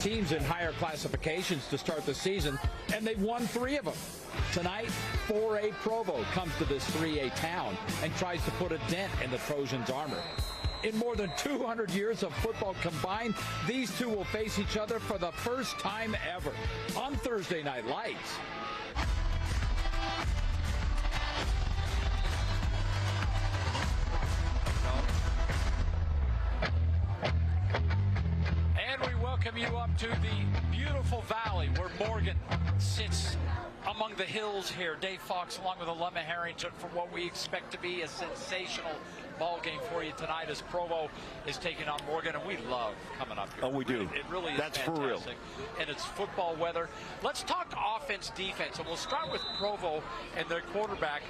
Teams in higher classifications to start the season, and they've won 3 of them. Tonight, 4A Provo comes to this 3A town and tries to put a dent in the Trojans' armor. In more than 200 years of football combined, these two will face each other for the first time ever on Thursday Night Lights. And we welcome you up to the beautiful valley where Morgan sits among the hills here. Dave Fox along with Alema Harrington for what we expect to be a sensational ball game for you tonight as Provo is taking on Morgan, and we love coming up here. Oh, we do. It really is. That's fantastic. For real. And it's football weather. Let's talk offense, defense, and we'll start with Provo and their quarterback.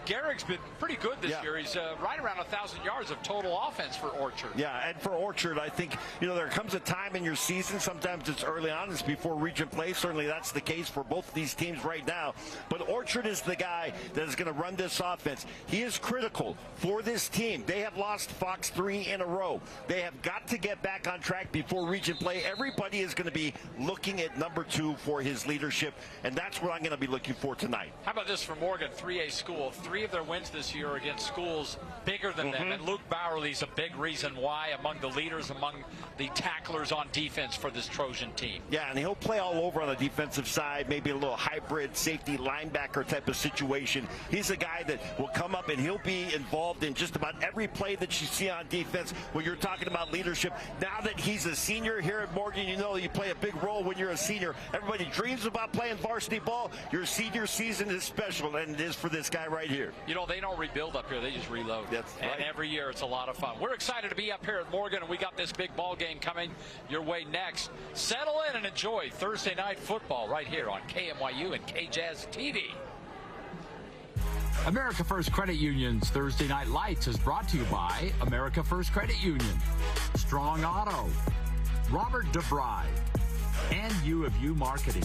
Garrick's been pretty good this year. He's right around 1,000 yards of total offense for Orchard. Yeah, and for Orchard, I think, there comes a time in your season, sometimes it's early on, it's before region play. Certainly that's the case for both of these teams right now. But Orchard is the guy that is going to run this offense. He is critical for this team. They have lost Fox 3 in a row. They have got to get back on track before region play. Everybody is going to be looking at number 2 for his leadership, and that's what I'm going to be looking for tonight. How about this for Morgan, 3A school? 3 of their wins this year are against schools bigger than them, and Luke Bowerly's a big reason why, among the leaders, among the tacklers on defense for this Trojan team. Yeah, and he'll play all over on the defensive side, maybe a little hybrid safety linebacker type of situation. He's a guy that will come up and he'll be involved in just about every play that you see on defense. When you're talking about leadership, now that he's a senior here at Morgan, you play a big role when you're a senior. Everybody dreams about playing varsity ball. Your senior season is special, and it is for this guy right here. They don't rebuild up here. They just reload. That's right. And every year it's a lot of fun. We're excited to be up here at Morgan, and we got this big ball game coming your way next. Settle in and enjoy Thursday night football right here on KMYU and KJazz TV. America First Credit Union's Thursday Night Lights is brought to you by America First Credit Union, Strong Auto, Robert DeBry, and U of U Marketing.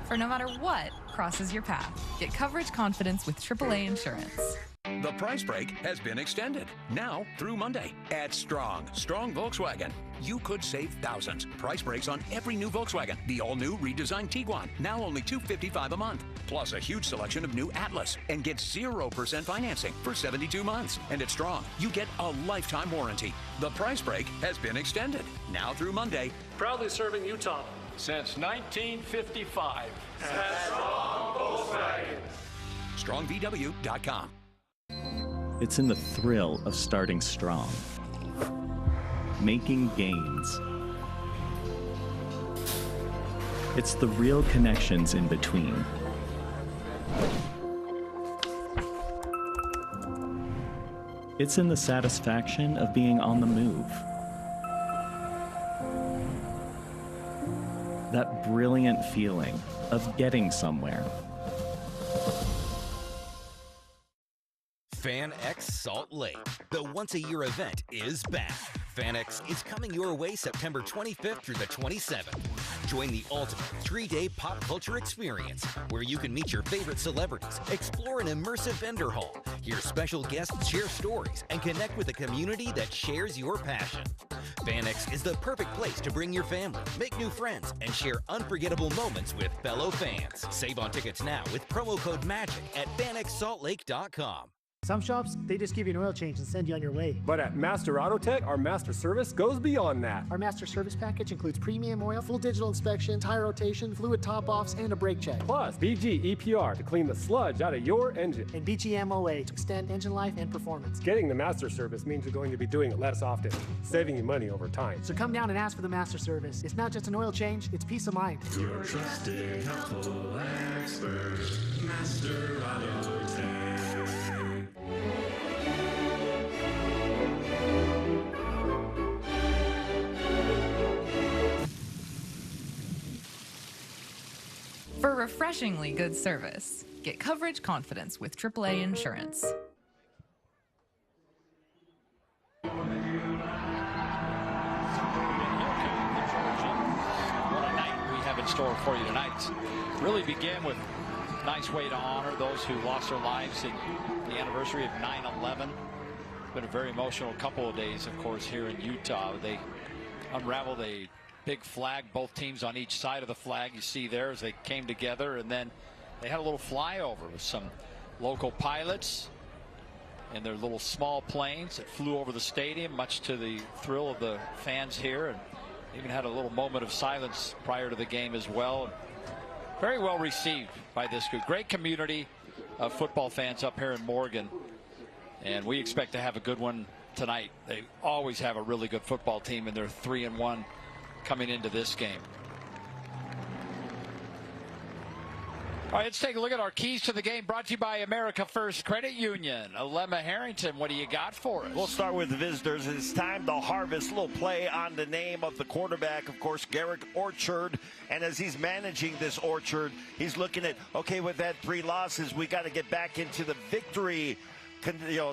For no matter what crosses your path, get coverage confidence with AAA Insurance. The price break has been extended. Now through Monday at Strong Volkswagen. You could save thousands. Price breaks on every new Volkswagen. The all-new redesigned Tiguan, now only $255 a month. Plus a huge selection of new Atlas. And get 0% financing for 72 months. And at Strong, you get a lifetime warranty. The price break has been extended. Now through Monday. Proudly serving Utah since 1955. At Strong Volkswagen. StrongVW.com. It's in the thrill of starting strong, making gains. It's the real connections in between. It's in the satisfaction of being on the move. That brilliant feeling of getting somewhere. FanX Salt Lake. The once-a-year event is back. FanX is coming your way September 25th through the 27th. Join the ultimate 3-day pop culture experience where you can meet your favorite celebrities, explore an immersive vendor hall, hear special guests share stories, and connect with a community that shares your passion. FanX is the perfect place to bring your family, make new friends, and share unforgettable moments with fellow fans. Save on tickets now with promo code MAGIC at FanXSaltLake.com. Some shops, they just give you an oil change and send you on your way. But at Master Auto Tech, our master service goes beyond that. Our master service package includes premium oil, full digital inspection, tire rotation, fluid top-offs, and a brake check. Plus, BG EPR to clean the sludge out of your engine. And BG MOA to extend engine life and performance. Getting the master service means you're going to be doing it less often, saving you money over time. So come down and ask for the master service. It's not just an oil change, it's peace of mind. Your trusted, helpful expert, Master Auto Tech. For refreshingly good service, get coverage confidence with AAA Insurance. store for you tonight. Really began with a nice way to honor those who lost their lives in the anniversary of 9/11. It's been a very emotional couple of days, of course, here in Utah. They unraveled a big flag, both teams on each side of the flag. You see there as they came together, and then they had a little flyover with some local pilots and their little small planes that flew over the stadium, much to the thrill of the fans here, and even had a little moment of silence prior to the game as well. Very well received by this group. Great community of football fans up here in Morgan, and we expect to have a good one tonight. They always have a really good football team, and they're 3-1 coming into this game. All right, let's take a look at our keys to the game, brought to you by America First Credit Union. Lemma Harrington, what do you got for us? We'll start with the visitors. It's time to harvest. A little play on the name of the quarterback, of course, Garrick Orchard. And as he's managing this Orchard, he's looking at, okay, with that 3 losses, we got to get back into the victory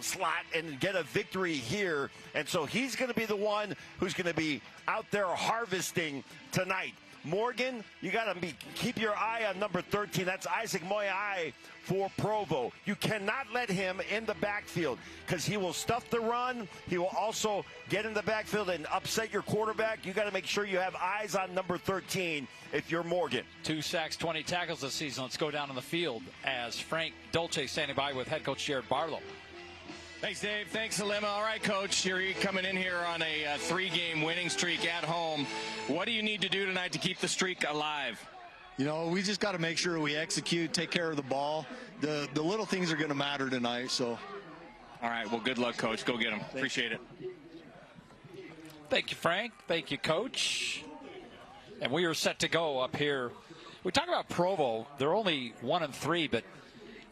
slot and get a victory here. And so he's going to be the one who's going to be out there harvesting tonight. Morgan, you got to keep your eye on number 13. That's Isaac Moyai for Provo. You cannot let him in the backfield because he will stuff the run. He will also get in the backfield and upset your quarterback. You got to make sure you have eyes on number 13 if you're Morgan. 2 sacks, 20 tackles this season. Let's go down on the field as Frank Dolce standing by with head coach Jared Barlow. Thanks, Dave. Thanks, Lemma. All right, Coach, you're coming in here on a 3-game winning streak at home. What do you need to do tonight to keep the streak alive? You know, we just got to make sure we execute, take care of the ball. The little things are going to matter tonight. So, all right, well, good luck, Coach. Go get them. Appreciate it. Thank you, Frank. Thank you, Coach. And we are set to go up here. We talk about Provo. They're only 1-3, but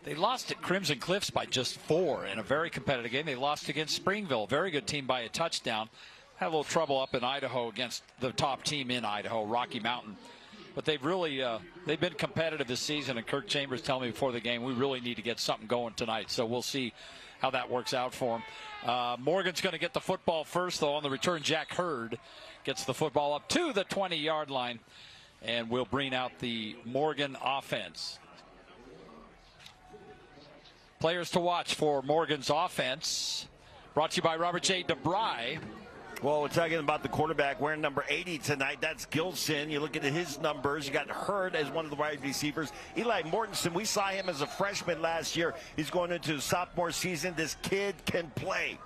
they lost at Crimson Cliffs by just 4 in a very competitive game. They lost against Springville, very good team, by a touchdown. Had a little trouble up in Idaho against the top team in Idaho, Rocky Mountain. But they've really they've been competitive this season, and Kirk Chambers told me before the game we really need to get something going tonight. So we'll see how that works out for them. Morgan's going to get the football first, though. On the return, Jack Hurd gets the football up to the 20-yard line, and we'll bring out the Morgan offense. Players to watch for Morgan's offense, brought to you by Robert J. DeBry. Well, we're talking about the quarterback wearing number 80 tonight. That's Gilson. You look at his numbers. You got Hurd as one of the wide receivers. Eli Mortensen, we saw him as a freshman last year. He's going into his sophomore season. This kid can play.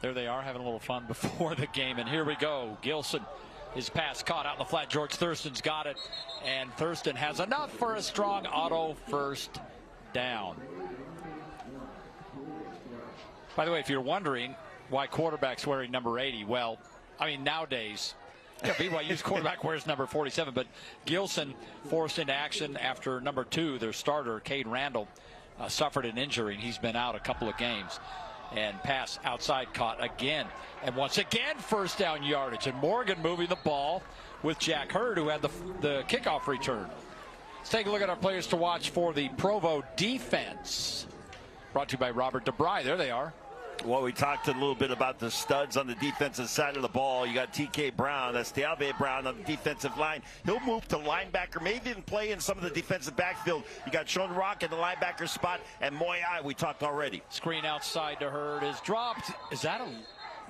There they are, having a little fun before the game. And here we go. Gilson, his pass caught out in the flat. George Thurston's got it. And Thurston has enough for a strong auto first down. By the way, if you're wondering why quarterback's wearing number 80, well, I mean, nowadays, BYU's quarterback wears number 47, but Gilson forced into action after number 2, their starter, Cade Randall, suffered an injury, and he's been out a couple of games. And pass outside caught again. And once again, first down yardage. And Morgan moving the ball with Jack Hurd, who had the kickoff return. Let's take a look at our players to watch for the Provo defense. Brought to you by Robert DeBry. There they are. Well, we talked a little bit about the studs on the defensive side of the ball. You got T.K. Brown, that's Deave Brown on the defensive line. He'll move to linebacker, maybe even play in some of the defensive backfield. You got Sean Rock in the linebacker spot, and Moyai, we talked already. Screen outside to Hurd is dropped. Is that a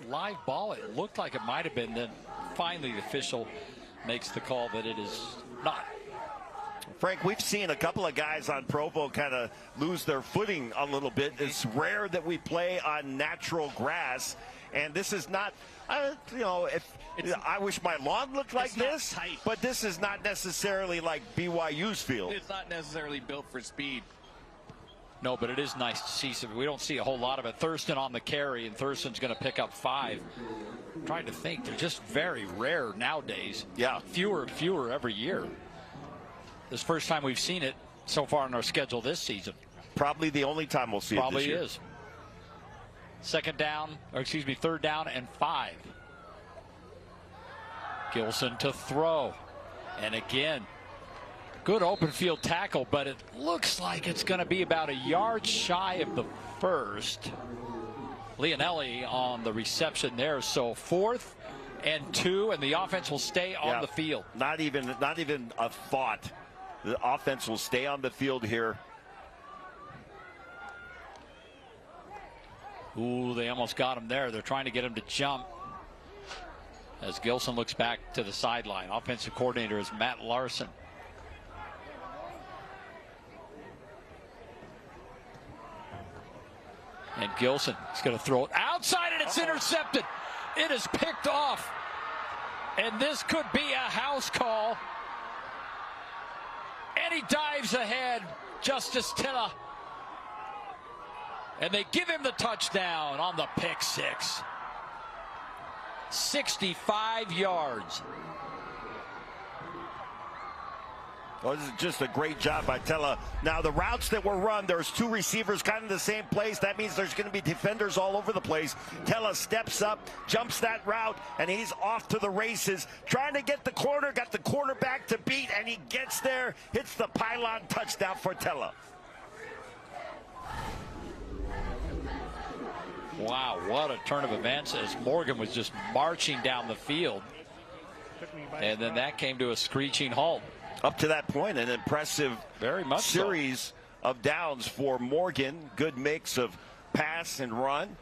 live ball? It looked like it might have been. Then finally the official makes the call that it is not. Frank, we've seen a couple of guys on Provo kind of lose their footing a little bit. It's rare that we play on natural grass, and this is not, I wish my lawn looked like this, but this is not necessarily like BYU's field. It's not necessarily built for speed. No, but it is nice to see some. We don't see a whole lot of it. Thurston on the carry, and Thurston's going to pick up 5. I'm trying to think. They're just very rare nowadays. Yeah. Fewer and fewer every year. This first time we've seen it so far on our schedule this season. Probably the only time we'll see it this year. Probably is. Third down and 5. Gilson to throw. And again, good open field tackle, but it looks like it's going to be about a yard shy of the first. Leonelli on the reception there. So 4th and 2, and the offense will stay on the field. Not even a thought. The offense will stay on the field here. Ooh, they almost got him there. They're trying to get him to jump. As Gilson looks back to the sideline. Offensive coordinator is Matt Larson. And Gilson is going to throw it outside, and it's intercepted. It is picked off. And this could be a house call. And he dives ahead. Justice Tilla. And they give him the touchdown on the pick six. 65 yards. Well, this is just a great job by Tella. Now, the routes that were run, there's 2 receivers kind of in the same place. That means there's going to be defenders all over the place. Tella steps up, jumps that route, and he's off to the races. Trying to get the corner, got the quarterback to beat, and he gets there, hits the pylon, touchdown for Tella. Wow, what a turn of events as Morgan was just marching down the field. And then that came to a screeching halt. Up to that point, an impressive very much series of downs for Morgan. Good mix of pass and run.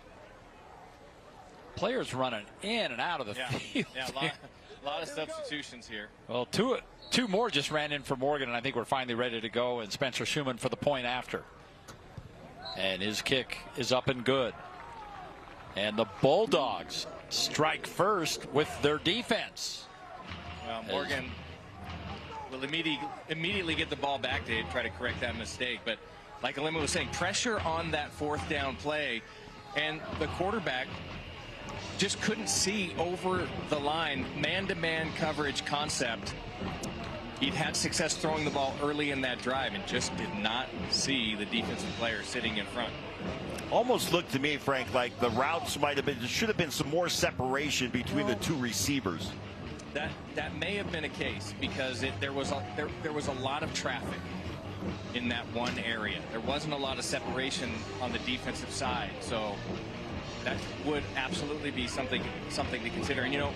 Players running in and out of the field. Yeah, a lot of substitutions here. Well, two more just ran in for Morgan, and I think we're finally ready to go. And Spencer Schumann for the point after. And his kick is up and good. And the Bulldogs strike first with their defense. Well, Morgan will immediately get the ball back to try to correct that mistake. But like Alima was saying, pressure on that 4th down play, and the quarterback just couldn't see over the line. Man-to-man coverage concept. He'd had success throwing the ball early in that drive and just did not see the defensive player sitting in front. Almost looked to me, Frank, like the routes might have been, there should have been some more separation between the 2 receivers. That may have been a case because there was a lot of traffic in that one area. There wasn't a lot of separation on the defensive side, so that would absolutely be something to consider. And you know,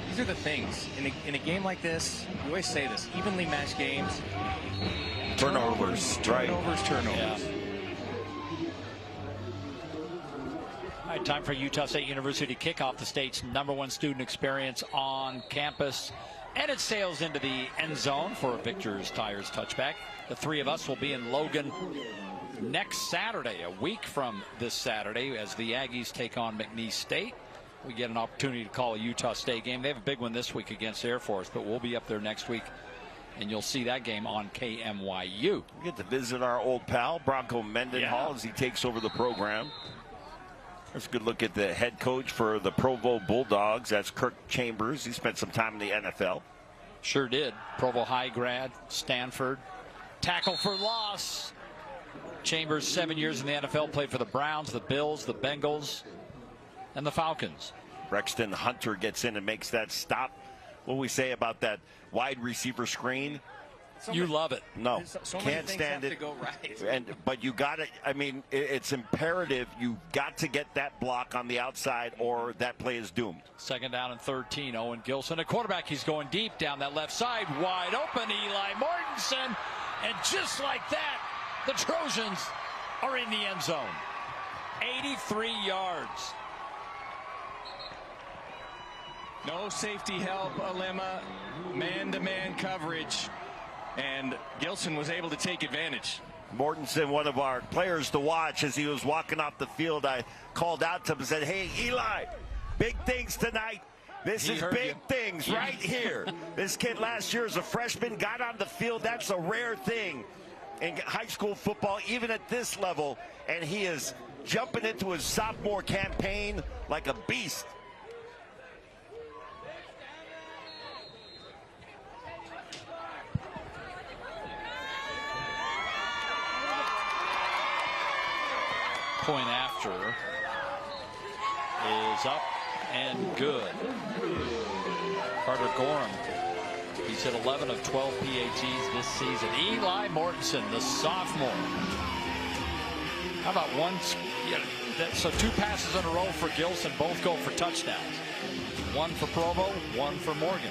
these are the things in a game like this. We always say this: evenly matched games, turnovers. Yeah. All right, time for Utah State University to kick off the state's #1 student experience on campus. And it sails into the end zone for a Victor's Tires touchback. The 3 of us will be in Logan next Saturday, a week from this Saturday, as the Aggies take on McNeese State. We get an opportunity to call a Utah State game. They have a big one this week against Air Force, but we'll be up there next week, and you'll see that game on KMYU. We get to visit our old pal, Bronco Mendenhall, as he takes over the program. There's a good look at the head coach for the Provo Bulldogs. That's Kirk Chambers. He spent some time in the NFL. Sure did. Provo High grad, Stanford. Tackle for loss. Chambers, 7 years in the NFL, played for the Browns, the Bills, the Bengals, and the Falcons. Braxton Hunter gets in and makes that stop. What do we say about that wide receiver screen? You love it. No, so can't stand it. To go right. But you got to, I mean, it's imperative. You got to get that block on the outside or that play is doomed. 2nd down and 13. Owen Gilson, a quarterback. He's going deep down that left side. Wide open, Eli Mortensen. And just like that, the Trojans are in the end zone. 83 yards. No safety help, Alima. Man-to-man coverage. And Gilson was able to take advantage. Mortensen, one of our players to watch as he was walking off the field. I called out to him and said, hey, Eli, big things tonight. This is big things right here. This kid last year as a freshman got on the field. That's a rare thing in high school football, even at this level. And he is jumping into his sophomore campaign like a beast. Point after is up and good. Carter Gorham, he's hit 11 of 12 PATs this season. Eli Mortensen, the sophomore. How about one? So 2 passes in a row for Gilson, both go for touchdowns. One for Provo, one for Morgan.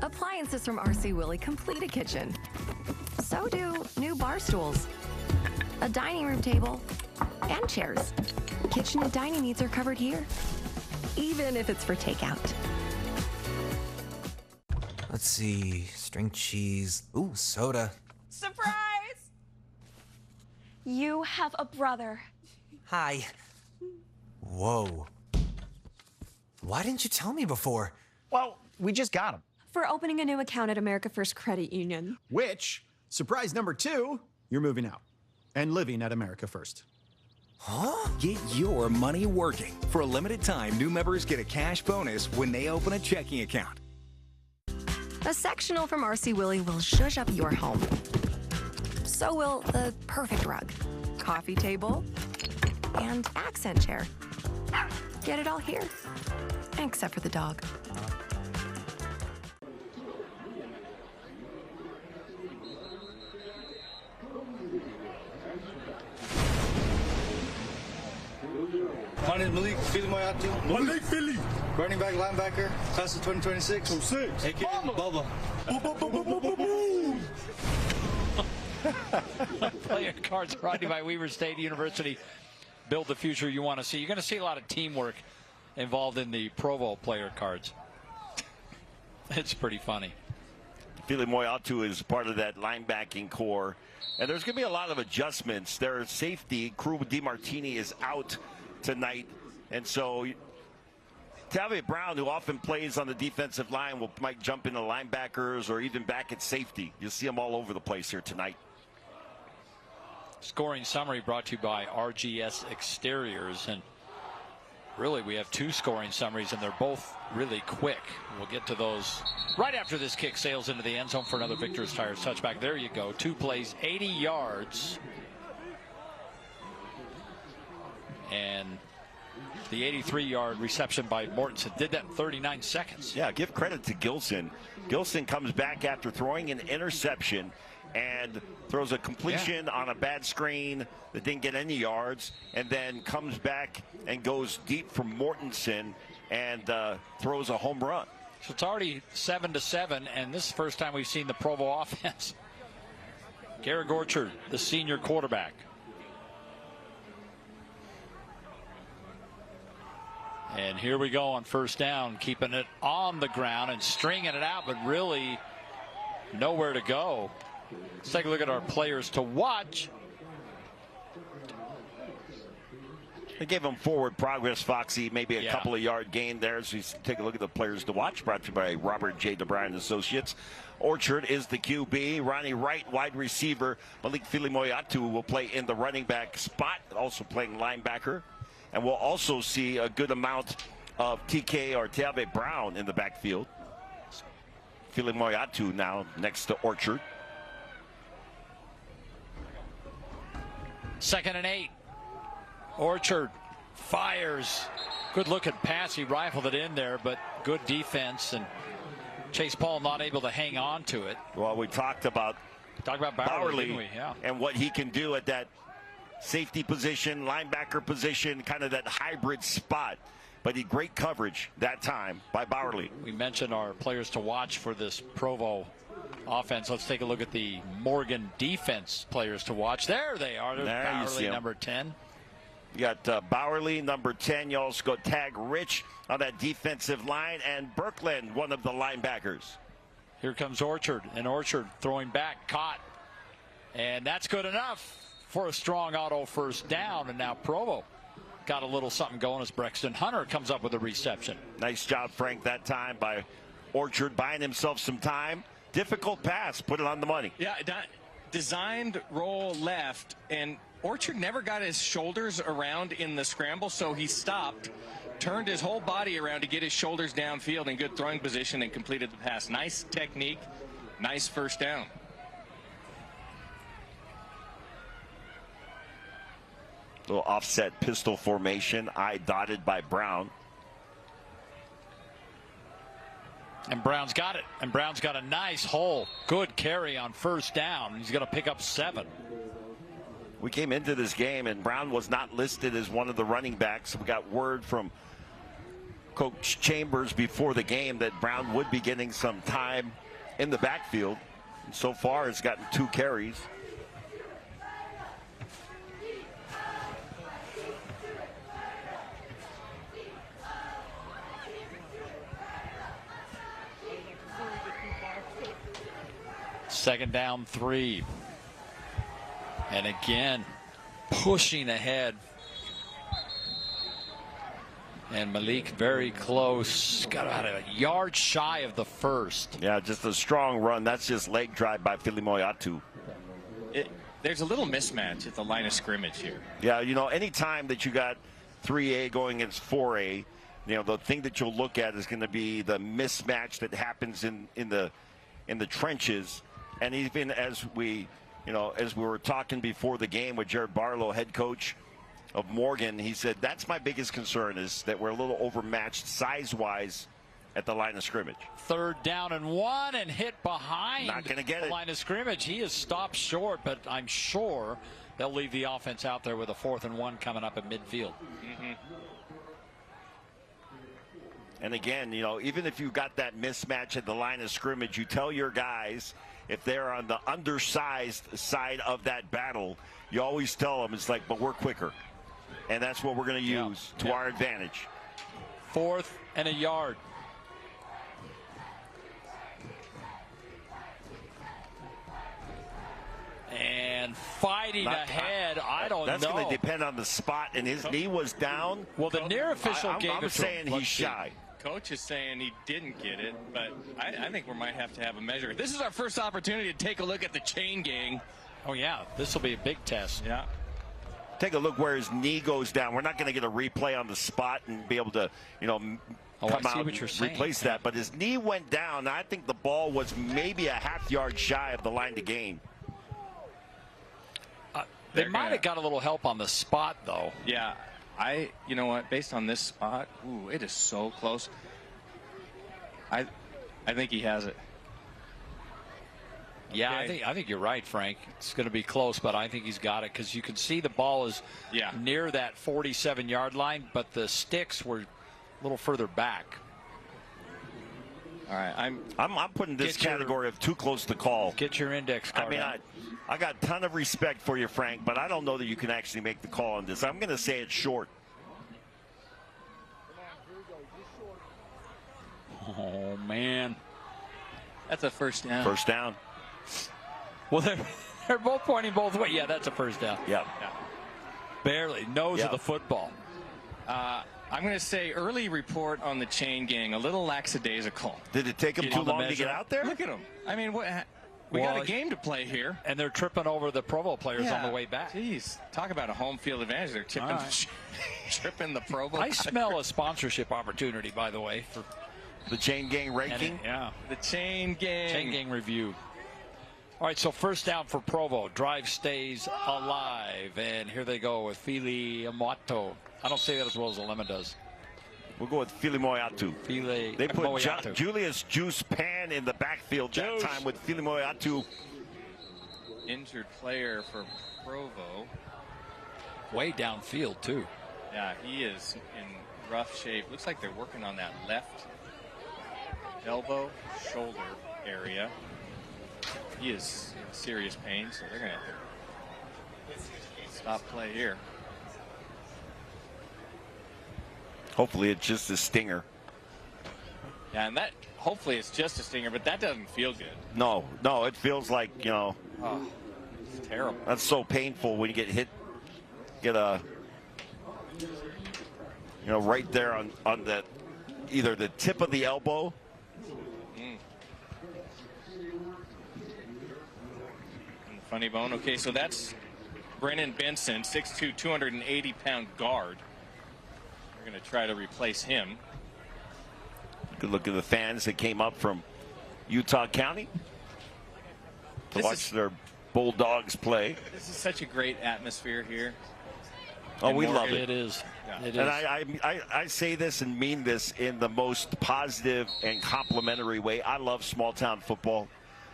Appliances from RC Willey complete a kitchen. So do new bar stools, a dining room table, and chairs. Kitchen and dining needs are covered here, even if it's for takeout. Let's see, string cheese, ooh, soda. Surprise! You have a brother. Hi. Whoa. Why didn't you tell me before? Well, we just got him. For opening a new account at America First Credit Union. Which, surprise number 2, you're moving out and living at America First. Huh? Get your money working. For a limited time, new members get a cash bonus when they open a checking account. A sectional from RC Willey will zhuzh up your home. So will the perfect rug, coffee table, and accent chair. Get it all here, except for the dog. My name is Malik Philly Moyatu. Malik Philly. Running back, linebacker, class of 2026. 06. AKA Bubba. Player cards brought to you by Weber State University. Build the future you want to see. You're going to see a lot of teamwork involved in the Provo player cards. It's pretty funny. Philly Moyatu is part of that linebacking core. And there's going to be a lot of adjustments. Their safety, Crew DiMartini, is out tonight. And so Taviet Brown, who often plays on the defensive line, might jump into linebackers or even back at safety. You'll see them all over the place here tonight. Scoring summary brought to you by RGS Exteriors. And really, we have 2 scoring summaries, and they're both really quick. We'll get to those right after this kick sails into the end zone for another Victor's Tires touchback. There you go. 2 plays, 80 yards. And the 83-yard reception by Mortensen did that in 39 seconds. Yeah, give credit to Gilson. Gilson comes back after throwing an interception and throws a completion on a bad screen that didn't get any yards, and then comes back and goes deep for Mortensen and throws a home run. So it's already 7-7, and this is the first time we've seen the Provo offense. Garrett Orchard, the senior quarterback. And here we go on first down, keeping it on the ground and stringing it out, but really nowhere to go. Let's take a look at our players to watch. They gave him forward progress, Foxy, maybe a couple of yard gain there. So you take a look at the players to watch, brought to you by Robert J. DeBryan Associates. Orchard is the QB. Ronnie Wright, wide receiver. Malik Filimoyatu will play in the running back spot, also playing linebacker. And we'll also see a good amount of TK or Taviet Brown in the backfield. Filimoyatu now next to Orchard. 2nd and 8. Orchard fires. Good looking pass. He rifled it in there, but good defense. And Chase Paul not able to hang on to it. Well, we talked about Bowerly, didn't we? Yeah. And what he can do at that safety position, linebacker position, kind of that hybrid spot. But he great coverage that time by Bowerly. We mentioned our players to watch for this Provo offense. Let's take a look at the Morgan defense players to watch. There they are. There's Bowerly, number 10. You got Bowerly, number 10. You also got Tag Rich on that defensive line, and Birkland, one of the linebackers. Here comes Orchard, and Orchard throwing back, caught. And that's good enough for a strong auto first down. And now Provo got a little something going as Brexton Hunter comes up with a reception. Nice job, Frank, that time by Orchard, buying himself some time. Difficult pass, put it on the money. Yeah, designed roll left, and Orchard never got his shoulders around in the scramble, so he stopped, turned his whole body around to get his shoulders downfield in good throwing position and completed the pass. Nice technique, nice first down. Little offset pistol formation, eye dotted by Brown. And Brown's got it. And Brown's got a nice hole. Good carry on first down. He's going to pick up 7. We came into this game, and Brown was not listed as one of the running backs. We got word from Coach Chambers before the game that Brown would be getting some time in the backfield. And so far, has gotten 2 carries. Second down 3. And again, pushing ahead. And Malik very close. Got about a yard shy of the first. Yeah, just a strong run. That's just leg drive by Filimoiatu. There's a little mismatch at the line of scrimmage here. Yeah, you know, anytime that you got 3A going against 4A, you know, the thing that you'll look at is going to be the mismatch that happens in the trenches. And even as we were talking before the game with Jared Barlow, head coach of Morgan, he said that's my biggest concern, is that we're a little overmatched size-wise at the line of scrimmage. 3rd down and 1, and hit behind. Not going to get the it. Line of scrimmage. He is stopped short, but I'm sure they'll leave the offense out there with a 4th and 1 coming up at midfield. Mm-hmm. And again, you know, even if you got that mismatch at the line of scrimmage, you tell your guys, if they're on the undersized side of that battle, you always tell them, it's like, but we're quicker. And that's what we're going to use to our advantage. 4th and a yard. And fighting ahead, I don't know. That's going to depend on the spot, and his knee was down. Well, the near official gave it to him. I'm saying he's shy. Coach is saying he didn't get it, but I think we might have to have a measure. This is our first opportunity to take a look at the chain gang. Oh, yeah. This will be a big test. Yeah. Take a look where his knee goes down. We're not going to get a replay on the spot and be able to, you know, come out and replace that. But his knee went down. I think the ball was maybe a half yard shy of the line to gain. They might have got a little help on the spot, though. Yeah. You know what, based on this spot, ooh, it is so close. I think he has it. Yeah, Okay. I think you're right, Frank. It's going to be close, but I think he's got it, because you can see the ball is near that 47-yard line, but the sticks were a little further back. All right, I'm putting this category of too close to call. Get your index card. I mean, I got a ton of respect for you, Frank, but I don't know that you can actually make the call on this. I'm going to say it's short. Oh, man. That's a first down. First down. Well, they're both pointing both ways. Yeah, that's a first down. Yeah. Barely. Nose of the football. I'm going to say early report on the chain gang, a little lackadaisical. Did it take them too long to get out there? Look at them. I mean, we got a game to play here. And they're tripping over the Provo players on the way back. Jeez, talk about a home field advantage. They're tripping the Provo. I smell a sponsorship opportunity, by the way, for the chain gang ranking. The chain gang. Chain gang review. All right, so first down for Provo. Drive stays alive. And here they go with Fili Amato. I don't say that as well as Alema does. We'll go with Filimoiatu. They put Julius Juice Pan in the backfield that time with Filimoiatu. Injured player for Provo. Way downfield, too. Yeah, he is in rough shape. Looks like they're working on that left elbow, shoulder area. He is in serious pain, so they're going to have to stop play here. Hopefully it's just a stinger. Yeah, and hopefully it's just a stinger, but that doesn't feel good. No, it feels like, you know. Oh, it's terrible. That's so painful when you get hit, right there on the, either the tip of the elbow. Funny bone. Okay, so that's Brennan Benson, 6'2", 280-pound guard. We're going to try to replace him. Good look at the fans that came up from Utah County to watch their Bulldogs play. This is such a great atmosphere here. Oh, we love it. It is. Yeah. It and is. I say this and mean this in the most positive and complimentary way. I love small town football.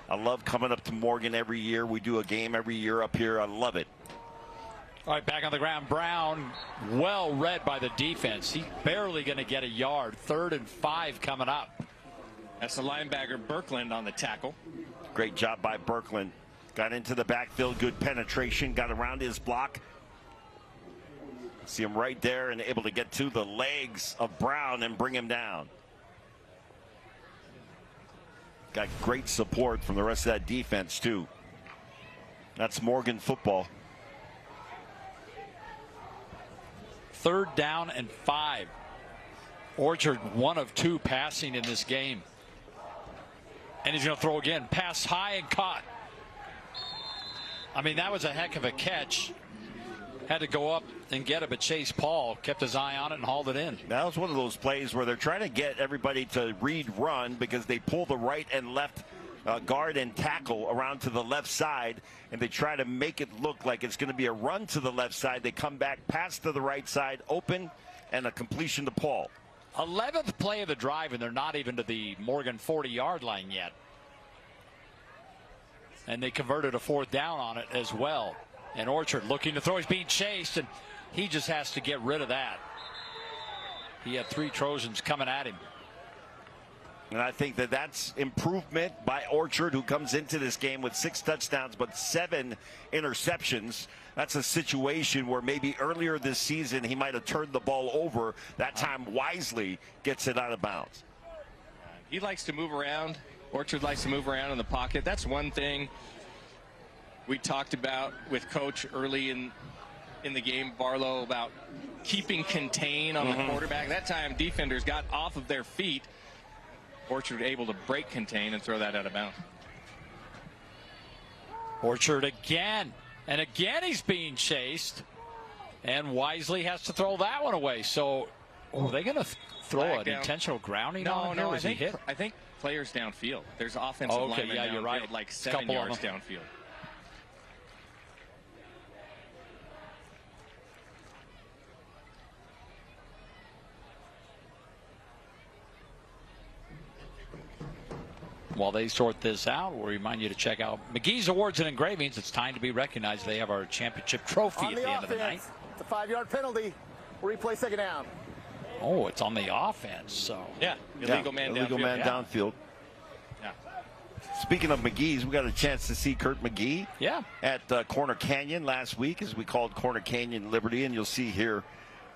I love coming up to Morgan every year. We do a game every year up here. I love it. All right, back on the ground. Brown, well read by the defense. He's barely going to get a yard. 3rd and 5 coming up. That's the linebacker Birkland on the tackle. Great job by Birkland. Got into the backfield, good penetration, got around his block. See him right there and able to get to the legs of Brown and bring him down. Got great support from the rest of that defense, too. That's Morgan football. 3rd down and 5. Orchard 1 of 2 passing in this game. And he's going to throw again. Pass high and caught. I mean, that was a heck of a catch. Had to go up and get it, but Chase Paul kept his eye on it and hauled it in. That was one of those plays where they're trying to get everybody to read run because they pull the right and left guard and tackle around to the left side, and they try to make it look like it's going to be a run to the left side. They come back, pass to the right side, open, and a completion to Paul. 11th play of the drive, and they're not even to the Morgan 40-yard line yet. And they converted a 4th down on it as well. And Orchard looking to throw. He's being chased, and he just has to get rid of that. He had 3 Trojans coming at him. And I think that that's improvement by Orchard, who comes into this game with 6 touchdowns but 7 interceptions. That's a situation where maybe earlier this season he might have turned the ball over. That time Wisely gets it out of bounds. He likes to move around. Orchard likes to move around in the pocket. That's one thing we talked about with Coach early in the game, Barlow, about keeping contain on the quarterback. That time defenders got off of their feet. Orchard able to break contain and throw that out of bounds. Orchard again. And again he's being chased. And Wisely has to throw that one away. So are they going to throw an intentional grounding on him? No, I think players downfield. There's offensive linemen downfield, you're right. like 7 yards downfield. While they sort this out, we'll remind you to check out McGee's Awards and Engravings. It's time to be recognized. They have our championship trophy at the end of the night. It's a 5-yard penalty. Replay 2nd down. Oh, it's on the offense. So illegal man downfield. Yeah. Speaking of McGee's, we got a chance to see Kurt McGee at Corner Canyon last week, as we called Corner Canyon Liberty, and you'll see here,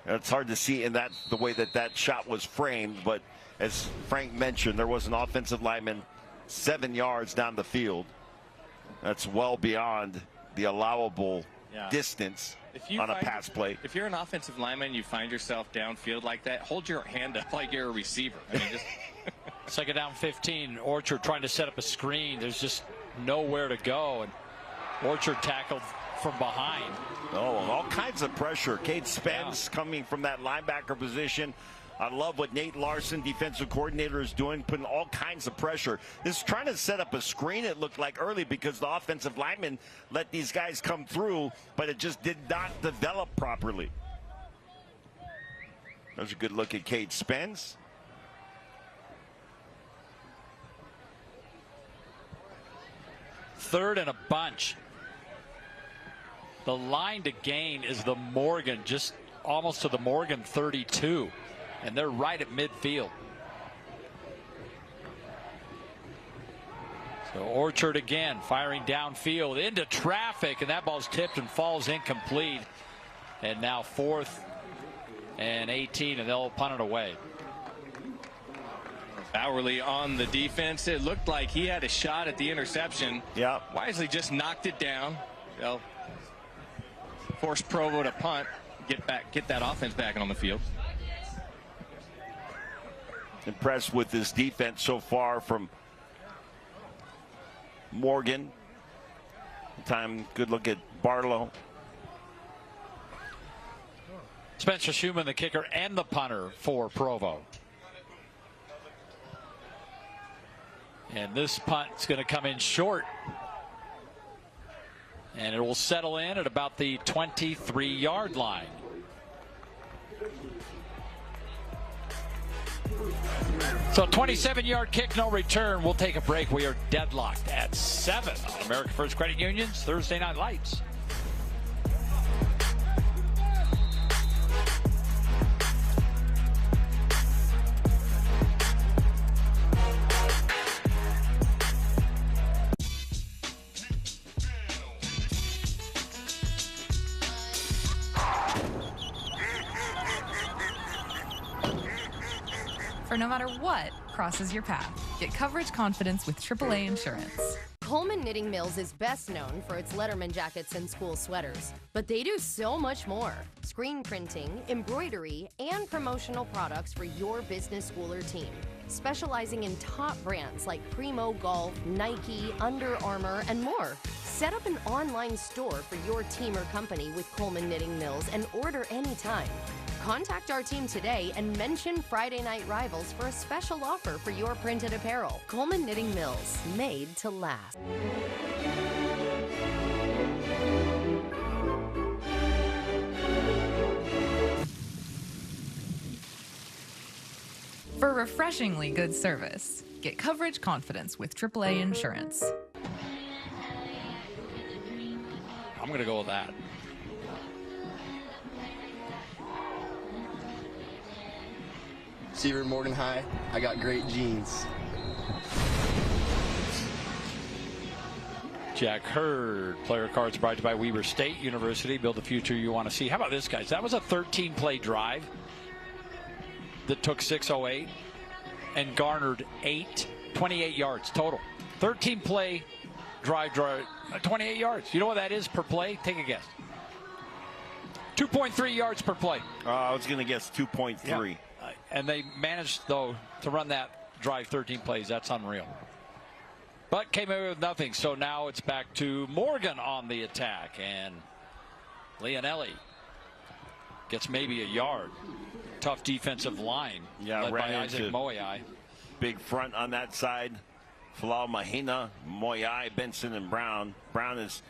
it's hard to see in that the way that shot was framed, but as Frank mentioned, there was an offensive lineman 7 yards down the field. That's well beyond the allowable distance on a pass play. If you're an offensive lineman, you find yourself downfield like that, hold your hand up like you're a receiver. I mean, just 2nd down 15. Orchard trying to set up a screen. There's just nowhere to go, and Orchard tackled from behind. Oh, all kinds of pressure. Cade Spence coming from that linebacker position. I love what Nate Larson, defensive coordinator, is doing, putting all kinds of pressure. This is trying to set up a screen, it looked like, early, because the offensive linemen let these guys come through, but it just did not develop properly. There's a good look at Cade Spence. Third and a bunch. The line to gain is the Morgan, just almost to the Morgan 32. And they're right at midfield. So Orchard again firing downfield into traffic, and that ball's tipped and falls incomplete. And now 4th and 18, and they'll punt it away. Bowerly on the defense. It looked like he had a shot at the interception. Yeah. Wisely just knocked it down. They'll force Provo to punt, get that offense back on the field. Impressed with this defense so far from Morgan. Good look at Barlow. Spencer Schumann, the kicker and the punter for Provo. And this punt's going to come in short. And it will settle in at about the 23-yard line. So 27-yard kick, no return. We'll take a break. We are deadlocked at 7 on American First Credit Union's Thursday Night Lights. for no matter what crosses your path. Get coverage confidence with AAA Insurance. Coleman Knitting Mills is best known for its Letterman jackets and school sweaters, but they do so much more. Screen printing, embroidery, and promotional products for your business, school, or team. Specializing in top brands like Primo Golf, Nike, Under Armour, and more. Set up an online store for your team or company with Coleman Knitting Mills and order anytime. Contact our team today and mention Friday Night Rivals for a special offer for your printed apparel. Coleman Knitting Mills, made to last. For refreshingly good service, get coverage confidence with AAA Insurance. I'm going to go with that. Seaver Morgan High, I got great genes. Jack Hurd, player cards brought to you by Weber State University. Build the future you want to see. How about this, guys? That was a 13-play drive that took 6:08 and garnered 28 yards total. 13-play drive, 28 yards. You know what that is per play? Take a guess. 2.3 yards per play. I was going to guess 2.3. Yeah. And they managed, though, to run that drive 13 plays. That's unreal. But came away with nothing. So now it's back to Morgan on the attack. And Leonelli gets maybe a yard. Tough defensive line. Yeah, led by Isaac Moyai. Big front on that side. Falau Mahina, Moyai, Benson, and Brown. Brown is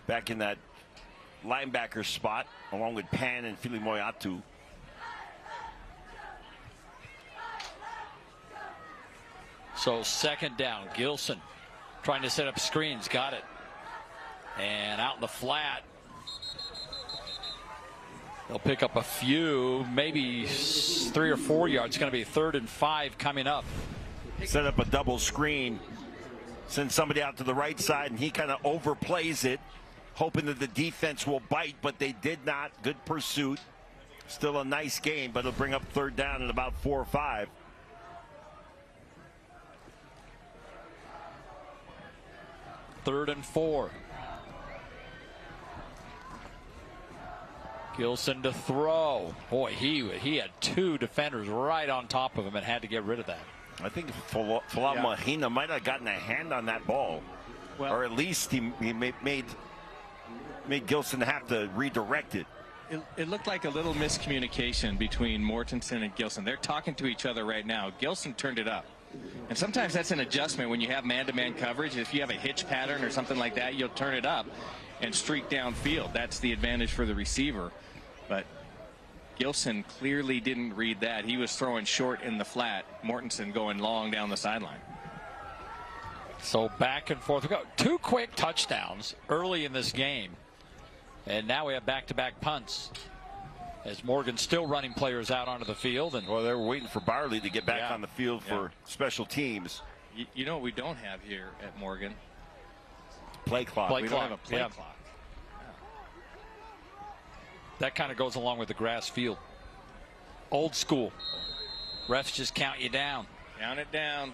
back in that linebacker spot along with Pan and Fili Moyatu. So second down, Gilson trying to set up screens, got it. And out in the flat. They'll pick up a few, maybe 3 or 4 yards. It's going to be 3rd and 5 coming up. Set up a double screen, send somebody out to the right side, and he kind of overplays it, hoping that the defense will bite, but they did not. Good pursuit. Still a nice game, but it'll bring up 3rd down in about 4 or 5. Third and 4. Gilson to throw. Boy, he had 2 defenders right on top of him and had to get rid of that. I think Falau Mahina might have gotten a hand on that ball. Well, or at least he made Gilson have to redirect it. It looked like a little miscommunication between Mortensen and Gilson. They're talking to each other right now. Gilson turned it up. And sometimes that's an adjustment when you have man-to-man coverage. If you have a hitch pattern or something like that, you'll turn it up and streak downfield. That's the advantage for the receiver. But Gilson clearly didn't read that. He was throwing short in the flat. Mortensen going long down the sideline. So back and forth we go. 2 quick touchdowns early in this game. And now we have back-to-back punts. As Morgan's still running players out onto the field. And well, they're waiting for Barley to get back on the field for special teams. You know what we don't have here at Morgan? Play clock. We don't have a play clock. That kind of goes along with the grass field. Old school. Refs just count you down. Count it down.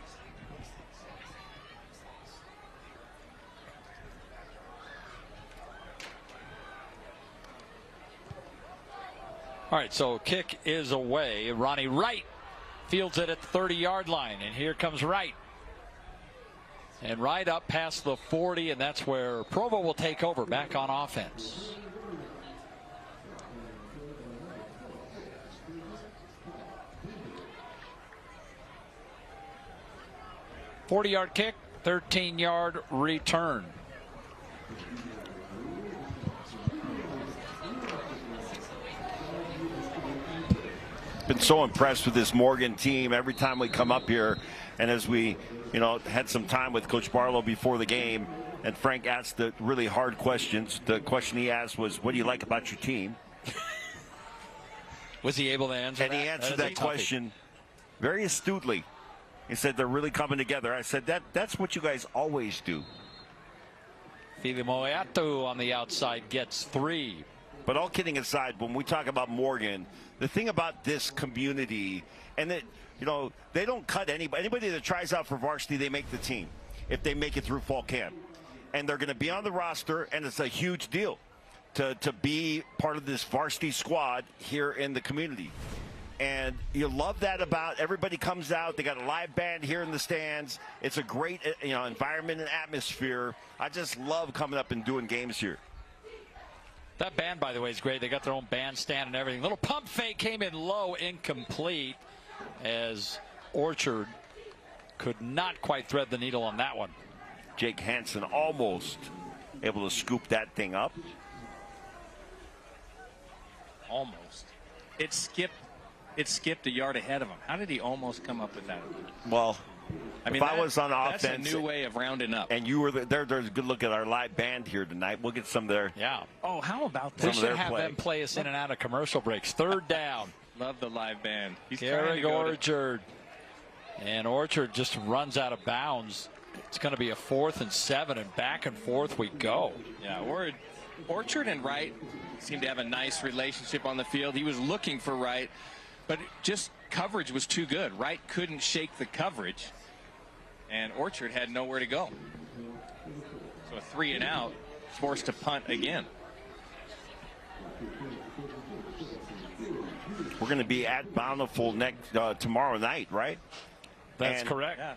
All right, so kick is away. Ronnie Wright fields it at the 30-yard line, and here comes Wright. And right up past the 40, and that's where Provo will take over back on offense. .40-yard kick, 13-yard return. Been so impressed with this Morgan team every time we come up here, and as we had some time with Coach Barlow before the game, and Frank asked the really hard questions. The question he asked was, what do you like about your team? Was he able to answer and that? He answered that question very astutely. He said they're really coming together. I said that's what you guys always do. Fili Moyatu on the outside gets 3. But all kidding aside, when we talk about Morgan, the thing about this community, and that You know, they don't cut anybody. Anybody that tries out for varsity, they make the team if they make it through fall camp. And they're going to be on the roster, and it's a huge deal to be part of this varsity squad here in the community. And you love that about everybody comes out. They got a live band here in the stands. It's a great, environment and atmosphere. I just love coming up and doing games here. That band, by the way, is great. They got their own bandstand and everything. Little pump fake came in low, incomplete, as Orchard could not quite thread the needle on that one. Jake Hansen almost able to scoop that thing up. Almost. It skipped a yard ahead of him. How did he almost come up with that? Well, I mean, if I was on that's offense, a new way of rounding up. And you were there's a good look at our live band here tonight. We'll get some there. Yeah. Oh, how about that? We should have them play us in and out of commercial breaks. Third down. Love the live band. He's Garrick Orchard. And Orchard just runs out of bounds. It's going to be a 4th and 7, and back and forth we go. Yeah, Orchard and Wright seem to have a nice relationship on the field. He was looking for Wright, but just coverage was too good. Wright couldn't shake the coverage, and Orchard had nowhere to go. So a 3 and out, forced to punt again. We're going to be at Bountiful tomorrow night, right? That's correct. Yeah.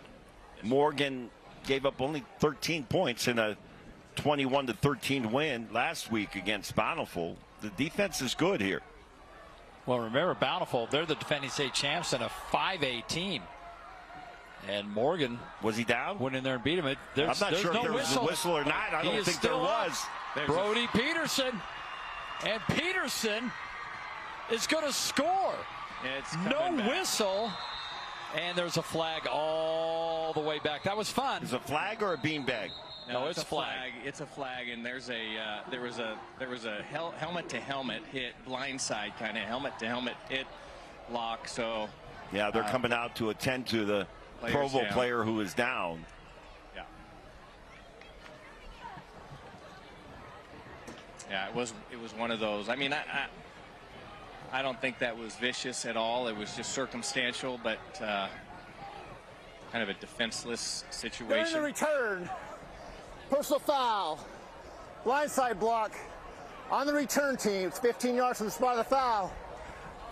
Morgan gave up only 13 points in a 21-13 win last week against Bountiful. The defense is good here. Well, remember, Bountiful, they're the defending state champs and a 5A team. And Morgan, was he down? Went in there and beat him. I'm not sure if there was a whistle or not. I don't think there was. Brody Peterson. And Peterson is going to score. No whistle. And there's a flag all the way back. That was fun. Is it a flag or a beanbag? No, it's a flag. It's a flag, and there's there was a helmet to helmet hit, blindside kind of helmet to helmet hit lock. So yeah, they're coming out to attend to the Provo player who is down. Yeah. Yeah, it was one of those. I mean, I don't think that was vicious at all. It was just circumstantial, but kind of a defenseless situation. During the return, personal foul, blindside block on the return team. It's 15 yards from the spot of the foul.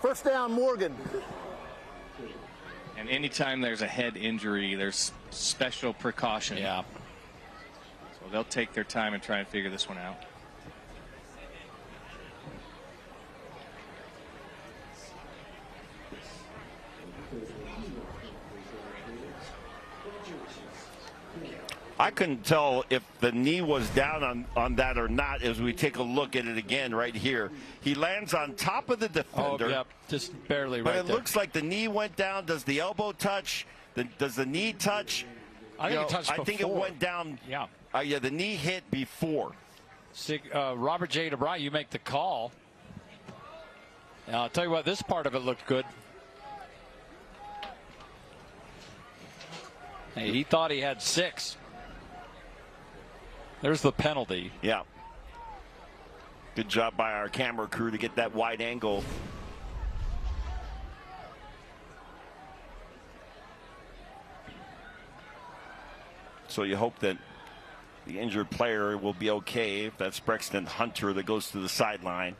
First down, Morgan. And anytime there's a head injury, there's special precaution. Yeah. So they'll take their time and try and figure this one out. I couldn't tell if the knee was down on that or not as we take a look at it again right here. He lands on top of the defender. Oh, yep, just barely but right it there. looks like the knee went down. Does the elbow touch? Does the knee touch? I think it touched before. I think it went down. Yeah. Yeah, the knee hit before. Robert J. DeBry, you make the call. Now, I'll tell you what, this part of it looked good. Hey, he thought he had 6. There's the penalty. Yeah. Good job by our camera crew to get that wide angle. So you hope that the injured player will be okay. If that's Brexton Hunter that goes to the sideline.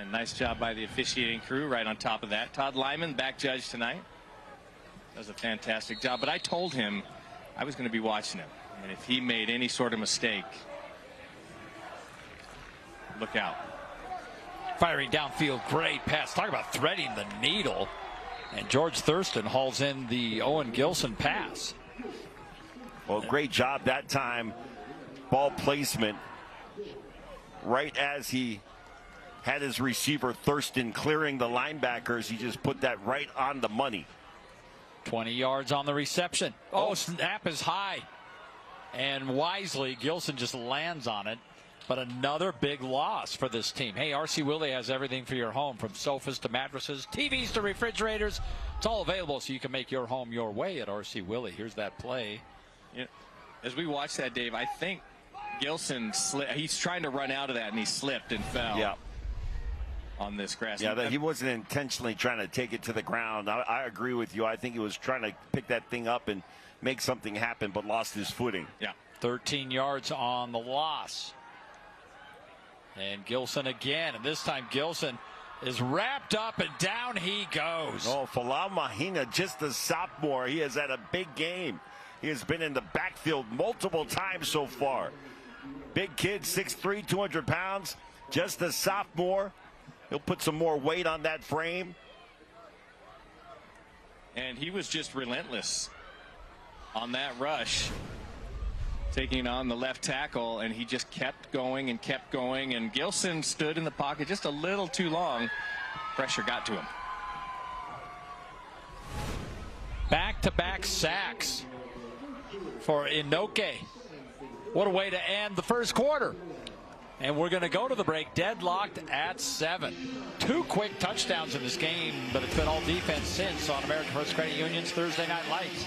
And nice job by the officiating crew right on top of that. Todd Lyman, back judge tonight. Does a fantastic job. But I told him I was going to be watching him. And if he made any sort of mistake, look out. Firing downfield, great pass. Talk about threading the needle. And George Thurston hauls in the Owen Gilson pass. Well, great job that time. Ball placement right as he had his receiver Thurston clearing the linebackers. He just put that right on the money. 20 yards on the reception. Oh, snap is high. And wisely, Gilson just lands on it. But another big loss for this team. Hey, RC Willey has everything for your home, from sofas to mattresses, TVs to refrigerators. It's all available so you can make your home your way at RC Willey. Here's that play. Yeah. As we watch that, Dave, I think Gilson slipped. He's trying to run out of that, and he slipped and fell. Yeah. on this grass. Yeah, he wasn't intentionally trying to take it to the ground. I agree with you. I think he was trying to pick that thing up and make something happen, but lost his footing. Yeah, 13 yards on the loss. And Gilson again, and this time Gilson is wrapped up and down he goes. Oh, Falau Mahina, just a sophomore. He has had a big game. He has been in the backfield multiple times so far. Big kid, 6'3", 200 pounds, just a sophomore. He'll put some more weight on that frame. And he was just relentless on that rush, taking on the left tackle, and he just kept going and kept going. And Gilson stood in the pocket just a little too long. Pressure got to him. Back-to-back sacks for Inoke. What a way to end the first quarter. And we're going to go to the break deadlocked at 7. 2 quick touchdowns in this game, but it's been all defense since on American First Credit Union's Thursday Night Lights.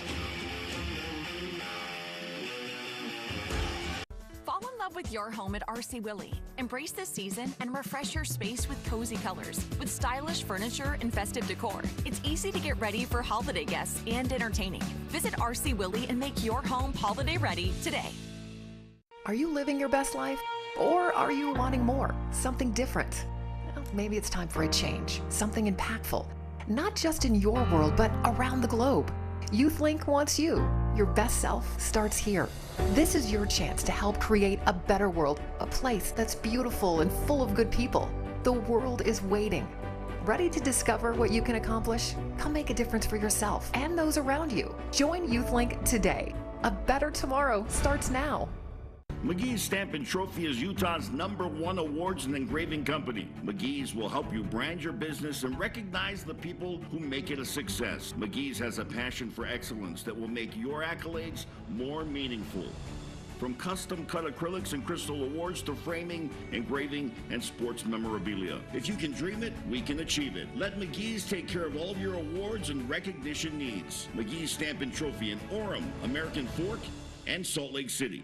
Fall in love with your home at RC Willey. Embrace this season and refresh your space with cozy colors, with stylish furniture and festive decor. It's easy to get ready for holiday guests and entertaining. Visit RC Willey and make your home holiday ready today. Are you living your best life? Or are you wanting more? Something different? Well, maybe it's time for a change. Something impactful. Not just in your world, but around the globe. YouthLink wants you. Your best self starts here. This is your chance to help create a better world, a place that's beautiful and full of good people. The world is waiting. Ready to discover what you can accomplish? Come make a difference for yourself and those around you. Join YouthLink today. A better tomorrow starts now. McGee's Stamp and Trophy is Utah's #1 awards and engraving company. McGee's will help you brand your business and recognize the people who make it a success. McGee's has a passion for excellence that will make your accolades more meaningful. From custom cut acrylics and crystal awards to framing, engraving, and sports memorabilia. If you can dream it, we can achieve it. Let McGee's take care of all of your awards and recognition needs. McGee's Stamp and Trophy in Orem, American Fork, and Salt Lake City.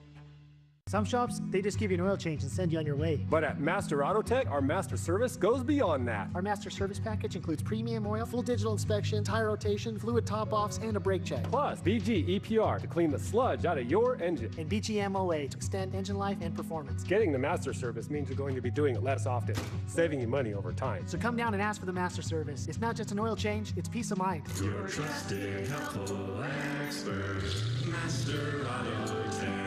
Some shops, they just give you an oil change and send you on your way. But at Master Auto Tech, our master service goes beyond that. Our master service package includes premium oil, full digital inspection, tire rotation, fluid top-offs, and a brake check. Plus, BG EPR to clean the sludge out of your engine. And BG MOA to extend engine life and performance. Getting the master service means you're going to be doing it less often, saving you money over time. So come down and ask for the master service. It's not just an oil change, it's peace of mind. Your trusted, helpful expert, Master Auto Tech.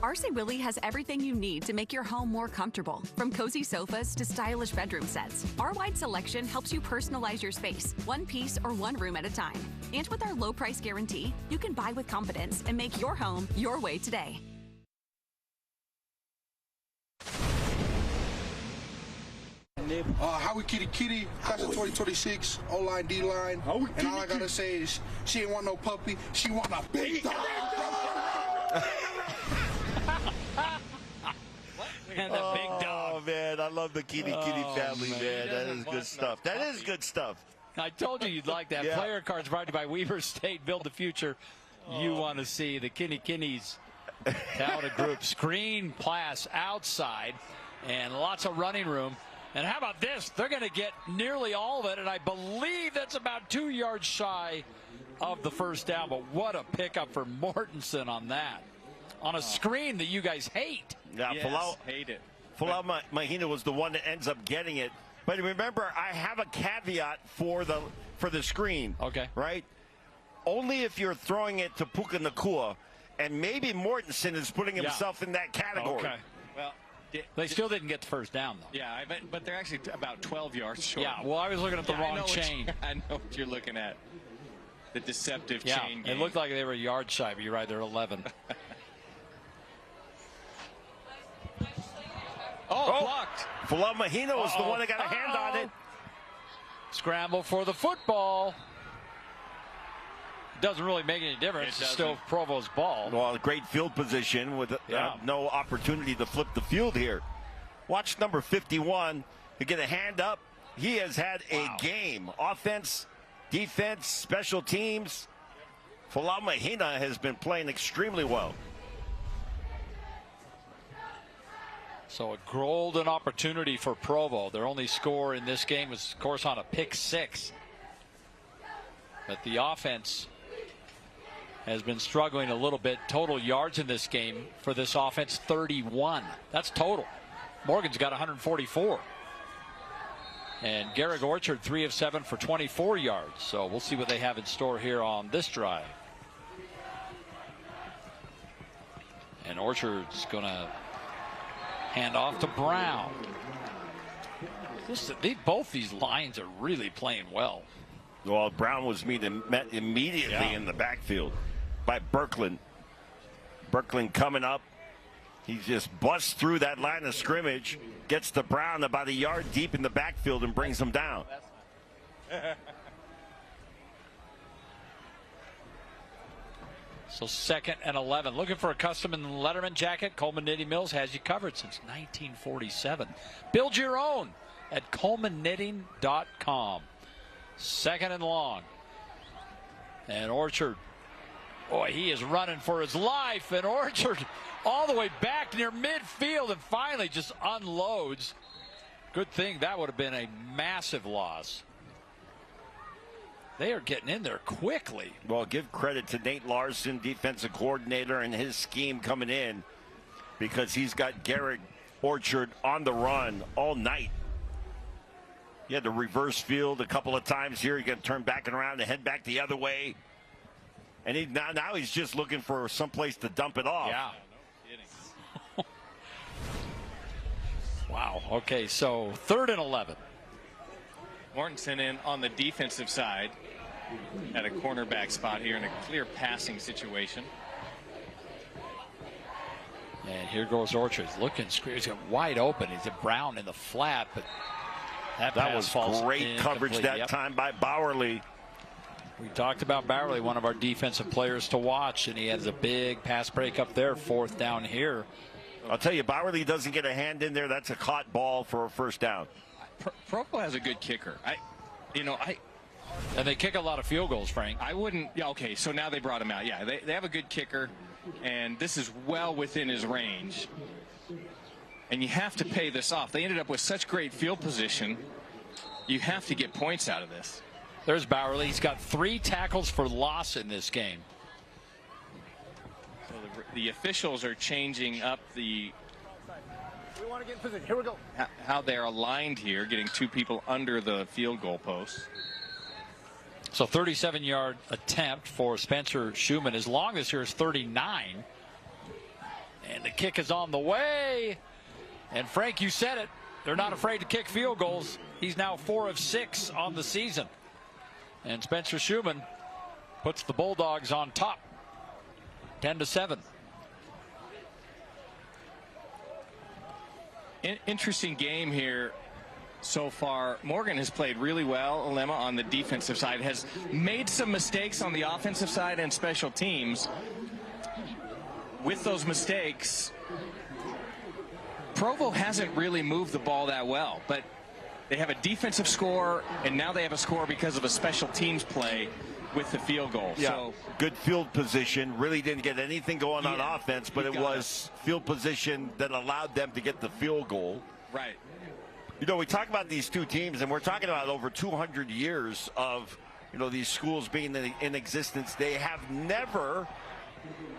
RC Willey has everything you need to make your home more comfortable, from cozy sofas to stylish bedroom sets. Our wide selection helps you personalize your space, one piece or one room at a time. And with our low price guarantee, you can buy with confidence and make your home your way today. How we kitty, class of 2026, O-line, D-line. And all I gotta say is, she ain't want no puppy, she want a big dog. And the big dog. Oh, man, I love the Kitty family, man. That is good stuff. That is good stuff. I told you you'd like that. Yeah. Player cards brought to you by Weaver State. Build the future you want to see. The Kinnies talented group. Screen pass outside and lots of running room. And how about this? They're going to get nearly all of it, and I believe that's about 2 yards shy of the first down. But what a pickup for Mortensen on that. On a screen that you guys hate. Yeah, Yes, hate it. Falau Mahina was the one that ends up getting it. But remember, I have a caveat for the screen. Okay. Right? Only if you're throwing it to Puka Nakua, and maybe Mortensen is putting himself in that category. Okay. Well, they still didn't get the first down, though. Yeah, but they're actually about 12 yards short. Yeah, well, I was looking at the wrong chain. I know what you're looking at. The deceptive Yeah, chain game. it looked like they were a yard shy, but you're right, they're 11. Blocked. Falau Mahina was the one that got a hand on it. Scramble for the football. Doesn't really make any difference. It's still Provo's ball. Well, a great field position with no opportunity to flip the field here. Watch number 51 to get a hand up. He has had a game. Offense, defense, special teams. Falau Mahina has been playing extremely well. So a golden opportunity for Provo. Their only score in this game was, of course, on a pick 6. But the offense has been struggling a little bit. Total yards in this game for this offense, 31. That's total. Morgan's got 144. And Garrick Orchard, 3 of 7 for 24 yards. So we'll see what they have in store here on this drive. And Orchard's going to hand off to Brown. Both these lines are really playing well. Well, Brown was met immediately in the backfield by Berkland. Berkland coming up. He just busts through that line of scrimmage, gets to Brown about a yard deep in the backfield and brings him down. So 2nd and 11. Looking for a custom and Letterman jacket? Coleman Knitting Mills has you covered since 1947. Build your own at colemanknitting.com. 2nd and long. And Orchard, boy, he is running for his life. And Orchard all the way back near midfield and finally just unloads. Good thing that would have been a massive loss. They are getting in there quickly. Well, give credit to Nate Larson, defensive coordinator, and his scheme coming in, because he's got Garrick Orchard on the run all night. He had to reverse field a couple of times here. He got to turn back and around and head back the other way. And now he's just looking for someplace to dump it off. Yeah. No kidding. Wow. Okay, so 3rd and 11. Mortensen in on the defensive side at a cornerback spot here in a clear passing situation. And here goes Orchard. He's wide open. He's a Brown in the flat, but that was falls great coverage that time by Bowerly. We talked about Bowerly, one of our defensive players to watch, and he has a big pass break up there, 4th down here. I'll tell you, Bowerly doesn't get a hand in there. That's a caught ball for a 1st down. Provo has a good kicker. And they kick a lot of field goals, Frank. I wouldn't. Yeah, okay, so now they brought him out. Yeah, they have a good kicker, and this is well within his range. And you have to pay this off. They ended up with such great field position. You have to get points out of this. There's Bowerly. He's got 3 tackles for loss in this game. So the officials are changing up the We want to get in position. Here we go. how they're aligned here, getting 2 people under the field goal post. So 37-yard attempt for Spencer Schumann. His longest here is 39. And the kick is on the way. And Frank, you said it. They're not afraid to kick field goals. He's now 4 of 6 on the season. And Spencer Schumann puts the Bulldogs on top, 10-7. Interesting game here so far. Morgan has played really well, Alema, on the defensive side, has made some mistakes on the offensive side and special teams. With those mistakes, Provo hasn't really moved the ball that well, but they have a defensive score, and now they have a score because of a special teams play with the field goal. Yeah, so good field position. Really didn't get anything going on offense, but it was field position that allowed them to get the field goal. Right. You know, we talk about these two teams, and we're talking about over 200 years of, you know, these schools being in existence. They have never,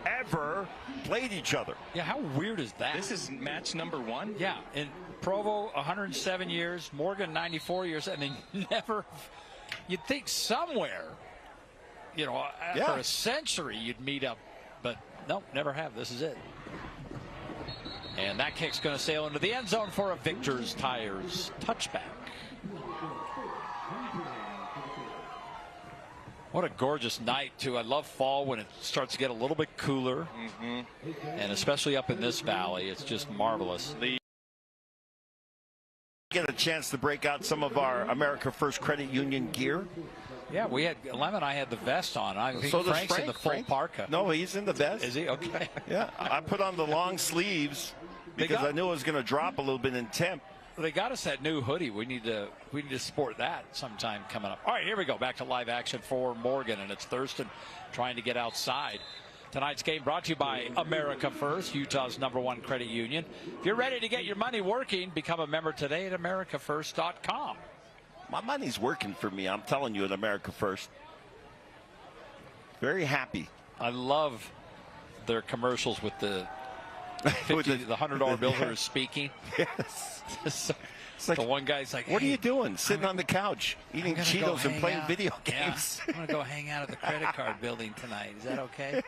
ever played each other. Yeah, how weird is that? This is match number 1? Yeah, in Provo, 107 years, Morgan, 94 years, and they never, you'd think somewhere, you know, after a century you'd meet up, but no, never have. This is it. And that kick's going to sail into the end zone for a Victor's Tires touchback. What a gorgeous night, too. I love fall when it starts to get a little bit cooler. And especially up in this valley, it's just marvelous. Get a chance to break out some of our America First Credit Union gear. Yeah, we had Lemon. I had the vest on. I think So does Frank's in Frank. the full parka. No, he's in the vest. Is he? Okay. Yeah, I put on the long sleeves because I knew it was going to drop a little bit in temp. They got us that new hoodie. We need to sport that sometime coming up. All right, here we go. Back to live action for Morgan, and it's Thurston trying to get outside. Tonight's game brought to you by America First, Utah's #1 credit union. If you're ready to get your money working, become a member today at americafirst.com. My money's working for me, I'm telling you, at America First. Very happy. I love their commercials with the the $100 bill who is speaking. Yes. It's like the one guy's like, what are you doing? Sitting on the couch, eating Cheetos and playing video games. Yeah, I'm going to go hang out at the credit card building tonight. Is that okay?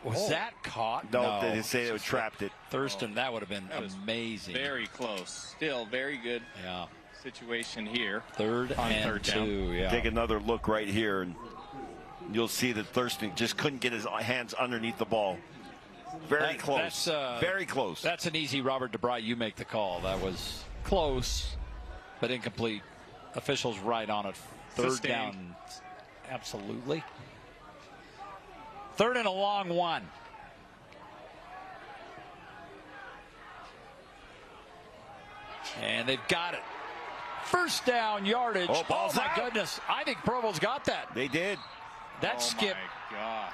Was that caught? No, they say they trapped it. Thurston, that would have been amazing. Very close. Still very good situation here. Third and 2. Yeah. Take another look right here, and you'll see that Thurston just couldn't get his hands underneath the ball. Very close. Very close. That's an easy Robert DeBry. You make the call. That was close, but incomplete. Officials right on it. Third down. Absolutely. Third and a long one. And they've got it. First down yardage. Oh, ball's my out. goodness. I think Provo's got that. They did. That skip. My gosh.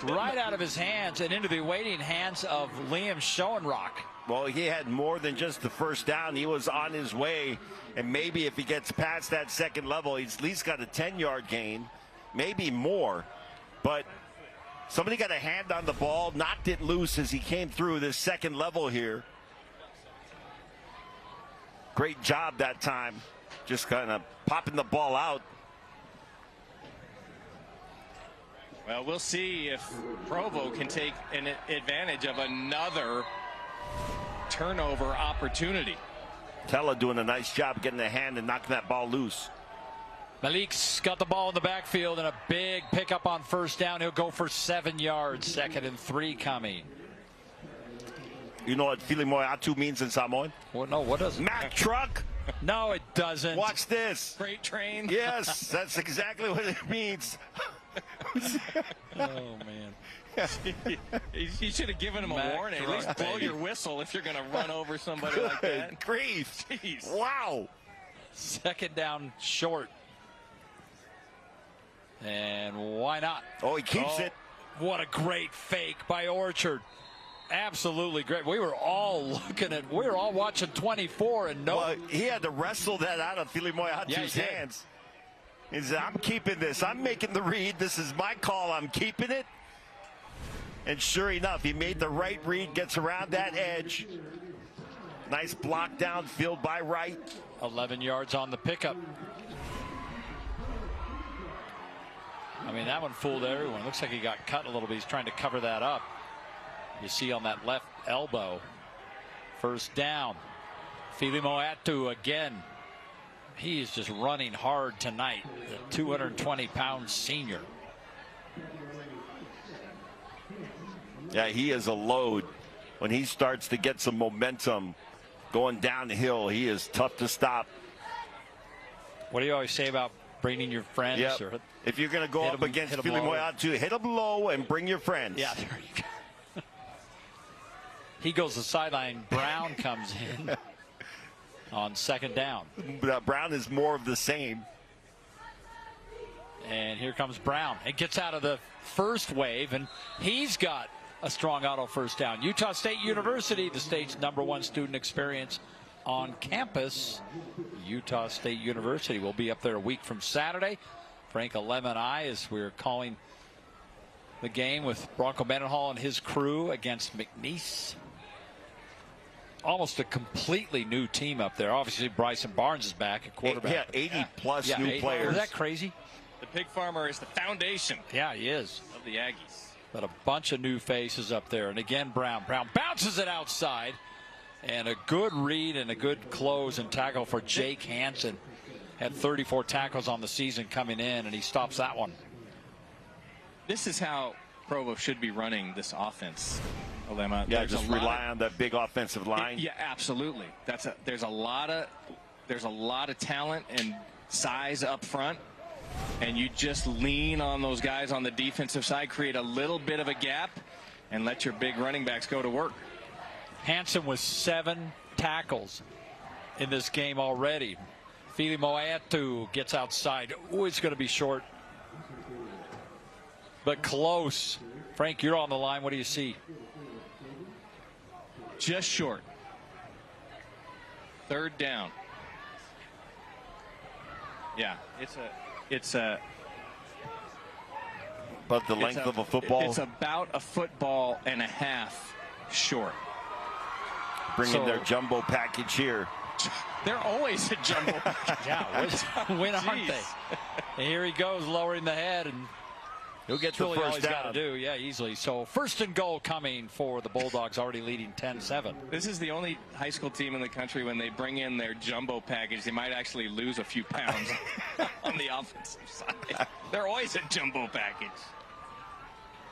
Right out of his hands and into the waiting hands of Liam Schoenrock. Well, he had more than just the first down. He was on his way, and maybe if he gets past that second level, he's at least got a 10-yard gain, maybe more. But somebody got a hand on the ball, knocked it loose as he came through this second level here. Great job that time, just kind of popping the ball out. Well, we'll see if Provo can take an advantage of another turnover opportunity. Tella doing a nice job getting a hand and knocking that ball loose. Malik's got the ball in the backfield and a big pickup on first down. He'll go for 7 yards. 2nd and 3 coming. You know what Fili Moeatu means in Samoan? Well, no, what does it? Mack truck. No, it doesn't. Watch this. Freight train. Yes, that's exactly what it means. Oh, man. You should have given him a warning. At least blow your whistle if you're going to run over somebody like that. Grief. Jeez. Wow. 2nd down short. And why not? Oh, he keeps it. What a great fake by Orchard. Absolutely great. We were all watching 24 and Well, he had to wrestle that out of Fili Moeatu's hands. He said, I'm keeping this. I'm making the read. This is my call. I'm keeping it. And sure enough, he made the right read, gets around that edge. Nice block downfield by Wright. 11 yards on the pickup. I mean, that one fooled everyone. Looks like he got cut a little bit. He's trying to cover that up. You see on that left elbow. First down. Fili Moeatu again. He is just running hard tonight. The 220-pound senior. Yeah, he is a load. When he starts to get some momentum going down the hill, he is tough to stop. What do you always say about bringing your friends? Yep. Or if you're going to go up against Fili Moeatu, hit him low and bring your friends. Yeah, there you go. He goes to the sideline. Brown comes in on 2nd down. Brown is more of the same. And here comes Brown. It gets out of the first wave, and he's got a strong auto first down. Utah State University, the state's #1 student experience on campus. Utah State University will be up there a week from Saturday. Frank Alem and I, as we're calling the game with Bronco Mendenhall and his crew against McNeese. Almost a completely new team up there. Obviously, Bryson Barnes is back at quarterback. Yeah, 80-plus new players. Is that crazy? The pig farmer is the foundation. Yeah, he is. Of the Aggies. But a bunch of new faces up there. And again, Brown. Brown bounces it outside. And a good read and a good close and tackle for Jake Hansen. Had 34 tackles on the season coming in, and he stops that one. This is how Provo should be running this offense. Olema. Yeah, just rely on that big offensive line. Yeah, absolutely. There's a lot of talent and size up front, and you just lean on those guys on the defensive side, create a little bit of a gap, and let your big running backs go to work. Hansen with 7 tackles in this game already. Fili Moeatu gets outside. Oh, it's going to be short. but close. Frank, you're on the line. What do you see? Just short. Third down. Yeah, it's a. But the length of a football. It's about a football and a half short. Bringing their jumbo package here. They're always a jumbo package. Yeah, when aren't they? And here he goes, lowering the head, and he'll get really the all first he's down. got to do. Yeah, easily. So first and goal coming for the Bulldogs, already leading 10-7. This is the only high school team in the country when they bring in their jumbo package, they might actually lose a few pounds on the offensive side. They're always a jumbo package.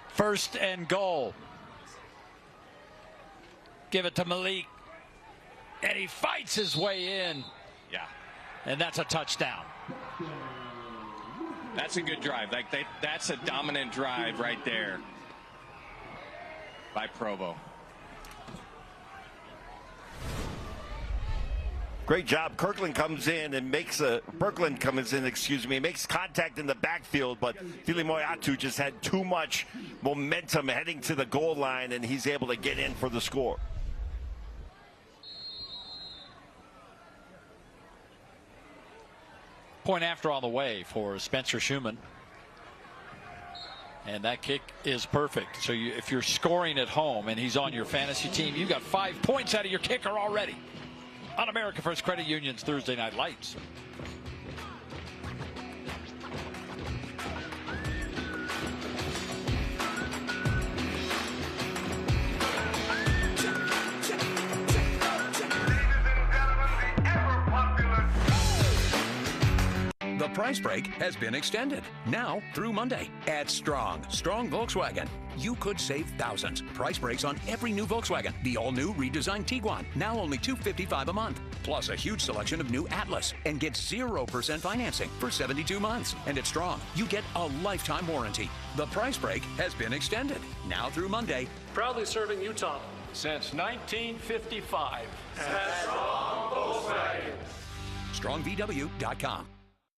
First and goal. Give it to Malik. And he fights his way in. Yeah. And that's a touchdown. That's a good drive. That's a dominant drive right there by Provo. Great job. Berkland comes in, makes contact in the backfield, but Fili Moiatu just had too much momentum heading to the goal line, and he's able to get in for the score. Point after on the way for Spencer Schumann. And that kick is perfect. So if you're scoring at home and he's on your fantasy team, you got 5 points out of your kicker already. On America First Credit Union's Thursday Night Lights. The price break has been extended. Now through Monday at Strong Volkswagen. You could save thousands. Price breaks on every new Volkswagen. The all-new redesigned Tiguan, now only $255 a month. Plus a huge selection of new Atlas. And get 0% financing for 72 months. And at Strong, you get a lifetime warranty. The price break has been extended. Now through Monday. Proudly serving Utah since 1955. At Strong Volkswagen. StrongVW.com.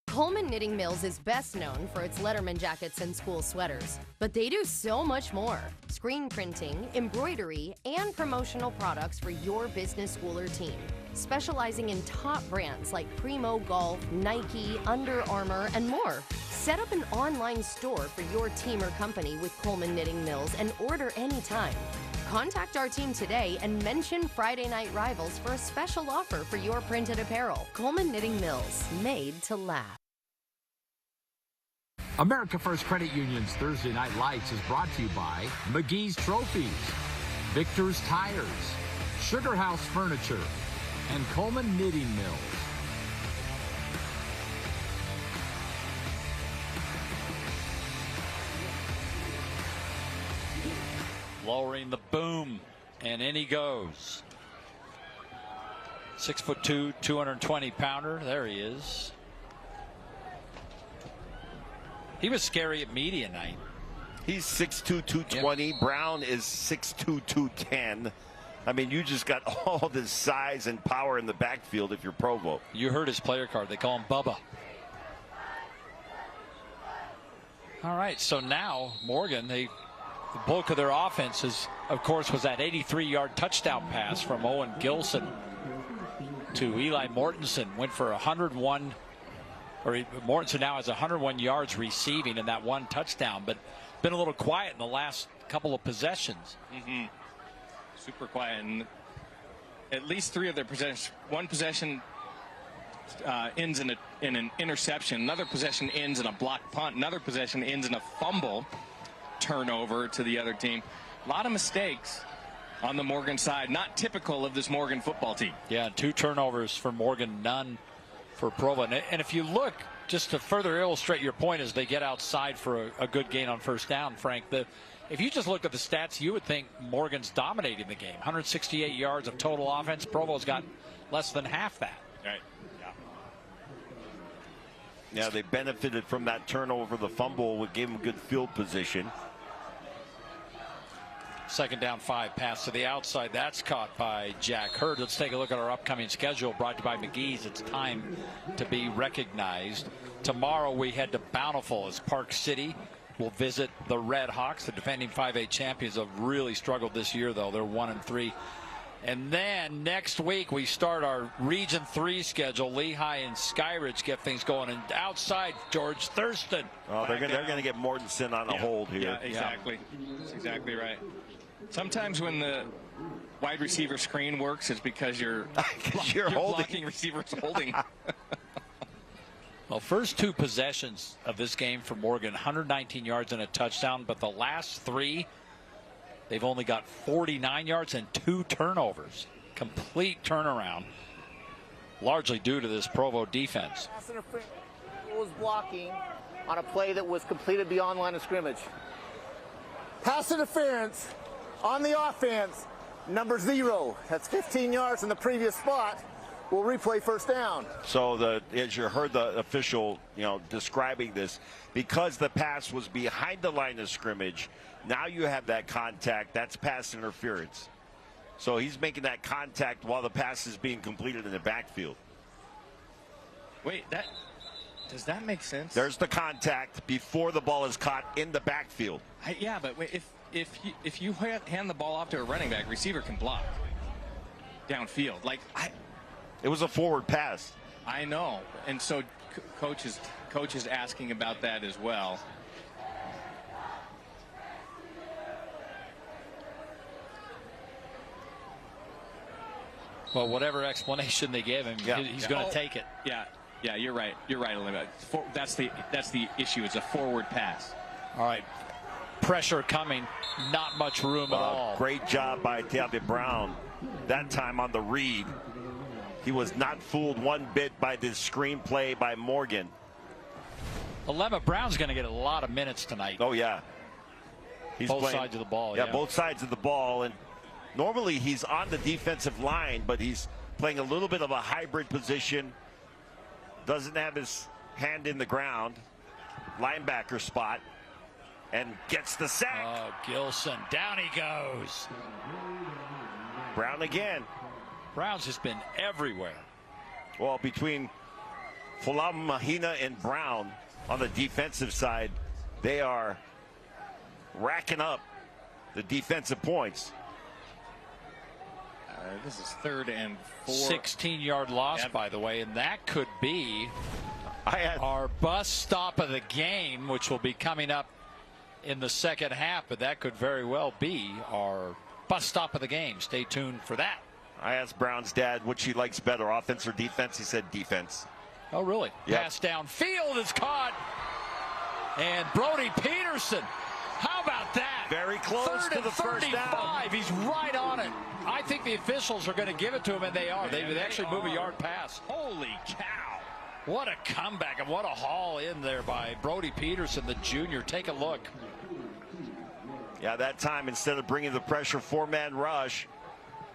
Coleman Knitting Mills is best known for its Letterman jackets and school sweaters, but they do so much more. Screen printing, embroidery, and promotional products for your business, school, or team. Specializing in top brands like Primo Golf, Nike, Under Armour, and more. Set up an online store for your team or company with Coleman Knitting Mills and order anytime. Contact our team today and mention Friday Night Rivals for a special offer for your printed apparel. Coleman Knitting Mills, made to last. America First Credit Union's Thursday Night Lights is brought to you by McGee's Trophies, Victor's Tires, Sugar House Furniture, and Coleman Knitting Mills. Lowering the boom, and in he goes. 6'2", 220-pounder. There he is. He was scary at media night. He's 6'2", 220. Yep. Brown is 6'2", 210. I mean, you just got all this size and power in the backfield if you're Provo. You heard his player card. They call him Bubba. All right, so now Morgan, the bulk of their offense is, of course, was that 83-yard touchdown pass from Owen Gilson to Eli Mortensen. Went for 101. Mortensen now has 101 yards receiving in that one touchdown, but been a little quiet in the last couple of possessions. Mm-hmm. Super quiet, and at least 3 of their possessions. One possession ends in an interception. Another possession ends in a blocked punt. Another possession ends in a fumble turnover to the other team. A lot of mistakes on the Morgan side. Not typical of this Morgan football team. Yeah, 2 turnovers for Morgan, none for Provo. And if you look, just to further illustrate your point, as they get outside for a good gain on first down, Frank, if you just look at the stats, you would think Morgan's dominating the game. 168 yards of total offense. Provo's got less than half that. Right. Yeah, they benefited from that turnover. The fumble would give them good field position. 2nd down 5, pass to the outside. That's caught by Jack Hurd. Let's take a look at our upcoming schedule brought to you by McGee's. It's time to be recognized. Tomorrow we head to Bountiful as Park City will visit the Red Hawks. The defending 5A champions have really struggled this year, though. They're 1-3. And then next week we start our Region 3 schedule. Lehigh and Skyridge get things going. And outside, George Thurston. Oh, they're going to get Mortensen on a hold here. Yeah, exactly. That's exactly right. Sometimes when the wide receiver screen works, it's because you're blocking receivers holding. Well, first 2 possessions of this game for Morgan, 119 yards and a touchdown, but the last 3, they've only got 49 yards and 2 turnovers. Complete turnaround, largely due to this Provo defense. Pass interference was blocking on a play that was completed beyond line of scrimmage. Pass interference on the offense, number 0. That's 15 yards in the previous spot. We'll replay first down. So as you heard the official, describing this, because the pass was behind the line of scrimmage, now you have that contact. That's pass interference. So he's making that contact while the pass is being completed in the backfield. Wait, does that make sense? There's the contact before the ball is caught in the backfield. Yeah, but wait, if you hand the ball off to a running back, receiver can block downfield. It was a forward pass. I know, and so coach is asking about that as well. Well, whatever explanation they gave him, he's going to take it. Yeah, you're right. You're right, Olivia. That's the issue. It's a forward pass. All right, pressure coming. Not much room at all. Great job by David Brown. That time on the read. He was not fooled one bit by this screenplay by Morgan. Alema Brown's going to get a lot of minutes tonight. Oh, yeah. He's both playing, sides of the ball. Yeah, both sides of the ball. And normally he's on the defensive line, but he's playing a little bit of a hybrid position. Doesn't have his hand in the ground. Linebacker spot. And gets the sack. Oh, Gilson. Down he goes. Brown again. Brown's just been everywhere. Well, between Fulam Mahina and Brown on the defensive side, they are racking up the defensive points. This is 3rd and 4. 16-yard loss, by the way, and that could be our bus stop of the game, which will be coming up in the second half, but that could very well be our bus stop of the game. Stay tuned for that. I asked Brown's dad which he likes better, offense or defense. He said defense. Oh, really? Yep. Pass downfield is caught. And Brody Peterson, how about that? Very close to the first down. He's right on it. I think the officials are going to give it to him, and they are. They actually move a yard past. Holy cow. What a comeback and what a haul in there by Brody Peterson, the junior. Take a look. Yeah, that time, instead of bringing the pressure, 4-man rush,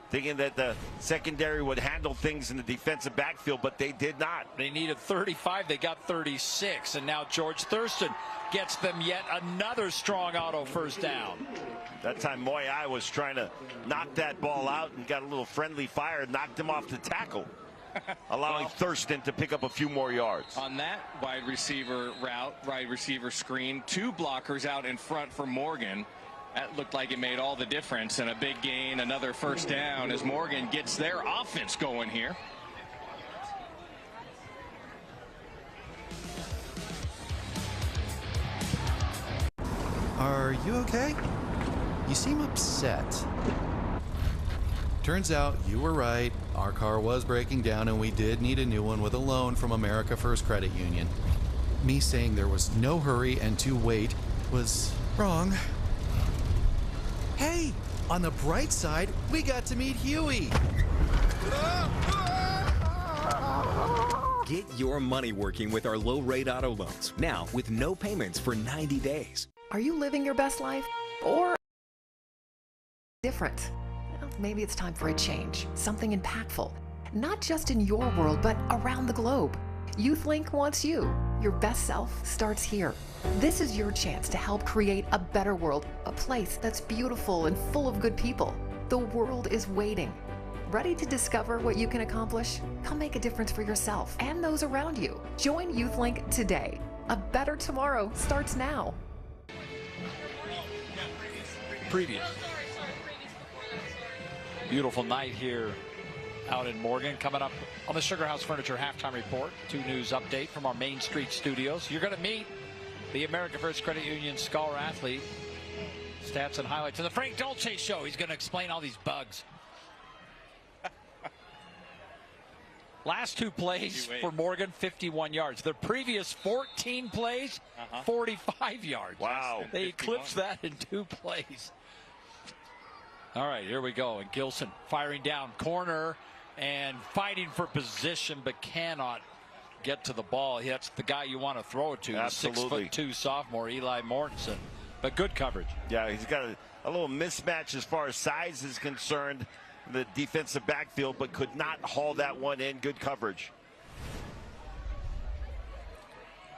thinking that the secondary would handle things in the defensive backfield, but they did not. They needed 35. They got 36. And now George Thurston gets them yet another strong auto first down. That time Moyai was trying to knock that ball out and got a little friendly fire, knocked him off the tackle, allowing Thurston to pick up a few more yards. On that wide receiver route, wide receiver screen, 2 blockers out in front for Morgan. That looked like it made all the difference, and a big gain, another first down as Morgan gets their offense going here. Are you okay? You seem upset. Turns out you were right. Our car was breaking down and we did need a new one with a loan from America First Credit Union. Me saying there was no hurry and to wait was wrong. Hey, on the bright side, we got to meet Huey. Get your money working with our low-rate auto loans, now with no payments for 90 days. Are you living your best life or different? Well, maybe it's time for a change, something impactful, not just in your world, but around the globe. YouthLink wants you. Your best self starts here. This is your chance to help create a better world, a place that's beautiful and full of good people. The world is waiting. Ready to discover what you can accomplish? Come make a difference for yourself and those around you. Join YouthLink today. A better tomorrow starts now. previous. Beautiful night here out in Morgan. Coming up on the Sugar House Furniture Halftime Report, 2 News update from our Main Street studios. You're going to meet the America First Credit Union Scholar Athlete. Stats and highlights in the Frank Dolce Show. He's going to explain all these bugs. Last 2 plays for Morgan, 51 yards. Their previous 14 plays, 45 yards. Wow. They eclipsed that in 2 plays. All right, here we go. And Gilson firing down corner and fighting for position, but cannot get to the ball. That's the guy you want to throw it to. Absolutely. The 6'2" sophomore, Eli Mortensen. But good coverage. Yeah, he's got a little mismatch as far as size is concerned. The defensive backfield, but could not haul that one in. Good coverage.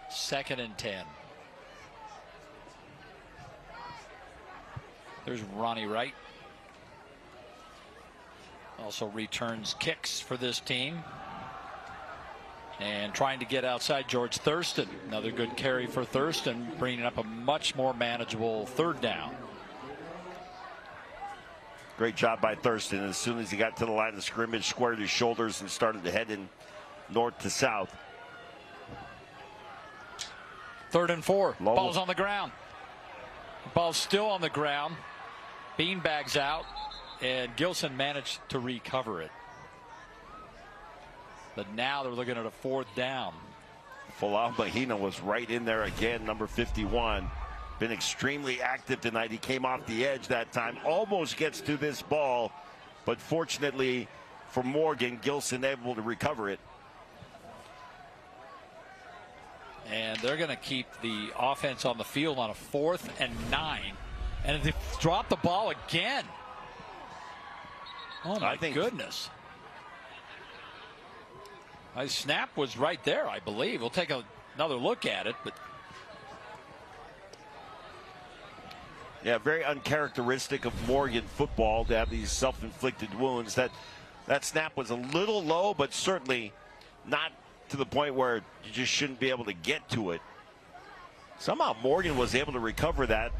2nd and 10. There's Ronnie Wright. Also returns kicks for this team. And trying to get outside George Thurston. Another good carry for Thurston, bringing up a much more manageable 3rd down. Great job by Thurston. As soon as he got to the line of scrimmage, squared his shoulders and started to head in north to south. 3rd and 4. Ball's on the ground. Ball's still on the ground. Beanbags out, and Gilson managed to recover it. But now they're looking at a 4th down. Folau Mahina was right in there again, number 51. Been extremely active tonight. He came off the edge that time, almost gets to this ball, but fortunately for Morgan, Gilson able to recover it. And they're going to keep the offense on the field on a 4th and 9. And they drop the ball again. Oh my goodness. My snap was right there, I believe. We'll take another look at it, but yeah, very uncharacteristic of Morgan football to have these self-inflicted wounds. That snap was a little low, but certainly not to the point where you just shouldn't be able to get to it. Somehow Morgan was able to recover that.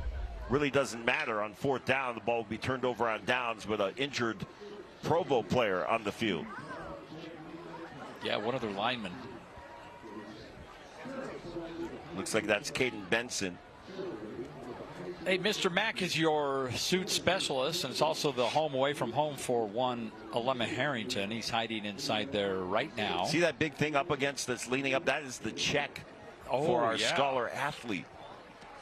Really doesn't matter. On 4th down, the ball will be turned over on downs with an injured Provo player on the field. Yeah, one of their linemen. Looks like that's Caden Benson. Hey, Mr. Mack is your suit specialist, and it's also the home away from home for one Alema Harrington. He's hiding inside there right now. See that big thing up against that's leaning up? That is the check for our scholar athlete.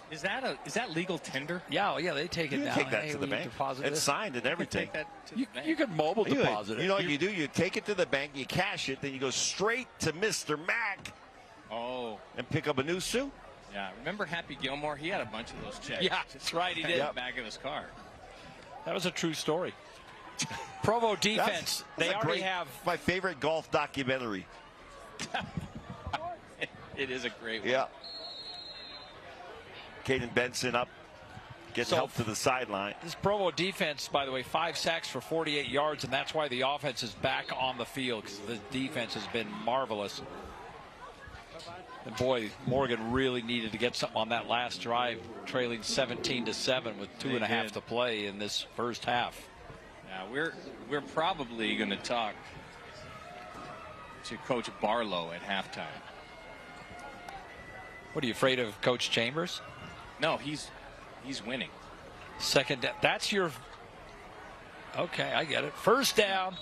Is that legal tender? Yeah, they take it you down. Take that to the bank. It's signed and everything. You can mobile deposit it. You know what you do? You take it to the bank, you cash it, then you go straight to Mr. Mack. Oh. And pick up a new suit. Yeah, remember Happy Gilmore? He had a bunch of those checks. Yeah, that's right, he did. In the back of his car. That was a true story. Provo defense, they already have my favorite golf documentary. It is a great one. Yeah. Caden Benson up, getting help to the sideline. This Provo defense, by the way, 5 sacks for 48 yards, and that's why the offense is back on the field, because the defense has been marvelous. And boy, Morgan really needed to get something on that last drive, trailing 17-7 with 2.5 to play in this first half. Now we're probably going to talk to Coach Barlow at halftime. What, are you afraid of Coach Chambers? No, he's winning. 2nd down. That's your. Okay, I get it. 1st down.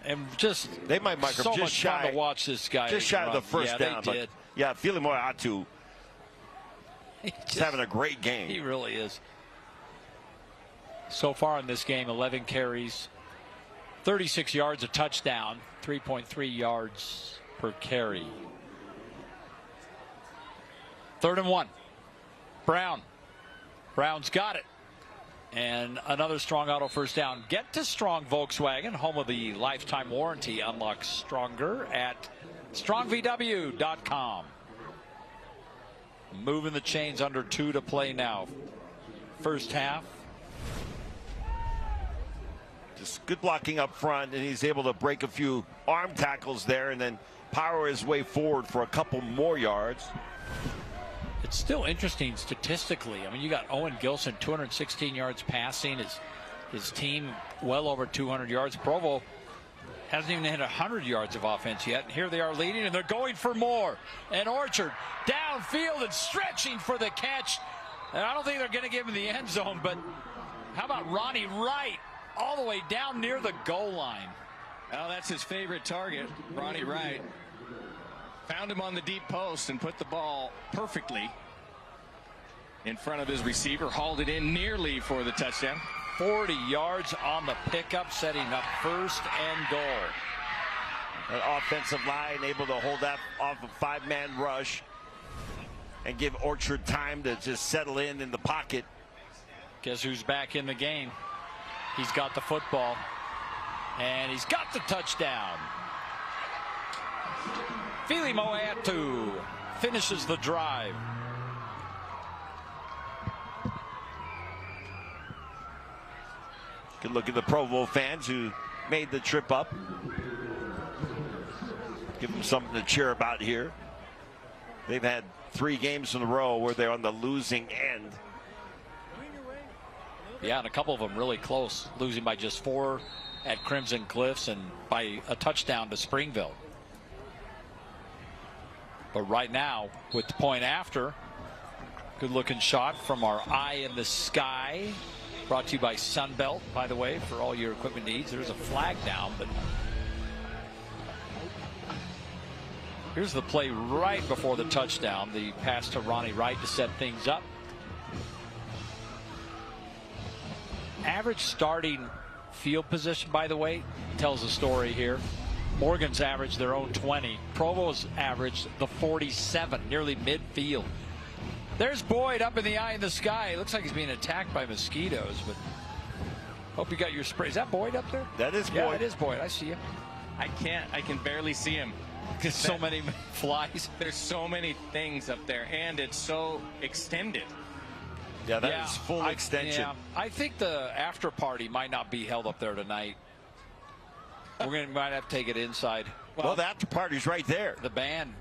And just they might mark so him just much shy fun to watch this guy. Just shy of the 1st down. They did. Yeah, Philemore Atu. He's having a great game. He really is. So far in this game, 11 carries, 36 yards, a touchdown, 3.3 yards per carry. 3rd and 1. Brown's got it. And another Strong Auto 1st down. Get to Strong Volkswagen, home of the lifetime warranty. Unlock stronger at strongvw.com. Moving the chains, under 2 to play now. First half. Just good blocking up front, and he's able to break a few arm tackles there and then power his way forward for a couple more yards. It's still interesting statistically. I mean, you got Owen Gilson, 216 yards passing. His team well over 200 yards. Provo hasn't even hit 100 yards of offense yet. And here they are leading, and they're going for more. And Orchard downfield and stretching for the catch. And I don't think they're going to give him the end zone, but how about Ronnie Wright all the way down near the goal line? Well, that's his favorite target, Ronnie Wright. Found him on the deep post and put the ball perfectly in front of his receiver. Hauled it in nearly for the touchdown. 40 yards on the pickup, setting up first and goal. An offensive line able to hold that off a 5-man rush and give Orchard time to just settle in the pocket. Guess who's back in the game? He's got the football, and he's got the touchdown. Fili Moeatu finishes the drive. Good look at the Provo fans who made the trip up. Give them something to cheer about here. They've had 3 games in a row where they're on the losing end. Yeah, and a couple of them really close, losing by just 4 at Crimson Cliffs and by a touchdown to Springville. But right now, with the point after, good looking shot from our eye in the sky. Brought to you by Sunbelt, by the way, for all your equipment needs. There's a flag down, but here's the play right before the touchdown. The pass to Ronnie Wright to set things up. Average starting field position, by the way, tells a story here. Morgan's averaged their own 20. Provo's averaged the 47, nearly midfield. There's Boyd up in the eye in the sky. It looks like he's being attacked by mosquitoes, but hope you got your spray. Is that Boyd up there? That is Boyd. Yeah, it is Boyd. I see you. I can barely see him. There's so many flies. There's so many things up there, and it's so extended. Yeah, that is full extension. Yeah, I think the after party might not be held up there tonight. Might have to take it inside. Well, the after party's right there. The band.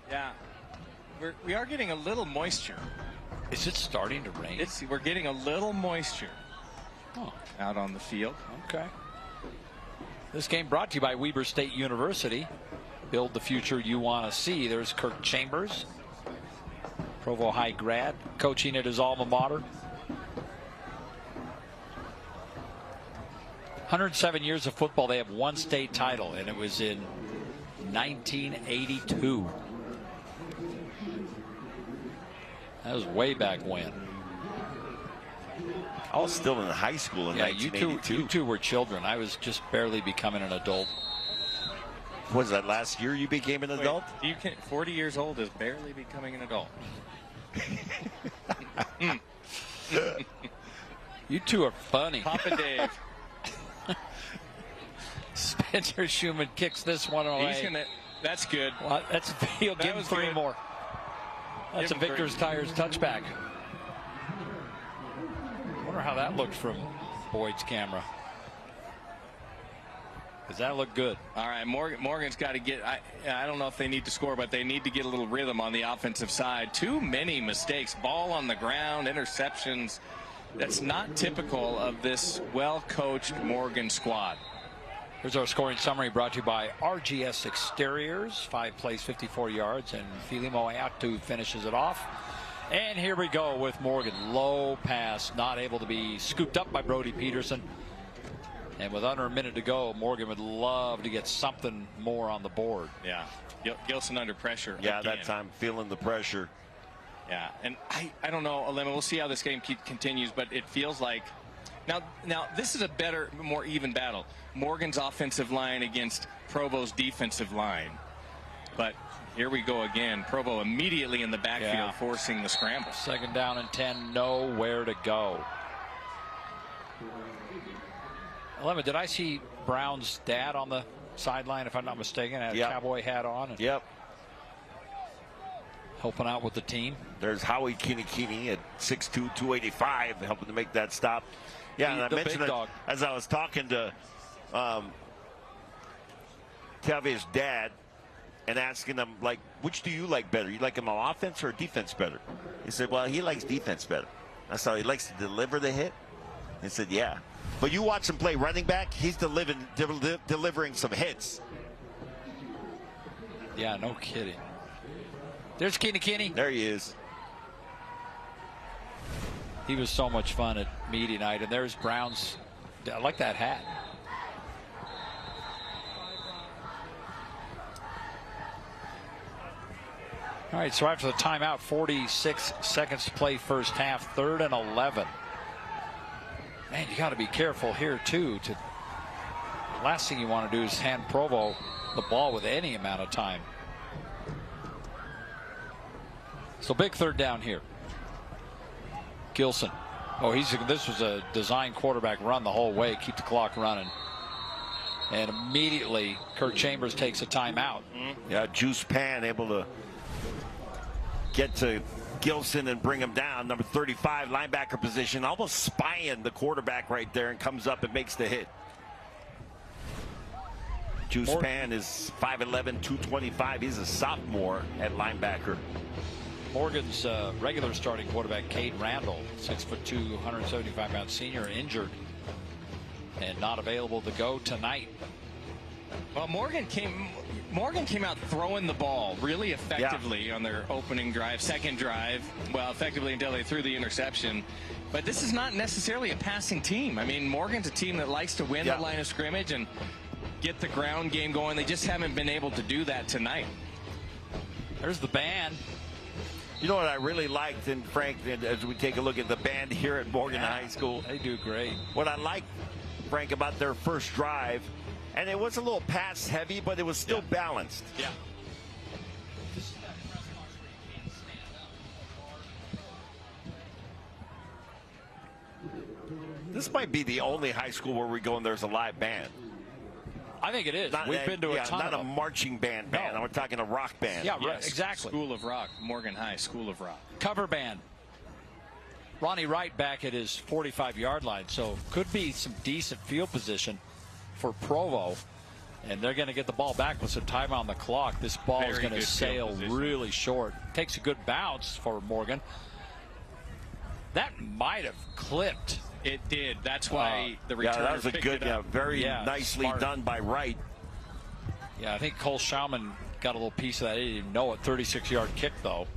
Yeah. We are getting a little moisture. Is it starting to rain? We're getting a little moisture out on the field. Okay. This game brought to you by Weber State University. Build the future you want to see. There's Kirk Chambers, Provo High grad, coaching at his alma mater. 107 years of football. They have 1 state title, and it was in 1982. That was way back when. I was still in high school in 1982. You two were children. I was just barely becoming an adult. Was that last year you became an adult? 40 years old is barely becoming an adult. You two are funny. Papa Dave. Spencer Schumann kicks this one away. That's good. Well, he'll give him 3 more. That's a Victor's Tires touchback. Wonder how that looked from Boyd's camera. Does that look good? All right, Morgan's got to get. I don't know if they need to score, but they need to get a little rhythm on the offensive side. Too many mistakes. Ball on the ground, interceptions. That's not typical of this well-coached Morgan squad. Here's our scoring summary brought to you by RGS Exteriors. 5 plays, 54 yards, and Fili Moeatu finishes it off. And here we go with Morgan. Low pass, not able to be scooped up by Brody Peterson. And with under a minute to go, Morgan would love to get something more on the board. Yeah, Gilson under pressure. Yeah, again. that time feeling the pressure. Yeah, and I don't know, Alema, we'll see how this game continues, but it feels like now this is a better, more even battle. Morgan's offensive line against Provo's defensive line. But here we go again. Provo immediately in the backfield forcing the scramble. 2nd down and 10, nowhere to go. Alema, did I see Brown's dad on the sideline, if I'm not mistaken? Had a cowboy hat on. And helping out with the team. There's Howie Kinikini at 6'2", 285, helping to make that stop. Yeah, and I mentioned it as I was talking to Tavia's dad. and asking him, like, which do you like better? You like him on offense or defense better? He said, well, he likes defense better. That's how he likes to deliver the hit. He said, yeah. But you watch him play running back, he's delivering some hits. Yeah, no kidding. There's Kenny. There he is. He was so much fun at media night. And there's Brown's. I like that hat. All right, so after the timeout, 46 seconds to play first half, 3rd and 11. Man, you got to be careful here, too. Last thing you want to do is hand Provo the ball with any amount of time. So big 3rd down here. Gilson. Oh, this was a design quarterback run the whole way. Keep the clock running. And immediately, Kurt Chambers takes a timeout. Yeah, Juice Pan able to get to Gilson and bring him down. Number 35, linebacker position, almost spying the quarterback right there, and comes up and makes the hit. Juice Pan is 5'11", 225. He's a sophomore at linebacker. Morgan's regular starting quarterback, Cade Randall, 6'2", 175-pound senior, injured and not available to go tonight. Well, Morgan came out throwing the ball really effectively on their opening drive, second drive. Well, effectively until they threw the interception. But this is not necessarily a passing team. I mean, Morgan's a team that likes to win the line of scrimmage and get the ground game going. They just haven't been able to do that tonight. There's the band. You know what I really liked, and Frank, as we take a look at the band here at Morgan High School. They do great. What I liked, Frank, about their first drive, and it was a little pass heavy, but it was still balanced. Yeah. This might be the only high school where we go and there's a live band. I think it is. We've been to a ton not of a them. marching band. No. We're talking a rock band. Yeah, right, exactly. School of Rock, Morgan High School of Rock. Cover band. Ronnie Wright back at his 45-yard line, so could be some decent field position for Provo. And they're going to get the ball back with some time on the clock. This ball is going to sail really short. Takes a good bounce for Morgan. That might have clipped. It did. That's why the returner that was a good, very nicely smart. done by Wright. Yeah, I think Cole Schauman got a little piece of that. He didn't even know it. 36-yard kick, though.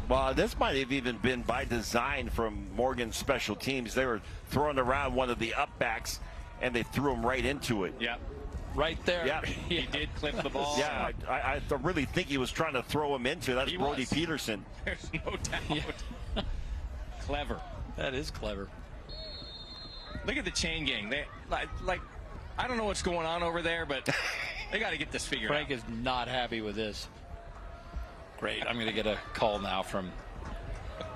Well, this might have even been by design from Morgan's special teams. They were throwing around one of the up-backs, and they threw him right into it. Yeah. Right there. Yeah. He did clip the ball. Yeah, I really think he was trying to throw him into. That's Brody Peterson. There's no doubt. Yeah. Clever. That is clever. Look at the chain gang. They like I don't know what's going on over there, but they got to get this figured Frank out. is not happy with this. Great. I'm going to get a call now from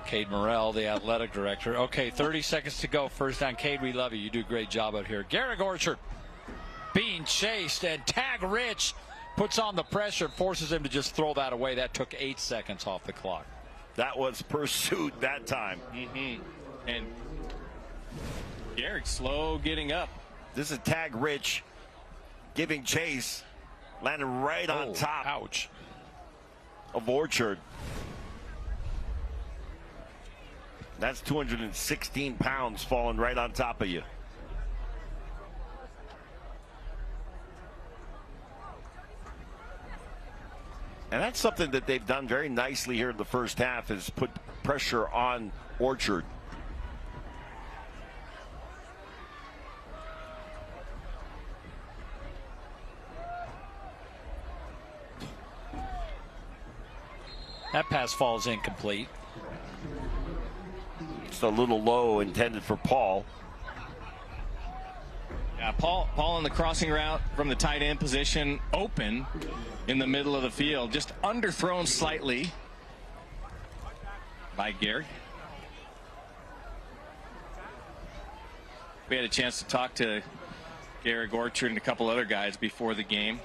Cade Morrell, the athletic director. Okay, 30 seconds to go. First down. Cade, we love you. You do a great job out here. Garrick Orchard being chased, and Tag Rich puts on the pressure, forces him to just throw that away. That took 8 seconds off the clock. That was pursuit that time. And Garrick slow getting up. This is Tag Rich giving chase, landing right on top. Ouch. Of Orchard. That's 216 pounds falling right on top of you. And that's something that they've done very nicely here in the first half, is put pressure on Orchard. That pass falls incomplete. It's a little low, intended for Paul. Yeah, Paul on the crossing route from the tight end position, open in the middle of the field, just underthrown slightly by Garrick. We had a chance to talk to Garrick Orchard and a couple other guys before the game.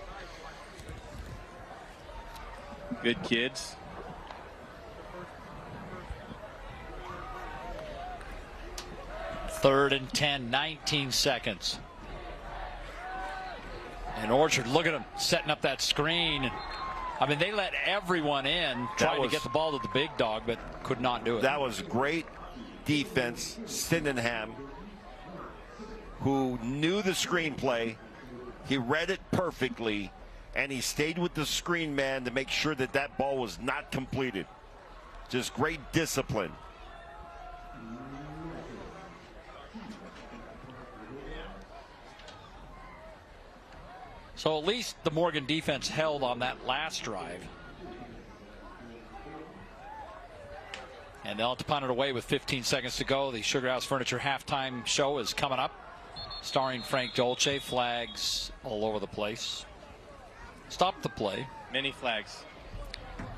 Good kids. Third and 10, 19 seconds. And Orchard, look at him setting up that screen. I mean, they let everyone in, trying to get the ball to the big dog, but could not do it. That was great defense. Sydenham, who knew the screenplay, he read it perfectly, and he stayed with the screen man to make sure that that ball was not completed. Just great discipline. So at least the Morgan defense held on that last drive. And they'll have to punt it away with 15 seconds to go. The Sugar House Furniture halftime show is coming up, starring Frank Dolce. Flags all over the place. Stop the play. Many flags.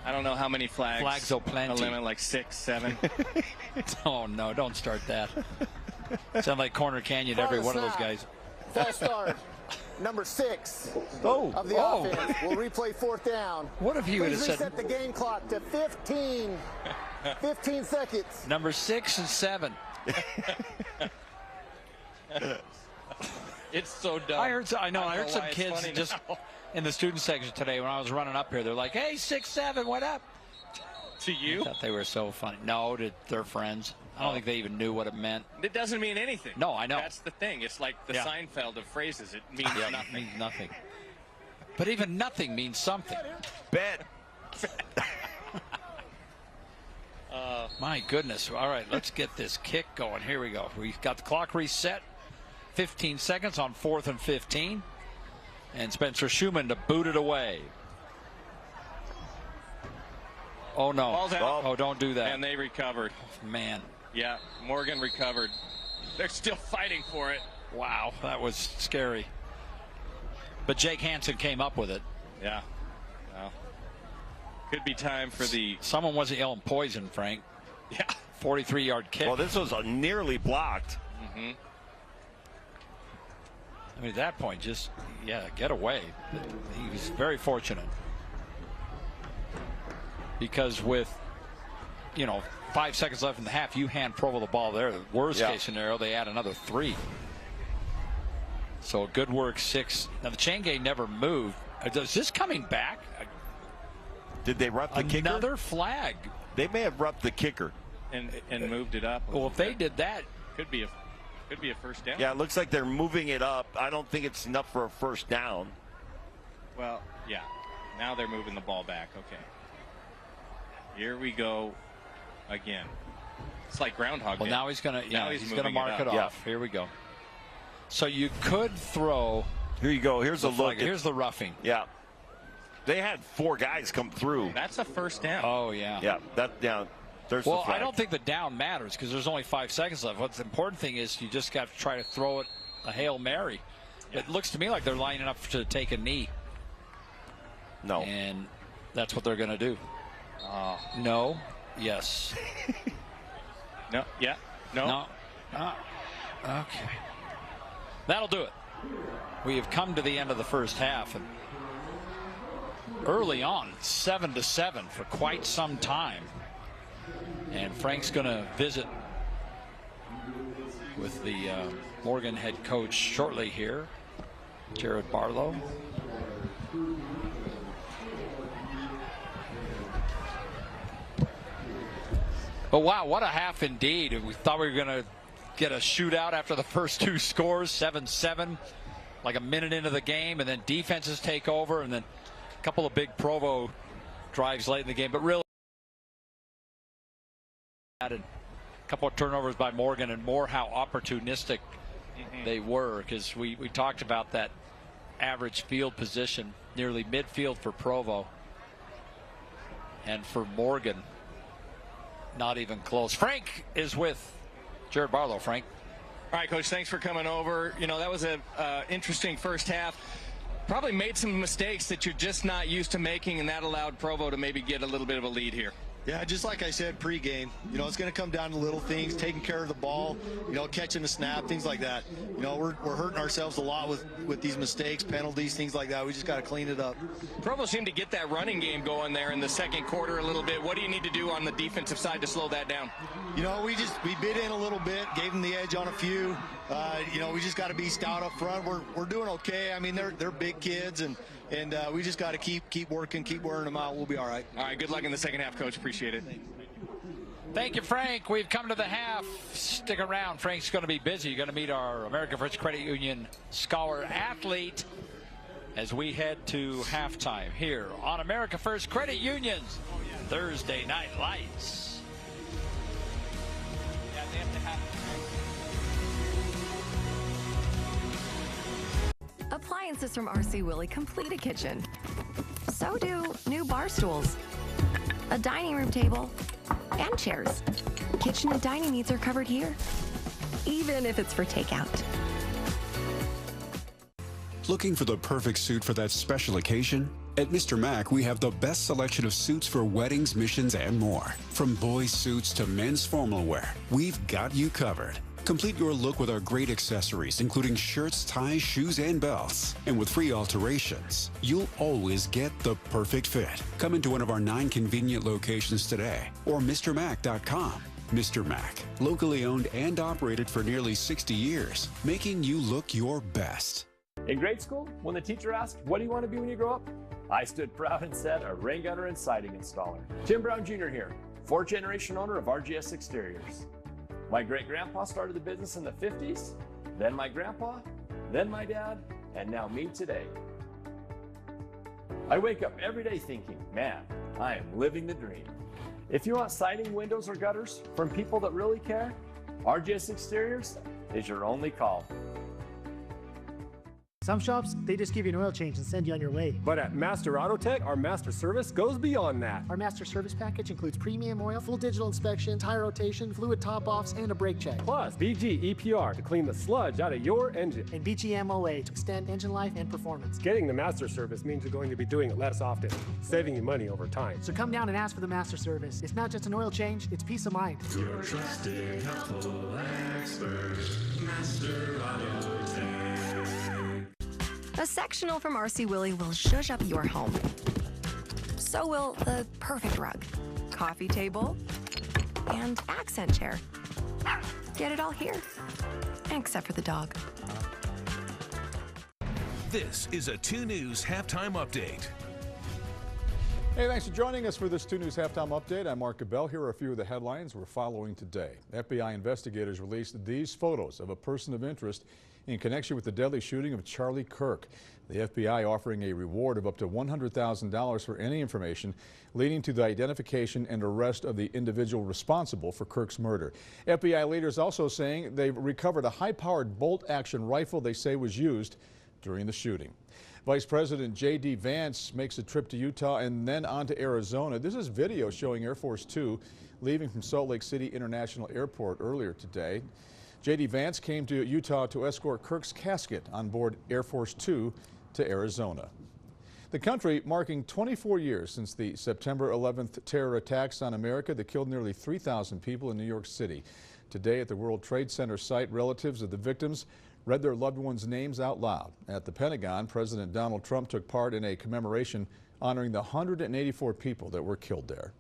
I don't know how many flags. Flags oh plenty. A limit like 6, 7. Oh no, don't start that. Sound like Corner Canyon, every one of those guys. False start. Number 6 of the offense will replay 4th down. What if he would have said? Reset the game clock to 15. 15 seconds. Number 6 and 7. It's so dumb. I heard some kids just in the student section today when I was running up here. They're like, "Hey, 6, 7, what up?" To you? I thought they were so funny. No, to their friends. I don't think they even knew what it meant. It doesn't mean anything. No, I know. That's the thing. It's like the Seinfeld of phrases. It means nothing. It means nothing. But even nothing means something. Bet. My goodness. All right, let's get this kick going. Here we go. We've got the clock reset. 15 seconds on 4th and 15. And Spencer Schumann to boot it away. Oh, no. Ball's out. Oh, don't do that. And they recovered. Man. Yeah, Morgan recovered. They're still fighting for it. Wow, that was scary. But Jake Hansen came up with it. Yeah. Well, could be time for the... Someone wasn't yelling poison, Frank. Yeah. 43-yard kick. Well, this was nearly blocked. Mm-hmm. I mean, at that point, just, get away. He was very fortunate. Because with, 5 seconds left in the half, you hand Provo the ball there. The worst case scenario, they add another 3. So good work, 6. Now, the chain gang never moved. Is this coming back? Did they rough the kicker? Another flag. They may have roughed the kicker. And moved it up. Well, if they did that. Could be a first down. Yeah, it looks like they're moving it up. I don't think it's enough for a first down. Well, yeah. Now they're moving the ball back. Okay. Here we go again. It's like Groundhog Day. Well, now he's going to he's going to mark it off. Yeah. Here we go. So you could throw. Here you go. Here's a look. Here's the roughing. Yeah. They had 4 guys come through. That's a first down. Oh, yeah. Yeah, that down. There's well, the flag. I don't think the down matters because there's only 5 seconds left. What's the important thing is you just got to try to throw it a Hail Mary. Yeah. It looks to me like they're lining up to take a knee. No. And that's what they're going to do. No. Yes. No. Yeah. No. Okay. That'll do it. We have come to the end of the first half. And early on, 7-7 for quite some time. And Frank's going to visit with the Morgan head coach shortly here, Jared Barlow. But wow, what a half indeed. We thought we were going to get a shootout after the first 2 scores, 7-7, like a minute into the game, and then defenses take over, and then a couple of big Provo drives late in the game. But really, added a couple of turnovers by Morgan, and more how opportunistic they were, because we talked about that average field position, nearly midfield for Provo, and for Morgan, not even close. Frank is with Jared Barlow. Frank. All right, Coach, thanks for coming over. That was an interesting first half. Probably made some mistakes that you're just not used to making, and that allowed Provo to maybe get a little bit of a lead here. Yeah, just like I said pregame, it's going to come down to little things, taking care of the ball, catching the snap, things like that. We're hurting ourselves a lot with these mistakes, penalties, things like that. We just got to clean it up. Provo seemed to get that running game going there in the second quarter a little bit. What do you need to do on the defensive side to slow that down? We bit in a little bit, gave them the edge on a few. We just got to be stout up front. We're doing okay. I mean, they're big kids, and and we just got to keep working, keep wearing them out. We'll be all right. All right, good luck in the second half, Coach. Appreciate it. Thank you, Frank. We've come to the half. Stick around. Frank's going to be busy. You're going to meet our American First Credit Union scholar athlete as we head to halftime here on America First Credit Union's Thursday Night Lights. Yeah, they have to have Appliances from RC Willey complete a kitchen. So do new bar stools, a dining room table, and chairs. Kitchen and dining needs are covered here, even if it's for takeout. Looking for the perfect suit for that special occasion? At Mr. Mac, we have the best selection of suits for weddings, missions, and more. From boys' suits to men's formal wear, we've got you covered. Complete your look with our great accessories, including shirts, ties, shoes, and belts. And with free alterations, you'll always get the perfect fit. Come into one of our 9 convenient locations today or MrMac.com. Mr. Mac, locally owned and operated for nearly 60 years, making you look your best. In grade school, when the teacher asked, "What do you want to be when you grow up?" I stood proud and said, "A rain gunner and siding installer." Tim Brown Jr. here, 4th-generation owner of RGS Exteriors. My great-grandpa started the business in the 50s, then my grandpa, then my dad, and now me today. I wake up every day thinking, man, I am living the dream. If you want siding, windows, or gutters from people that really care, RGS Exteriors is your only call. Some shops, they just give you an oil change and send you on your way. But at Master Auto Tech, our master service goes beyond that. Our master service package includes premium oil, full digital inspection, tire rotation, fluid top-offs, and a brake check. Plus, BG EPR to clean the sludge out of your engine. And BG MOA to extend engine life and performance. Getting the master service means you're going to be doing it less often, saving you money over time. So come down and ask for the master service. It's not just an oil change, it's peace of mind. Your trusted, helpful expert, Master Auto Tech. A sectional from RC Willey will zhuzh up your home. So will the perfect rug, coffee table, and accent chair. Get it all here, except for the dog. This is a 2 News halftime update. Hey, thanks for joining us for this 2 News halftime update. I'm Mark Cabell. Here are a few of the headlines we're following today. FBI investigators released these photos of a person of interest in connection with the deadly shooting of Charlie Kirk. The FBI offering a reward of up to $100,000 for any information leading to the identification and arrest of the individual responsible for Kirk's murder. FBI leaders also saying they've recovered a high-powered bolt-action rifle they say was used during the shooting. Vice President J.D. Vance makes a trip to Utah and then on to Arizona. This is video showing Air Force Two leaving from Salt Lake City International Airport earlier today. J.D. Vance came to Utah to escort Kirk's casket on board Air Force Two to Arizona. The country marking 24 years since the September 11th terror attacks on America that killed nearly 3,000 people in New York City. Today at the World Trade Center site, relatives of the victims read their loved ones' names out loud. At the Pentagon, President Donald Trump took part in a commemoration honoring the 184 people that were killed there.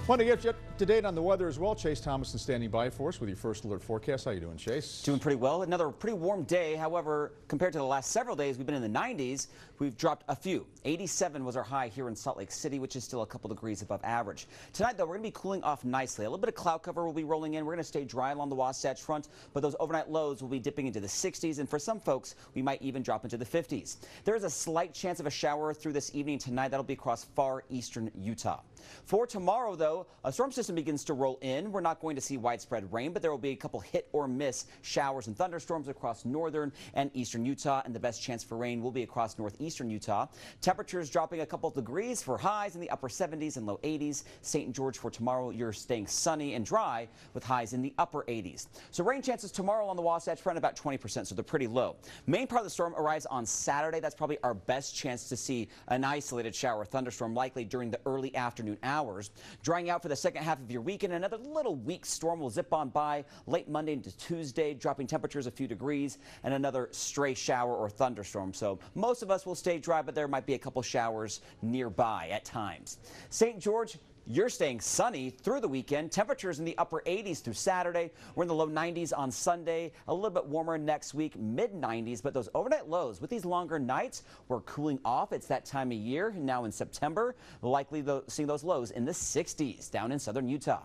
Want to get you up to date on the weather as well. Chase Thomason standing by for us with your first alert forecast. How you doing, Chase? Doing pretty well. Another pretty warm day. However, compared to the last several days, we've been in the 90s. We've dropped a few. 87 was our high here in Salt Lake City, which is still a couple degrees above average. Tonight, though, we're going to be cooling off nicely. A little bit of cloud cover will be rolling in. We're going to stay dry along the Wasatch Front, but those overnight lows will be dipping into the 60s, and for some folks, we might even drop into the 50s. There is a slight chance of a shower through this evening tonight. That'll be across far eastern Utah. For tomorrow, though, a storm system begins to roll in. We're not going to see widespread rain, but there will be a couple hit or miss showers and thunderstorms across northern and eastern Utah, and the best chance for rain will be across northeastern Utah. Temperatures dropping a couple degrees for highs in the upper 70s and low 80s. St. George for tomorrow, you're staying sunny and dry with highs in the upper 80s. So rain chances tomorrow on the Wasatch Front about 20%, so they're pretty low. Main part of the storm arrives on Saturday. That's probably our best chance to see an isolated shower or thunderstorm, likely during the early afternoon hours. Drying out for the second half of your weekend. Another little weak storm will zip on by late Monday into Tuesday, dropping temperatures a few degrees, and another stray shower or thunderstorm. So most of us will stay dry, but there might be a couple showers nearby at times. St. George, You're staying sunny through the weekend. Temperatures in the upper 80s through Saturday. We're in the low 90s on Sunday. A little bit warmer next week, mid 90s. But those overnight lows with these longer nights, we're cooling off. It's that time of year now in September. Likely seeing those lows in the 60s down in southern Utah.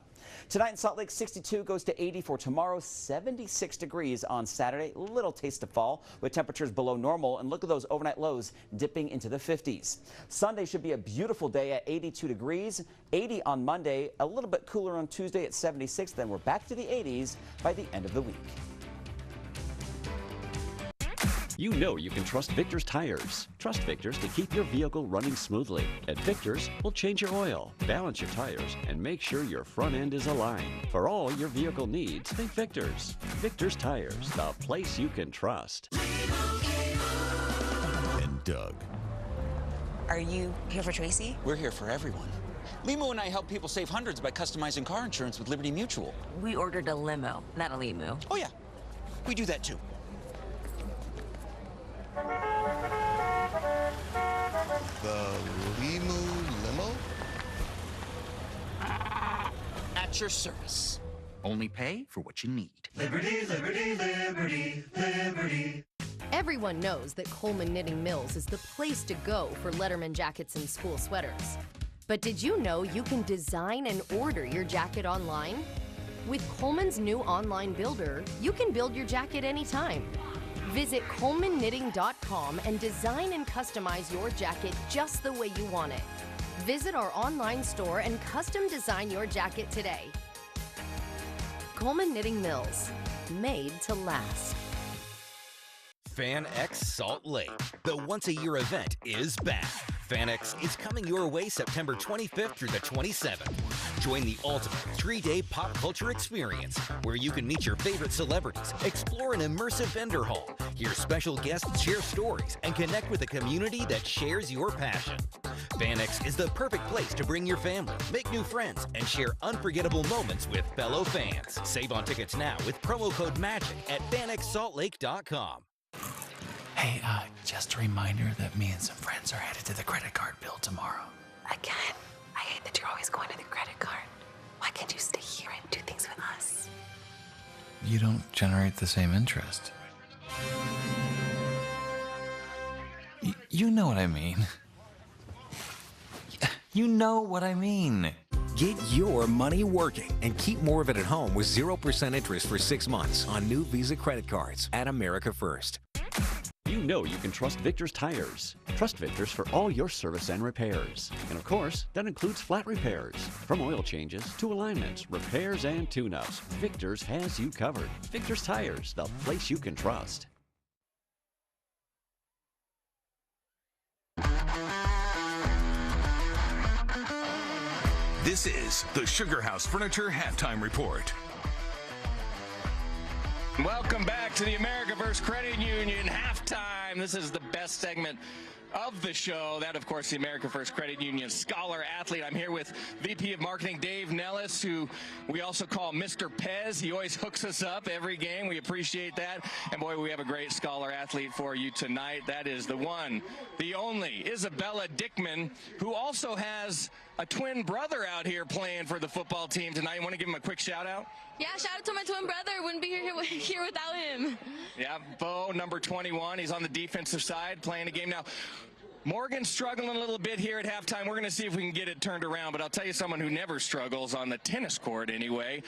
Tonight in Salt Lake, 62 goes to 80 for tomorrow, 76 degrees on Saturday. Little taste of fall with temperatures below normal. And look at those overnight lows dipping into the 50s. Sunday should be a beautiful day at 82 degrees, 80 on Monday, a little bit cooler on Tuesday at 76. Then we're back to the 80s by the end of the week. You know you can trust Victor's tires. Trust Victor's to keep your vehicle running smoothly. At Victor's, we'll change your oil, balance your tires, and make sure your front end is aligned. For all your vehicle needs, think Victor's. Victor's Tires, the place you can trust. And Doug. Are you here for Tracy? We're here for everyone. Limo and I help people save hundreds by customizing car insurance with Liberty Mutual. We ordered a limo, not a limo. Oh yeah, we do that too. The limo? At your service. Only pay for what you need. Liberty, liberty, liberty, liberty. Everyone knows that Coleman Knitting Mills is the place to go for Letterman jackets and school sweaters. But did you know you can design and order your jacket online? With Coleman's new online builder, you can build your jacket anytime. Visit ColemanKnitting.com and design and customize your jacket just the way you want it. Visit our online store and custom design your jacket today. Coleman Knitting Mills, made to last. Fan X Salt Lake, the once-a-year event, is back. Fan X is coming your way September 25th through the 27th. Join the ultimate 3-day pop culture experience where you can meet your favorite celebrities, explore an immersive vendor hall, hear special guests share stories, and connect with a community that shares your passion. Fan X is the perfect place to bring your family, make new friends, and share unforgettable moments with fellow fans. Save on tickets now with promo code MAGIC at fanxsaltlake.com. Hey, just a reminder that me and some friends are headed to the credit card bill tomorrow. Again, I hate that you're always going to the credit card. Why can't you stay here and do things with us? You don't generate the same interest. You know what I mean. You know what I mean. Get your money working and keep more of it at home with 0% interest for 6 months on new Visa credit cards at America First. You know you can trust Victor's tires. Trust Victor's for all your service and repairs. And of course, that includes flat repairs. From oil changes to alignments, repairs, and tune-ups, Victor's has you covered. Victor's Tires, the place you can trust. This is the Sugar House Furniture Halftime Report. Welcome back to the America First Credit Union halftime. This is the best segment of the show. That, of course, the America First Credit Union Scholar Athlete. I'm here with VP of Marketing Dave Nellis, who we also call Mr. Pez. He always hooks us up every game. We appreciate that. And boy, we have a great Scholar Athlete for you tonight. That is the one, the only, Isabella Dickman, who also has a twin brother out here playing for the football team tonight. You want to give him a quick shout out? Yeah, shout out to my twin brother. Wouldn't be here without him. Yeah, Bo, number 21. He's on the defensive side playing a game now. Morgan's struggling a little bit here at halftime. We're going to see if we can get it turned around, but I'll tell you someone who never struggles on the tennis court anyway.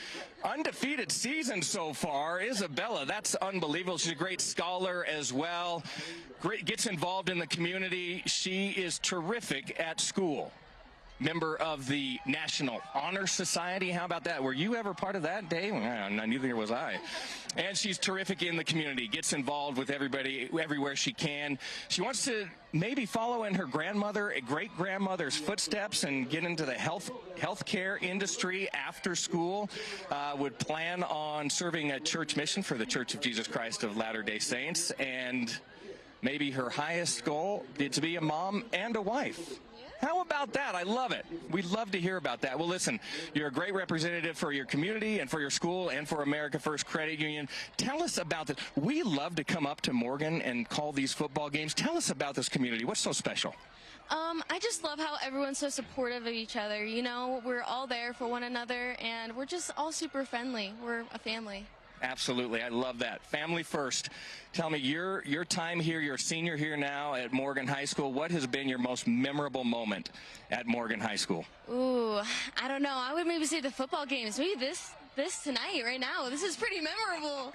Undefeated season so far, Isabella. That's unbelievable. She's a great scholar as well. Great, gets involved in the community. She is terrific at school. Member of the National Honor Society. How about that? Were you ever part of that, Dave? Neither was I. And she's terrific in the community. Gets involved with everybody everywhere she can. She wants to maybe follow in her great-grandmother's footsteps and get into the healthcare industry after school. Would plan on serving a church mission for the Church of Jesus Christ of Latter-day Saints. And maybe her highest goal is to be a mom and a wife. How about that? I love it. We'd love to hear about that. Well, listen, you're a great representative for your community and for your school and for America First Credit Union. Tell us about this. We love to come up to Morgan and call these football games. Tell us about this community. What's so special? I just love how everyone's so supportive of each other. You know, we're all there for one another, and we're just all super friendly. We're a family. Absolutely. I love that. Family first. Tell me, your time here, you're a senior here now at Morgan High School. What has been your most memorable moment at Morgan High School? Ooh, I don't know. I would maybe say the football games. Maybe this tonight, right now. This is pretty memorable.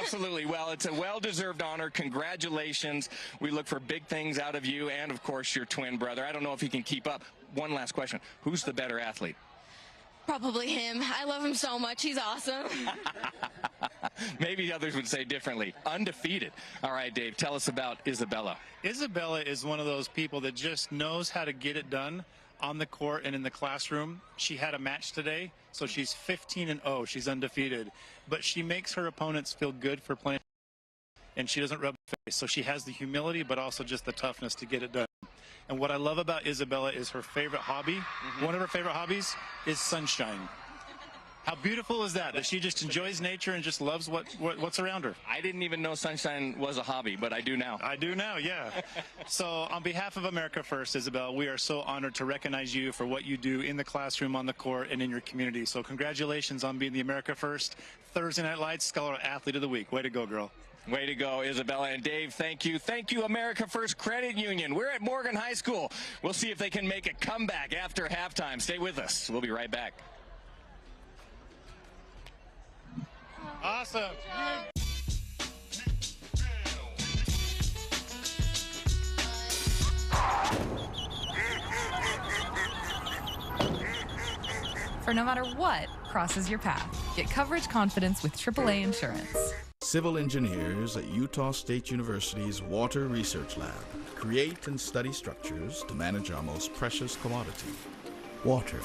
Absolutely. Well, it's a well-deserved honor. Congratulations. We look for big things out of you and, of course, your twin brother. I don't know if he can keep up. One last question. Who's the better athlete? Probably him. I love him so much. He's awesome. Maybe others would say differently. Undefeated. All right, Dave, tell us about Isabella. Isabella is one of those people that just knows how to get it done on the court and in the classroom. She had a match today, so she's 15-0. She's undefeated. But she makes her opponents feel good for playing, and she doesn't rub the face. So she has the humility, but also just the toughness to get it done. And what I love about Isabella is her favorite hobby. One of her favorite hobbies is sunshine. How beautiful is that? That she just enjoys nature and just loves what's around her. I didn't even know sunshine was a hobby, but I do now. I do now, yeah. So on behalf of America First, Isabel, we are so honored to recognize you for what you do in the classroom, on the court, and in your community. So congratulations on being the America First Thursday Night Lights Scholar Athlete of the Week. Way to go, girl. Way to go, Isabella. And Dave, thank you. Thank you, America First Credit Union. We're at Morgan High School. We'll see if they can make a comeback after halftime. Stay with us. We'll be right back. Awesome. For no matter what crosses your path, get coverage confidence with AAA Insurance. Civil engineers at Utah State University's Water Research Lab create and study structures to manage our most precious commodity, water.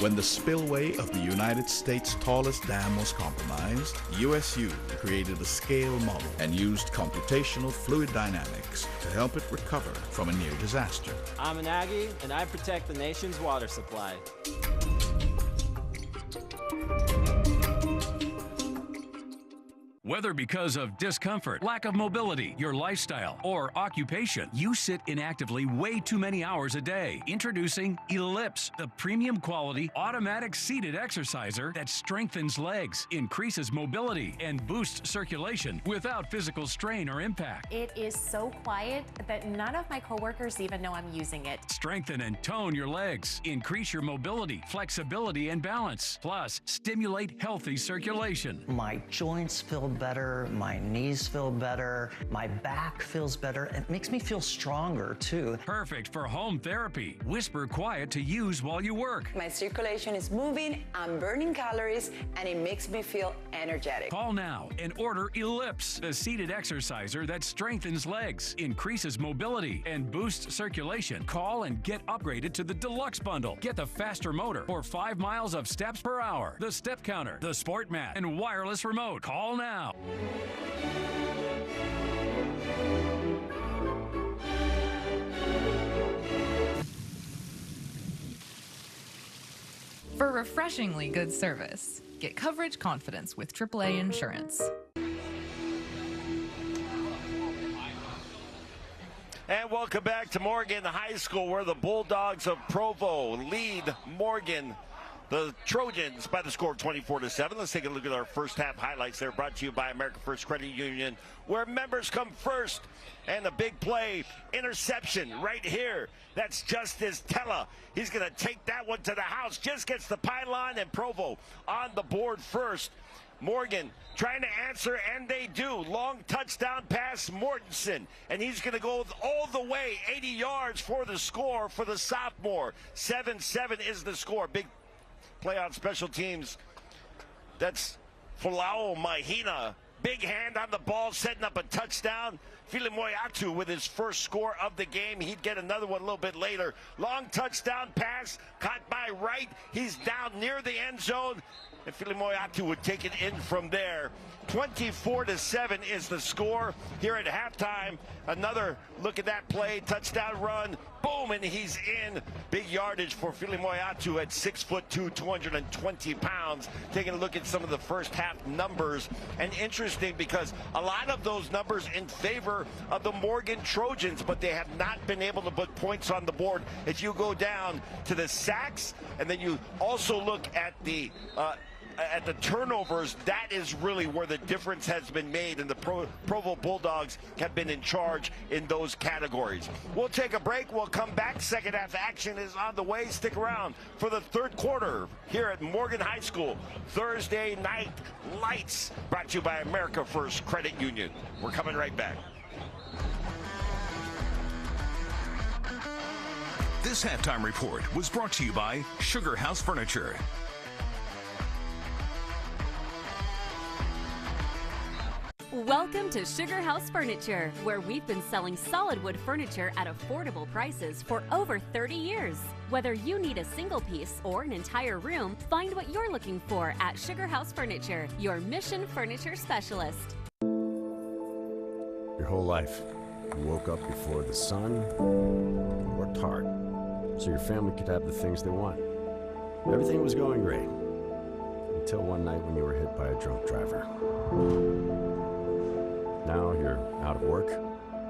When the spillway of the United States' tallest dam was compromised, USU created a scale model and used computational fluid dynamics to help it recover from a near disaster. I'm an Aggie, and I protect the nation's water supply. Whether because of discomfort, lack of mobility, your lifestyle, or occupation, you sit inactively way too many hours a day. Introducing Ellipse, the premium quality automatic seated exerciser that strengthens legs, increases mobility, and boosts circulation without physical strain or impact. It is so quiet that none of my coworkers even know I'm using it. Strengthen and tone your legs, increase your mobility, flexibility, and balance. Plus, stimulate healthy circulation. My joints feel better, my knees feel better, my back feels better. It makes me feel stronger too. Perfect for home therapy. Whisper quiet to use while you work. My circulation is moving, I'm burning calories, and it makes me feel energetic. Call now and order Ellipse, the seated exerciser that strengthens legs, increases mobility, and boosts circulation. Call and get upgraded to the Deluxe Bundle. Get the faster motor or 5 miles of steps per hour, the step counter, the sport mat, and wireless remote. Call now. For refreshingly good service, get coverage confidence with AAA Insurance. And welcome back to Morgan High School, where the Bulldogs of Provo lead Morgan, the Trojans, by the score of 24-7. Let's take a look at our first half highlights there, brought to you by America First Credit Union, where members come first. And the big play, interception right here. That's Justice Tella. He's going to take that one to the house. Just gets the pylon, and Provo on the board first. Morgan trying to answer, and they do. Long touchdown pass, Mortensen. And he's going to go all the way, 80 yards for the score for the sophomore. 7-7 is the score. Big play on special teams. That's Fulao Mahina. Big hand on the ball, setting up a touchdown. Filimoyatu with his first score of the game. He'd get another one a little bit later. Long touchdown pass, caught by Wright. He's down near the end zone. And Filimoyatu would take it in from there. 24-7 is the score here at halftime. Another look at that play, touchdown run. Boom, and he's in. Big yardage for Filimoyatu at 6'2", 220 pounds. Taking a look at some of the first half numbers. And interesting because a lot of those numbers in favor of the Morgan Trojans, but they have not been able to put points on the board. If you go down to the sacks, and then you also look at the turnovers, that is really where the difference has been made, and the Provo Bulldogs have been in charge in those categories. We'll take a break. We'll come back. Second half action is on the way. Stick around for the third quarter here at Morgan High School. Thursday night lights, brought to you by America First Credit Union. We're coming right back. This halftime report was brought to you by Sugar House Furniture. Welcome to Sugar House Furniture, where we've been selling solid wood furniture at affordable prices for over 30 years. Whether you need a single piece or an entire room, find what you're looking for at Sugar House Furniture, your Mission Furniture specialist. Your whole life, you woke up before the sun, worked hard, so your family could have the things they want. Everything was going great, until one night when you were hit by a drunk driver. Now you're out of work,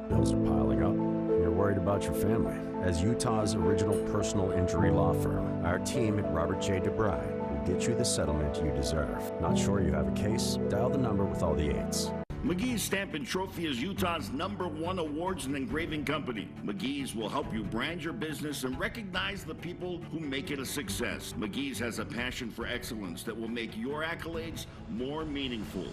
bills are piling up, and you're worried about your family. As Utah's original personal injury law firm, our team at Robert J. DeBry will get you the settlement you deserve. Not sure you have a case? Dial the number with all the 8s. McGee's Stamp and Trophy is Utah's #1 awards and engraving company. McGee's will help you brand your business and recognize the people who make it a success. McGee's has a passion for excellence that will make your accolades more meaningful.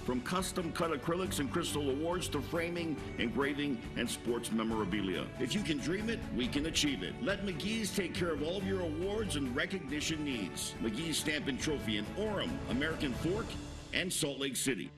From custom-cut acrylics and crystal awards to framing, engraving, and sports memorabilia. If you can dream it, we can achieve it. Let McGee's take care of all of your awards and recognition needs. McGee's Stamp and Trophy in Orem, American Fork, and Salt Lake City.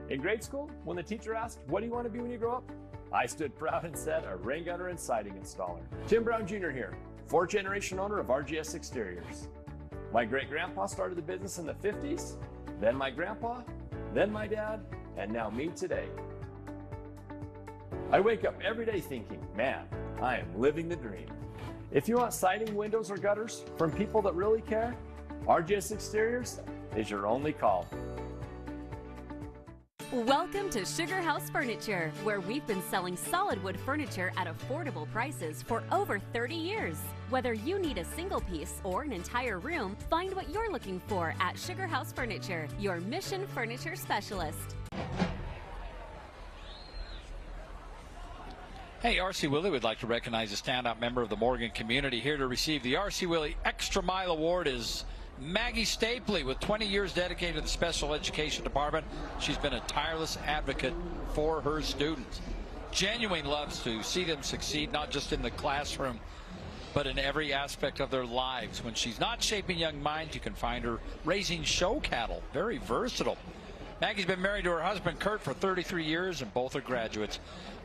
In grade school, when the teacher asked, "What do you want to be when you grow up?" I stood proud and said, "A rain gunner and siding installer." Tim Brown Jr. here, 4th-generation owner of RGS Exteriors. My great-grandpa started the business in the 50s, then my grandpa, then my dad, and now me today. I wake up every day thinking, man, I am living the dream. If you want siding, windows, or gutters from people that really care, RGS Exteriors is your only call. Welcome to Sugar House Furniture, where we've been selling solid wood furniture at affordable prices for over 30 years. Whether you need a single piece or an entire room, find what you're looking for at Sugar House Furniture, your Mission Furniture specialist. Hey, R.C. Willey would like to recognize a standout member of the Morgan community. Here to receive the R.C. Willey Extra Mile Award is Maggie Stapley, with 20 years dedicated to the special education department. She's been a tireless advocate for her students. Genuine loves to see them succeed, not just in the classroom, but in every aspect of their lives. When she's not shaping young minds, you can find her raising show cattle. Very versatile. Maggie's been married to her husband, Kurt, for 33 years, and both are graduates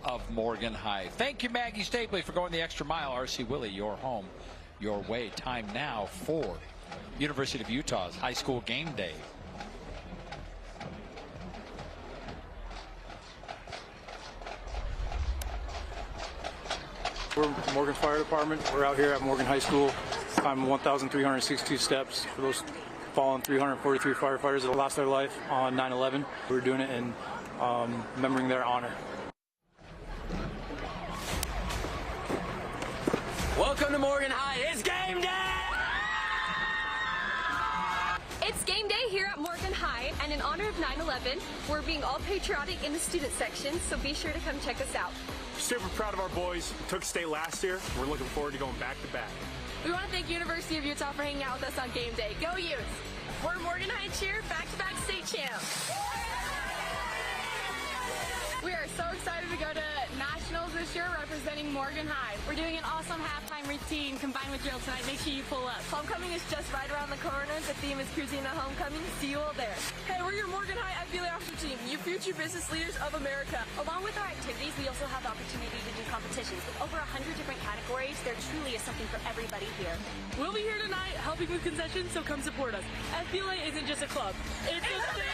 of Morgan High. Thank you, Maggie Stapley, for going the extra mile. R.C. Willey, your home, your way. Time now for University of Utah's high school game day. We're Morgan Fire Department. We're out here at Morgan High School. I'm 1,362 steps for those fallen 343 firefighters that lost their life on 9/11. We're doing it in remembering their honor. Welcome to Morgan High. It's game day! It's game day here at Morgan High, and in honor of 9/11, we're being all patriotic in the student section, so be sure to come check us out. Super proud of our boys. We took state last year. We're looking forward to going back to back. We want to thank University of Utah for hanging out with us on game day. Go Utes! We're Morgan High cheer, back-to-back state champs. We are so excited to go to Nationals this year representing Morgan High. We're doing an awesome halftime routine combined with drill tonight. Make sure you pull up. Homecoming is just right around the corner. The theme is Cruising to Homecoming. See you all there. Hey, we're your Morgan High FBLA Officer Team, your future business leaders of America. Along with our activities, we also have the opportunity to do competitions. With over 100 different categories, there truly is something for everybody here. We'll be here tonight helping with concessions, so come support us. FBLA isn't just a club. It's a family!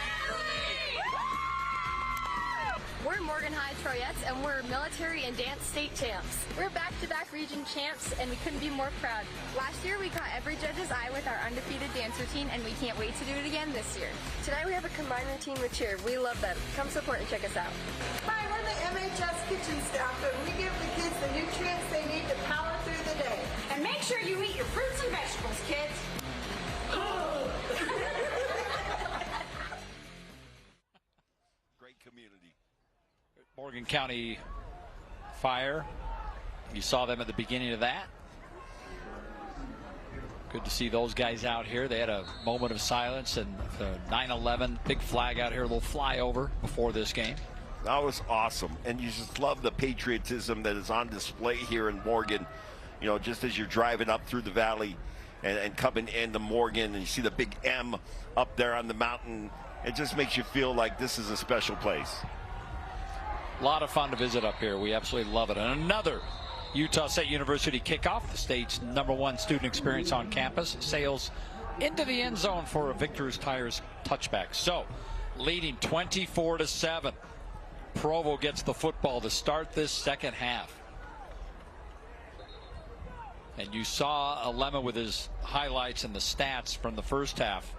We're Morgan High Troyettes, and we're military and dance state champs. We're back-to-back region champs, and we couldn't be more proud. Last year, we caught every judge's eye with our undefeated dance routine, and we can't wait to do it again this year. Tonight, we have a combined routine with cheer. We love them. Come support and check us out. Hi, we're the MHS kitchen staff, and we give the kids the nutrients they need to power through the day. And make sure you eat your fruits and vegetables, kids. Great community. Morgan County Fire. You saw them at the beginning of that. Good to see those guys out here. They had a moment of silence and the 9/11 big flag out here, a little flyover before this game. That was awesome. And you just love the patriotism that is on display here in Morgan. You know, just as you're driving up through the valley and coming into Morgan and you see the big M up there on the mountain, it just makes you feel like this is a special place. A lot of fun to visit up here. We absolutely love it. And another Utah State University kickoff, the state's #1 student experience on campus, sails into the end zone for a Victor's Tires touchback. So, leading 24-7. Provo gets the football to start this second half. And you saw Alema with his highlights and the stats from the first half.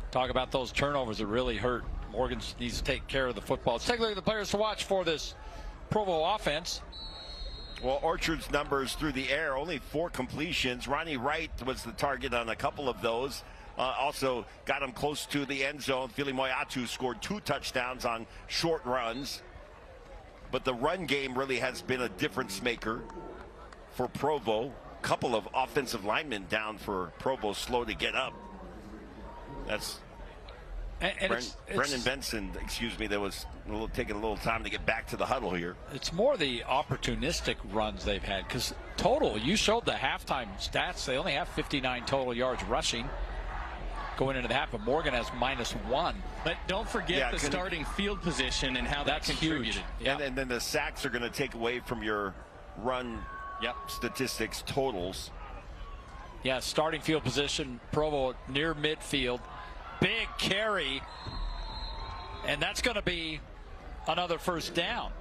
Talk about those turnovers that really hurt. Morgan needs to take care of the football. Let's take a look at the players to watch for this Provo offense. Well, Orchard's numbers through the air, only 4 completions. Ronnie Wright was the target on a couple of those. Also got him close to the end zone. Fili Moiatu scored 2 touchdowns on short runs. But the run game really has been a difference maker for Provo. Couple of offensive linemen down for Provo, slow to get up. That's Brendan Benson, excuse me, that was taking a little time to get back to the huddle here. It's more the opportunistic runs they've had, because total, you showed the halftime stats, they only have 59 total yards rushing going into the half, but Morgan has -1. But don't forget the starting field position and how that's contributed. Yeah. And then the sacks are going to take away from your run statistics totals. Yeah, starting field position, Provo near midfield. Big carry, and that's going to be another first down.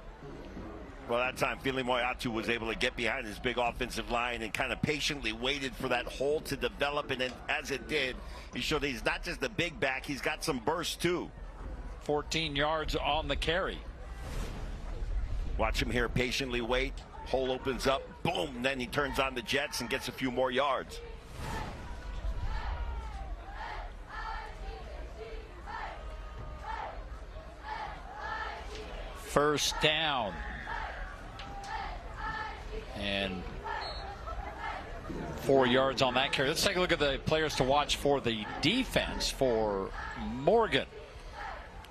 Well, that time, Fili Moiatu was able to get behind his big offensive line and kind of patiently waited for that hole to develop, and then as it did, he showed that he's not just a big back, he's got some burst too. 14 yards on the carry. Watch him here patiently wait. Hole opens up, boom, then he turns on the jets and gets a few more yards. First down. And 4 yards on that carry. Let's take a look at the players to watch for the defense for Morgan.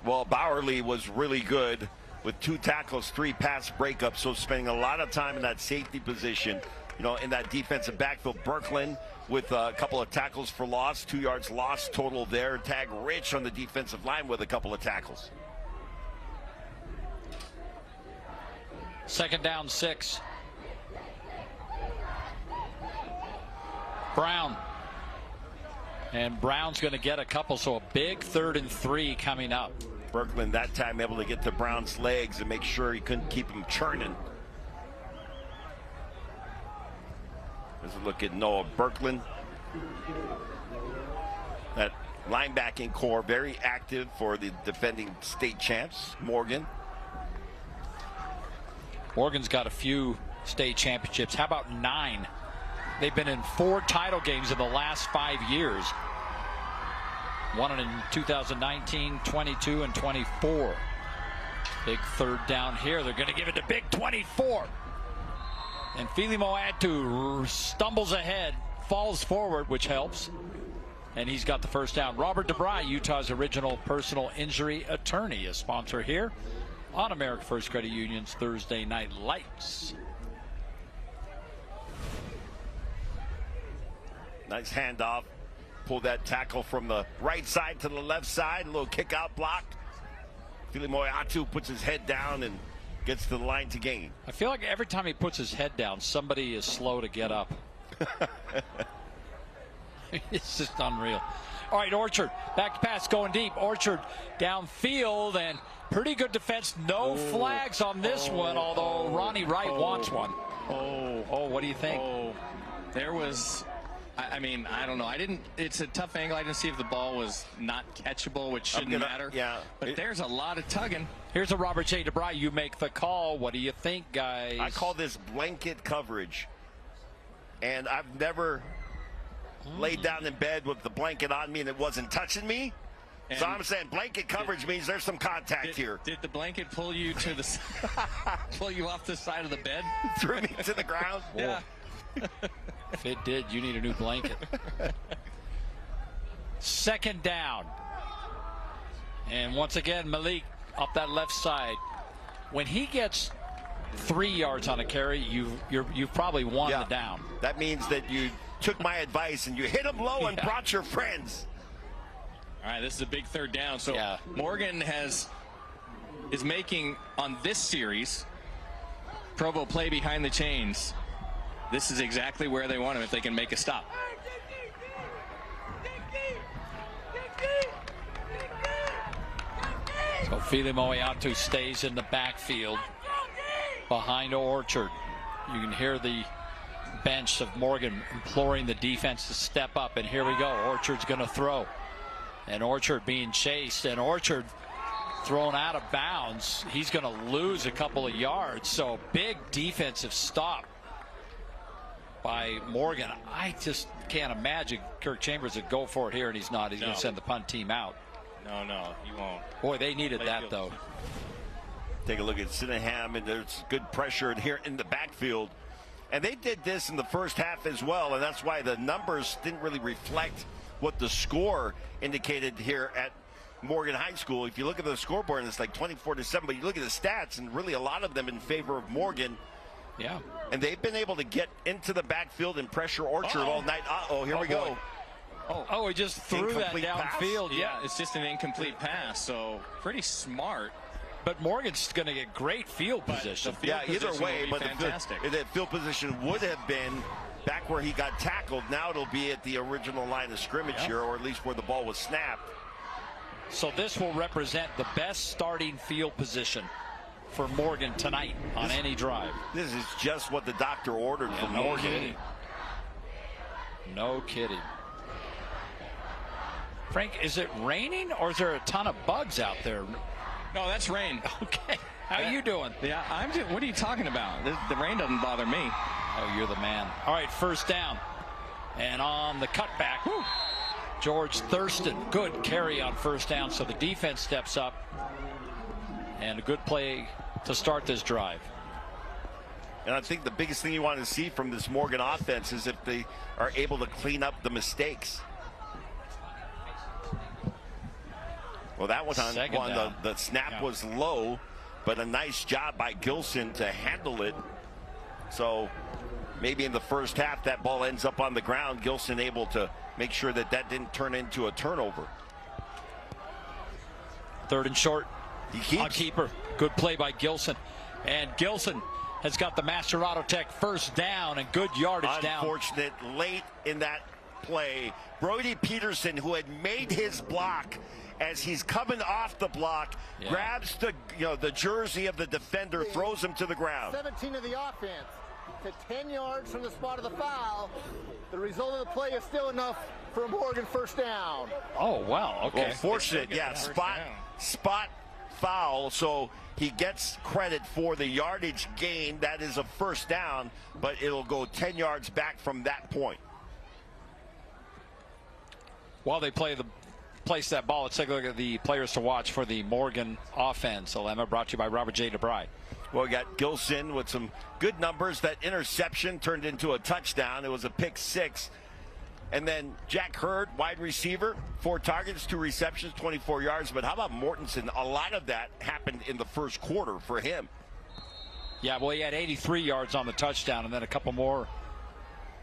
Well, Bowerly was really good with 2 tackles, 3 pass breakups, so spending a lot of time in that safety position, you know, in that defensive backfield. Berkland with a couple of tackles for loss, 2 yards lost total there. Tag Rich on the defensive line with a couple of tackles. Second down, 6. Brown. And Brown's going to get a couple, so a big 3rd and 3 coming up. Berkman that time able to get to Brown's legs and make sure he couldn't keep him churning. As we look at Noah Berkland. That linebacking core very active for the defending state champs, Morgan. Morgan's got a few state championships. How about 9? They've been in 4 title games in the last 5 years. Won it in 2019, 22, and 24. Big 3rd down here. They're going to give it to Big 24. And Fili Moiatu stumbles ahead, falls forward, which helps. And he's got the first down. Robert DeBry, Utah's original personal injury attorney, a sponsor here on America First Credit Union's Thursday Night Lights. Nice handoff. Pulled that tackle from the right side to the left side. A little kick out block. Filimoeatu puts his head down and gets to the line to gain. I feel like every time he puts his head down, somebody is slow to get up. It's just unreal. All right, Orchard, back to pass, going deep. Orchard downfield, and pretty good defense. No flags on this one, although Ronnie Wright wants one. What do you think? There was, I mean, I don't know. It's a tough angle. I didn't see if the ball was not catchable, which shouldn't matter. Yeah. But there's a lot of tugging. Here's a Robert J. DeBry. You make the call. What do you think, guys? I call this blanket coverage. And I've never laid down in bed with the blanket on me and it wasn't touching me. And so I'm saying blanket coverage means there's some contact here. Did the blanket pull you to the pull you off the side of the bed? Threw me to the ground? Yeah. If it did, you need a new blanket. Second down. And once again, Malik up that left side. When he gets 3 yards on a carry, you've probably won the down. That means that you took my advice and you hit him low and brought your friends. All right, this is a big third down. So Morgan is making on this series Provo play behind the chains. This is exactly where they want him if they can make a stop. So Filimoeatu stays in the backfield behind Orchard. You can hear the bench of Morgan imploring the defense to step up, and here we go. Orchard's going to throw, and Orchard being chased, and Orchard thrown out of bounds. He's going to lose a couple of yards. So big defensive stop by Morgan. I just can't imagine Kirk Chambers would go for it here, and he's not. He's going to send the punt team out. No, he won't. Boy, they needed that though. Take a look at Sineham, and there's good pressure here in the backfield. And they did this in the first half as well, and that's why the numbers didn't really reflect what the score indicated here at Morgan High School. If you look at the scoreboard, and it's like 24-7, but you look at the stats, and really a lot of them in favor of Morgan. Yeah. And they've been able to get into the backfield and pressure Orchard all night. Here we go. He just threw that downfield. Yeah, it's just an incomplete pass, so pretty smart. But Morgan's going to get great field position. Either way, but the field position would have been back where he got tackled. Now it'll be at the original line of scrimmage here, or at least where the ball was snapped. So this will represent the best starting field position for Morgan tonight on any drive. This is just what the doctor ordered from Morgan. Kidding. No kidding. Frank, is it raining or is there a ton of bugs out there? No, that's rain. Okay. How are you doing? Yeah, what are you talking about? The rain doesn't bother me. Oh, you're the man. All right, first down. And on the cutback, George Thurston. Good carry on first down, so the defense steps up. And a good play to start this drive. And I think the biggest thing you want to see from this Morgan offense is if they are able to clean up the mistakes. Well, that was on the snap was low, but a nice job by Gilson to handle it. So maybe in the first half that ball ends up on the ground. Gilson able to make sure that didn't turn into a turnover. Third and short. On keeper. Good play by Gilson. And Gilson has got the Master Auto Tech first down and good yardage down. Unfortunate late in that play. Brody Peterson, who had made his block, as he's coming off the block, grabs the jersey of the defender, throws him to the ground. 17 of the offense to 10 yards from the spot of the foul. The result of the play is still enough for Morgan first down. Oh, wow. Okay. Well, fortunate, spot foul, so he gets credit for the yardage gain. That is a first down, but it'll go 10 yards back from that point. While they place that ball, let's take a look at the players to watch for the Morgan offense. Alema brought to you by Robert J. DeBry. Well, we got Gilson with some good numbers. That interception turned into a touchdown. It was a pick six. And then Jack Hurd, wide receiver, 4 targets, 2 receptions, 24 yards. But how about Mortensen? A lot of that happened in the first quarter for him. Yeah, well, he had 83 yards on the touchdown and then a couple more.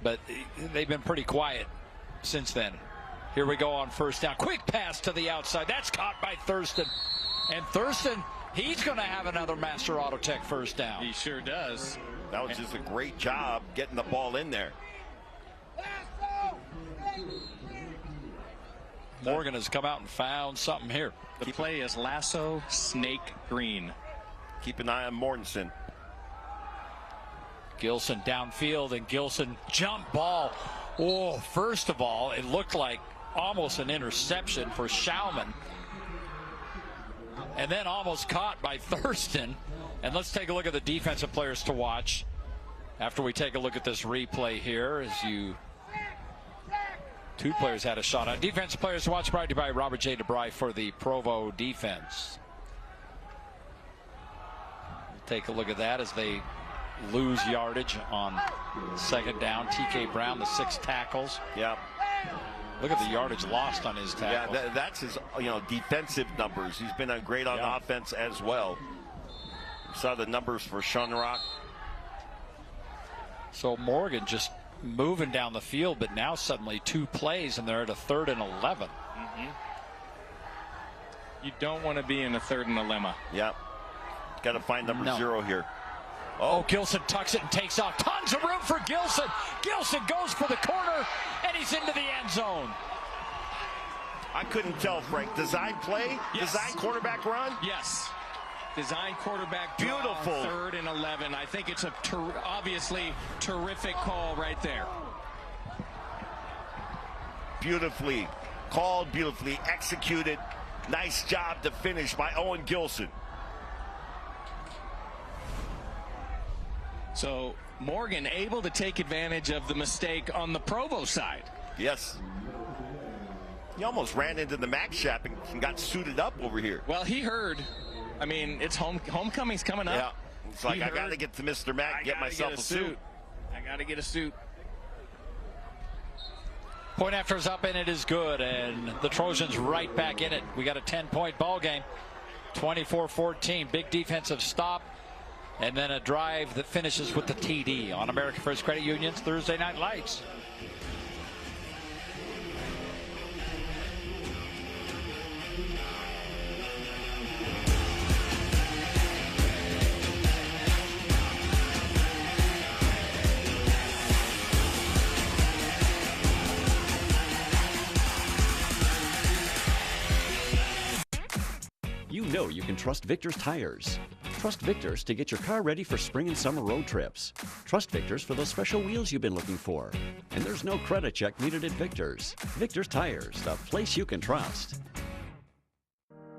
But they've been pretty quiet since then. Here we go on first down. Quick pass to the outside. That's caught by Thurston. And Thurston, he's going to have another Master Auto Tech first down. He sure does. That was just a great job getting the ball in there. Morgan has come out and found something here. The play is lasso snake green. Keep an eye on Mortensen. Gilson downfield, and Gilson jump ball. Oh, first of all, it looked like almost an interception for Schauman. And then almost caught by Thurston. And let's take a look at the defensive players to watch after we take a look at this replay here. Two players had a shot on. Defensive players to watch, brought to you by Robert J. DeBry for the Provo defense. Take a look at that as they lose yardage on second down. TK Brown, the 6 tackles. Yeah. Look at the yardage lost on his tackle. Yeah, that's his defensive numbers. He's been great on offense as well. You saw the numbers for Shunrock. So Morgan just moving down the field, but now suddenly 2 plays and they're at a 3rd and 11. You don't want to be in a 3rd and 11. Yep. Got to find number 0 here. Oh, Gilson tucks it and takes off. Tons of room for Gilson. Gilson goes for the corner, and he's into the end zone. I couldn't tell, Frank. Design play? Yes. Design quarterback run? Yes. Design quarterback draw, beautiful. 3rd and 11. I think it's a obviously terrific call right there. Beautifully called, beautifully executed. Nice job to finish by Owen Gilson. So Morgan able to take advantage of the mistake on the Provo side. Yes. He almost ran into the Mac Shop and got suited up over here. Well, he heard. I mean, it's homecoming's coming up. Yeah. It's like, I got to get to Mr. Mac, get myself a suit. I got to get a suit. Point after is up, and it is good. And the Trojans right back in it. We got a 10-point ball game. 24-14. Big defensive stop. And then a drive that finishes with the TD on American First Credit Union's Thursday Night Lights. You know you can trust Victor's Tires. Trust Victor's to get your car ready for spring and summer road trips. Trust Victor's for those special wheels you've been looking for. And there's no credit check needed at Victor's. Victor's Tires, the place you can trust.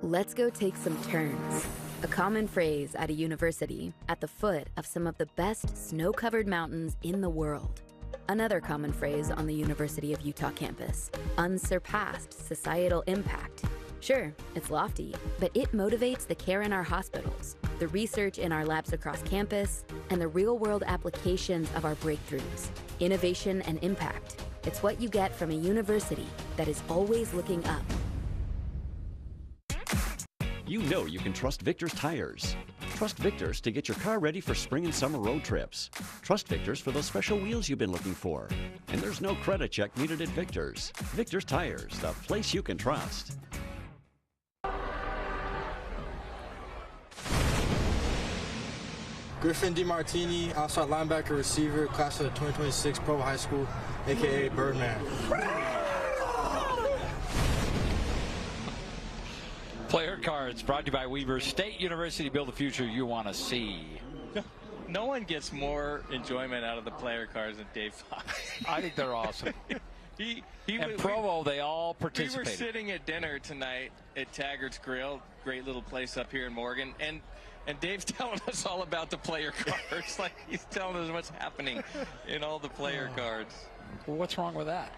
Let's go take some turns. A common phrase at a university at the foot of some of the best snow-covered mountains in the world. Another common phrase on the University of Utah campus, unsurpassed societal impact. Sure, it's lofty, but it motivates the care in our hospitals, the research in our labs across campus, and the real-world applications of our breakthroughs. Innovation and impact. It's what you get from a university that is always looking up. You know you can trust Victor's Tires. Trust Victor's to get your car ready for spring and summer road trips. Trust Victor's for those special wheels you've been looking for. And there's no credit check needed at Victor's. Victor's Tires, the place you can trust. Griffin DiMartini, outside linebacker, receiver, class of 2026, Provo High School, a.k.a. Birdman. Player cards brought to you by Weber State University. Build the future you want to see. No one gets more enjoyment out of the player cards than Dave Fox. I think they're awesome. Provo, they all participated. We were sitting at dinner tonight at Taggart's Grill, great little place up here in Morgan, and Dave's telling us all about the player cards. Like, he's telling us what's happening in all the player cards. Well, what's wrong with that?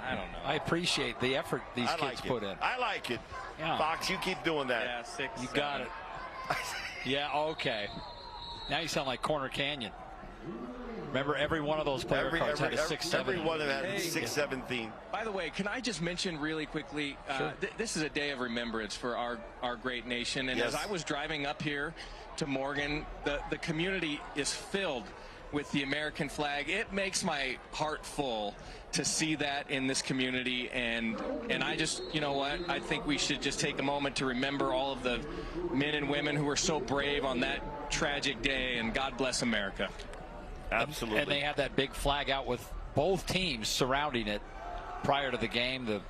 I don't know. I appreciate the effort these kids put in. I like it. Yeah. Fox, you keep doing that. Yeah, 6, You 7. got it. Yeah, okay. Now you sound like Corner Canyon. Remember, every one of those player cards had a 6-7. Every one of them had a 6-7 theme. By the way, can I just mention really quickly, Sure. This is a day of remembrance for our great nation. And Yes. as I was driving up here to Morgan, the community is filled with the American flag. It makes my heart full to see that in this community. And I just, you know what, I think we should just take a moment to remember all of the men and women who were so brave on that tragic day. And God bless America. Absolutely. And they had that big flag out with both teams surrounding it prior to the game. The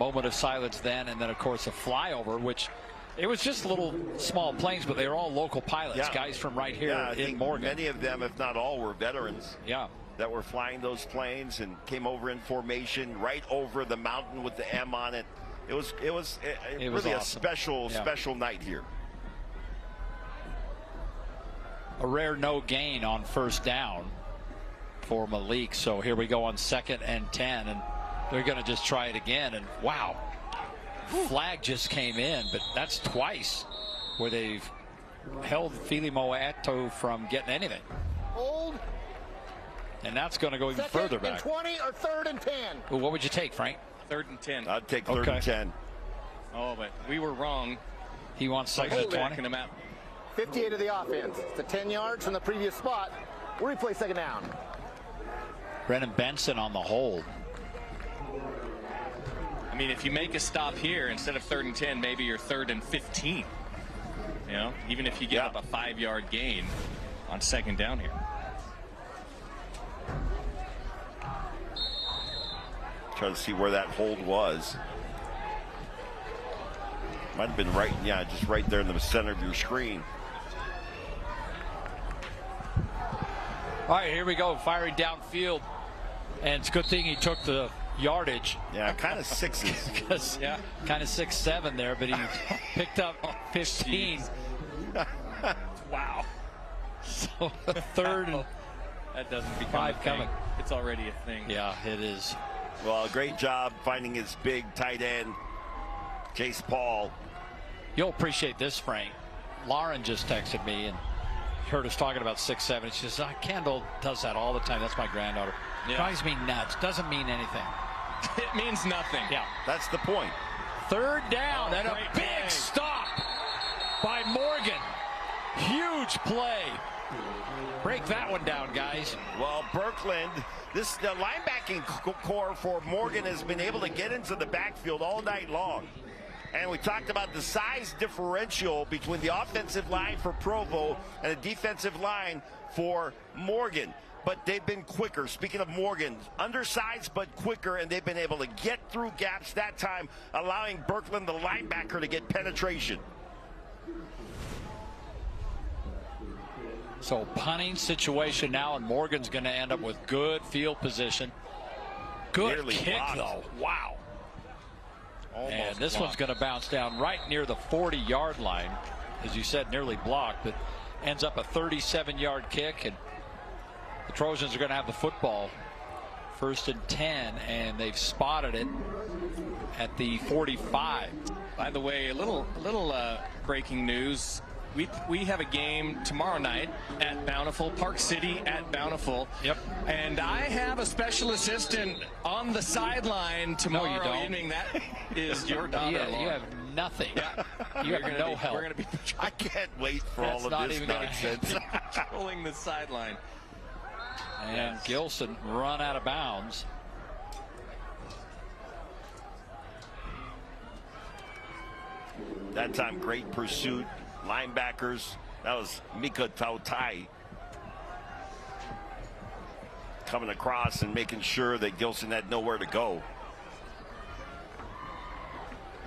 moment of silence then, and then, of course, a flyover, which it was just little small planes, but they were all local pilots, guys from right here in Morgan. Many of them, if not all, were veterans. Yeah. That were flying those planes and came over in formation right over the mountain with the M on it. It was really awesome. a special night here. A rare no gain on first down for Malik. So here we go on 2nd and 10, and they're going to just try it again. And wow, flag just came in, but that's twice where they've held Fili Moato from getting anything. Hold. And that's going to go even further back. 20 or 3rd and 10. Well, what would you take, Frank? 3rd and 10. I'd take 3rd and 10. Oh, but we were wrong. He wants 2nd and 20. Him out. 58 of the offense. It's the 10 yards from the previous spot. We'll replay 2nd down. Brennan Benson on the hold. I mean, if you make a stop here, instead of 3rd and 10, maybe you're 3rd and 15. You know, even if you give up a 5-yard gain on 2nd down here. Trying to see where that hold was. Might have been right, just right there in the center of your screen. All right, here we go, firing downfield. And it's a good thing he took the yardage. Yeah, kind of sixes. Because, kind of 6-7 there, but he picked up 15. Wow. So 3rd and that doesn't become 5 a thing. coming. It's already a thing. Yeah, it is. Well, great job finding his big tight end, Jace Paul. You'll appreciate this, Frank. Lauren just texted me and heard us talking about 6-7. She says, Kendall does that all the time. That's my granddaughter. Drives me nuts. Doesn't mean anything. It means nothing. Yeah, that's the point. 3rd down and a big play. stop by Morgan. Huge play. Break that one down, guys. Well, Birkland, the linebacking core for Morgan has been able to get into the backfield all night long. And we talked about the size differential between the offensive line for Provo and the defensive line for Morgan. But they've been quicker. Speaking of Morgan, undersized but quicker, and they've been able to get through gaps that time, allowing Birkland, the linebacker, to get penetration. So punting situation now, and Morgan's going to end up with good field position. Good Nearly kick, blocked. though. Wow. Almost and this blocked. one's going to bounce down right near the 40-yard line. As you said, nearly blocked, but ends up a 37-yard kick, and the Trojans are going to have the football. 1st and 10, and they've spotted it at the 45. By the way, a little breaking news. We have a game tomorrow night at Bountiful, Park City at Bountiful. Yep. And I have a special assistant on the sideline tomorrow evening. That is your daughter-in-law. You have nothing. Yeah. You have no help. We're going to be I can't wait for all of this nonsense. patrolling the sideline. And Gilson run out of bounds. That time, great pursuit. Linebackers. That was Mika Tautai coming across and making sure that Gilson had nowhere to go.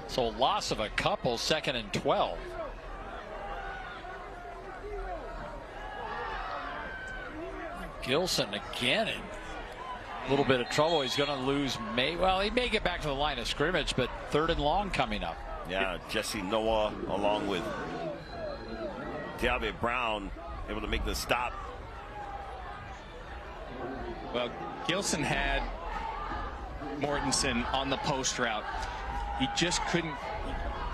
So loss of a couple, 2nd and 12. Gilson again in a little bit of trouble. He's going to lose. He may get back to the line of scrimmage, but 3rd and long coming up. Yeah, Jesse Noah along with David Brown able to make the stop. Well, Gilson had Mortensen on the post route. He just couldn't,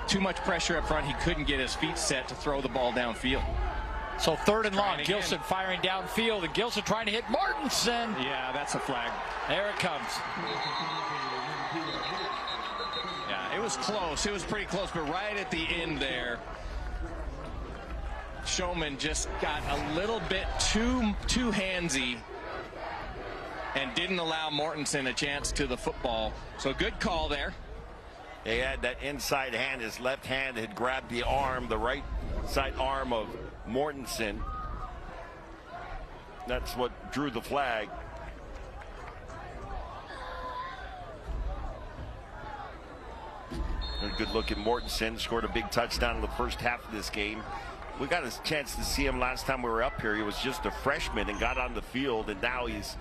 too much pressure up front. He couldn't get his feet set to throw the ball downfield. So 3rd and long, Gilson firing downfield, and Gilson trying to hit Mortensen. Yeah, that's a flag. There it comes. Yeah, it was close. It was pretty close, but right at the end there, Showman just got a little bit too handsy and didn't allow Mortensen a chance to the football. So good call there. He had that inside hand. His left hand had grabbed the arm, the right side arm of Mortensen. That's what drew the flag. A good look at Mortensen. Scored a big touchdown in the first half of this game. We got a chance to see him last time we were up here. He was just a freshman and got on the field, and now he's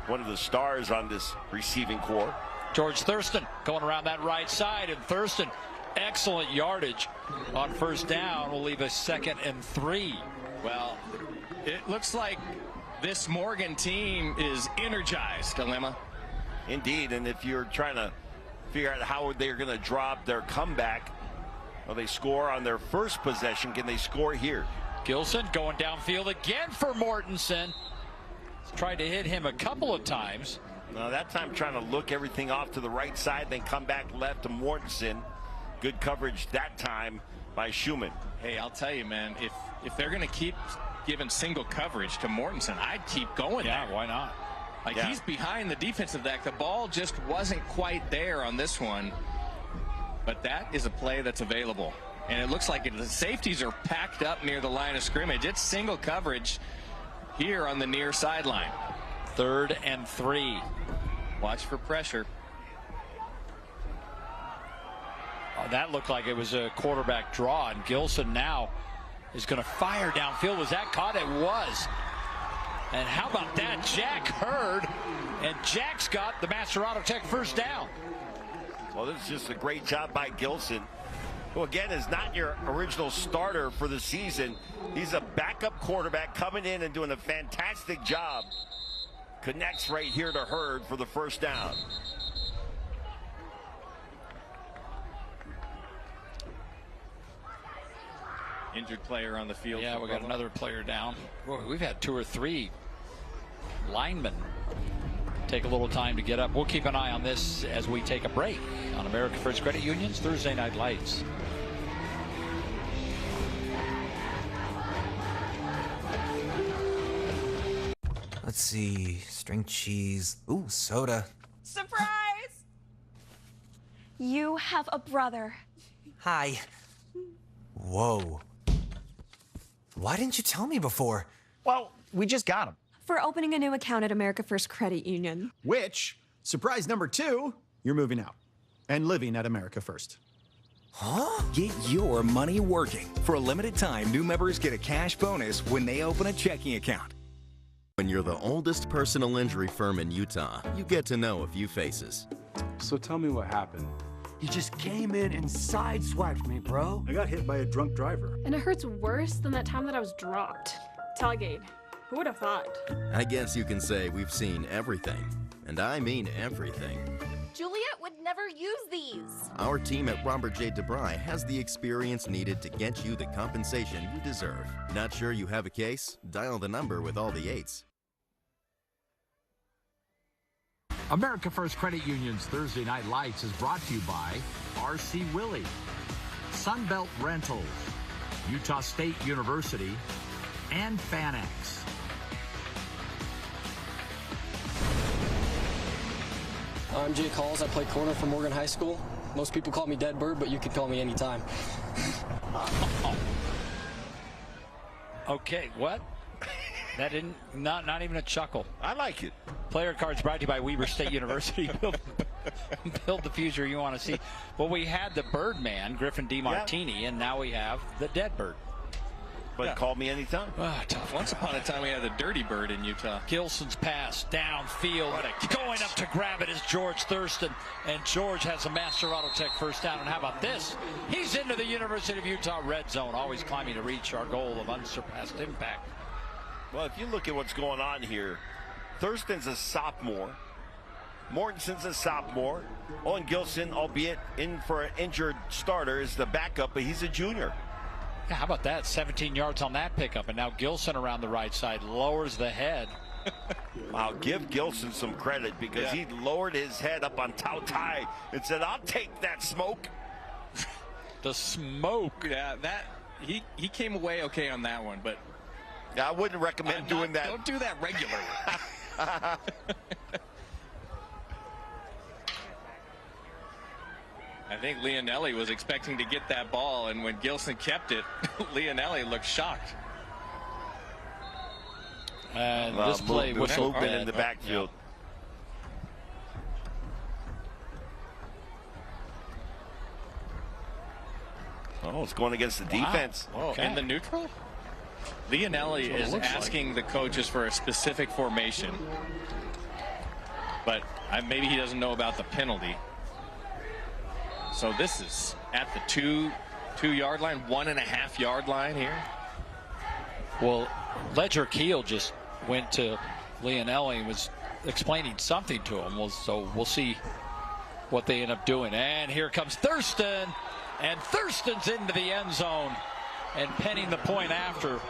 one of the stars on this receiving corps. George Thurston going around that right side, and Thurston, excellent yardage on 1st down. Will leave us 2nd and 3. Well, it looks like this Morgan team is energized, Dilemma. Indeed, and if you're trying to figure out how they're going to drop their comeback, well, they score on their first possession. Can they score here? Gilson going downfield again for Mortensen. Tried to hit him a couple of times. No, that time trying to look everything off to the right side, then come back left to Mortensen. Good coverage that time by Schumann. Hey, I'll tell you, man, if they're going to keep giving single coverage to Mortensen, I'd keep going there. Yeah, why not? Like, he's behind the defensive back. The ball just wasn't quite there on this one. But that is a play that's available. And it looks like the safeties are packed up near the line of scrimmage. It's single coverage here on the near sideline. 3rd and 3. Watch for pressure. Oh, that looked like it was a quarterback draw, and Gilson now is going to fire downfield. Was that caught? It was. And how about that? Jack Hurd, and Jack's got the Master Auto Tech 1st down. Well, this is just a great job by Gilson, who again is not your original starter for the season. He's a backup quarterback coming in and doing a fantastic job. Connects right here to Hurd for the 1st down. Injured player on the field. Yeah, we got another player down. Boy, we've had 2 or 3 linemen take a little time to get up. We'll keep an eye on this as we take a break on America First Credit Union's Thursday Night Lights. Let's see, string cheese, ooh, soda. Surprise! You have a brother. Hi. Whoa. Why didn't you tell me before? Well, we just got him. For opening a new account at America First Credit Union. Which, surprise number 2, you're moving out and living at America First. Huh? Get your money working. For a limited time, new members get a cash bonus when they open a checking account. When you're the oldest personal injury firm in Utah, you get to know a few faces. So tell me what happened. You just came in and sideswiped me, bro. I got hit by a drunk driver. And it hurts worse than that time that I was dropped. Tailgate. Who would have thought? I guess you can say we've seen everything. And I mean everything. Juliet would never use these. Our team at Robert J. DeBry has the experience needed to get you the compensation you deserve. Not sure you have a case? Dial the number with all the 8s. America First Credit Union's Thursday Night Lights is brought to you by R.C. Willey, Sunbelt Rentals, Utah State University, and Fanex. I'm Jake Halls. I play corner for Morgan High School. Most people call me Dead Bird, but you could call me anytime. Okay, what? That didn't, not even a chuckle. I like it. Player cards brought to you by Weber State University. Build the future you want to see. Well, we had the Birdman, Griffin DeMartini, and now we have the Dead Bird. But call me anytime. Tough. Once upon a time, we had the Dirty Bird in Utah. Gilson's pass downfield. Going up to grab it is George Thurston. And George has a Master Auto Tech 1st down. And how about this? He's into the University of Utah red zone, always climbing to reach our goal of unsurpassed impact. Well, if you look at what's going on here, Thurston's a sophomore. Mortensen's a sophomore. Owen Gilson, albeit in for an injured starter, is the backup, but he's a junior. Yeah, how about that? 17 yards on that pickup, and now Gilson around the right side lowers the head. I'll give Gilson some credit because he lowered his head up on Tao Tai and said, "I'll take that smoke." The smoke. Yeah, that he came away okay on that one, but I wouldn't recommend doing that. Don't do that regularly. I think Leonelli was expecting to get that ball, and when Gilson kept it, Leonelli looked shocked. And this play whistled in the backfield. Oh, it's going against the defense. Whoa, in the neutral? Leonelli is asking the coaches for a specific formation, but maybe he doesn't know about the penalty. So this is at the two-yard line, 1.5 yard line here. Well, Ledger Keel just went to Leonelli and was explaining something to him. Well, so we'll see what they end up doing. And here comes Thurston, and Thurston's into the end zone and penning the point after.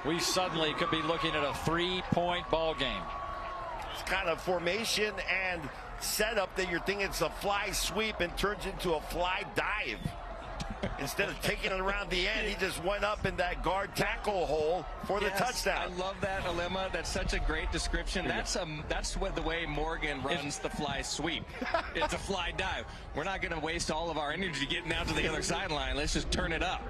We suddenly could be looking at a 3-point ball game. It's kind of formation and setup that you're thinking it's a fly sweep and turns into a fly dive. Instead of taking it around the end, he just went up in that guard tackle hole for the touchdown. I love that, Alema. That's such a great description. That's what the way Morgan runs the fly sweep. It's a fly dive. We're not going to waste all of our energy getting out to the other sideline. Let's just turn it up.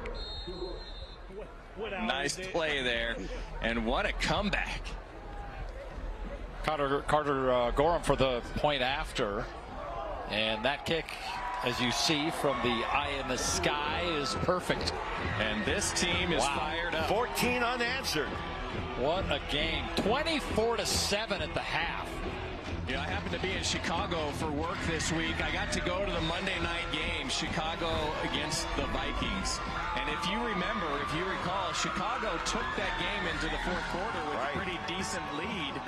Nice play there, and what a comeback. Carter Gorham for the point after, and that kick, as you see from the eye in the sky, is perfect. And this team is fired up. 14 unanswered. What a game. 24-7 at the half. Yeah, I happened to be in Chicago for work this week. I got to go to the Monday night game, Chicago against the Vikings. And if you recall, Chicago took that game into the fourth quarter with a pretty decent lead.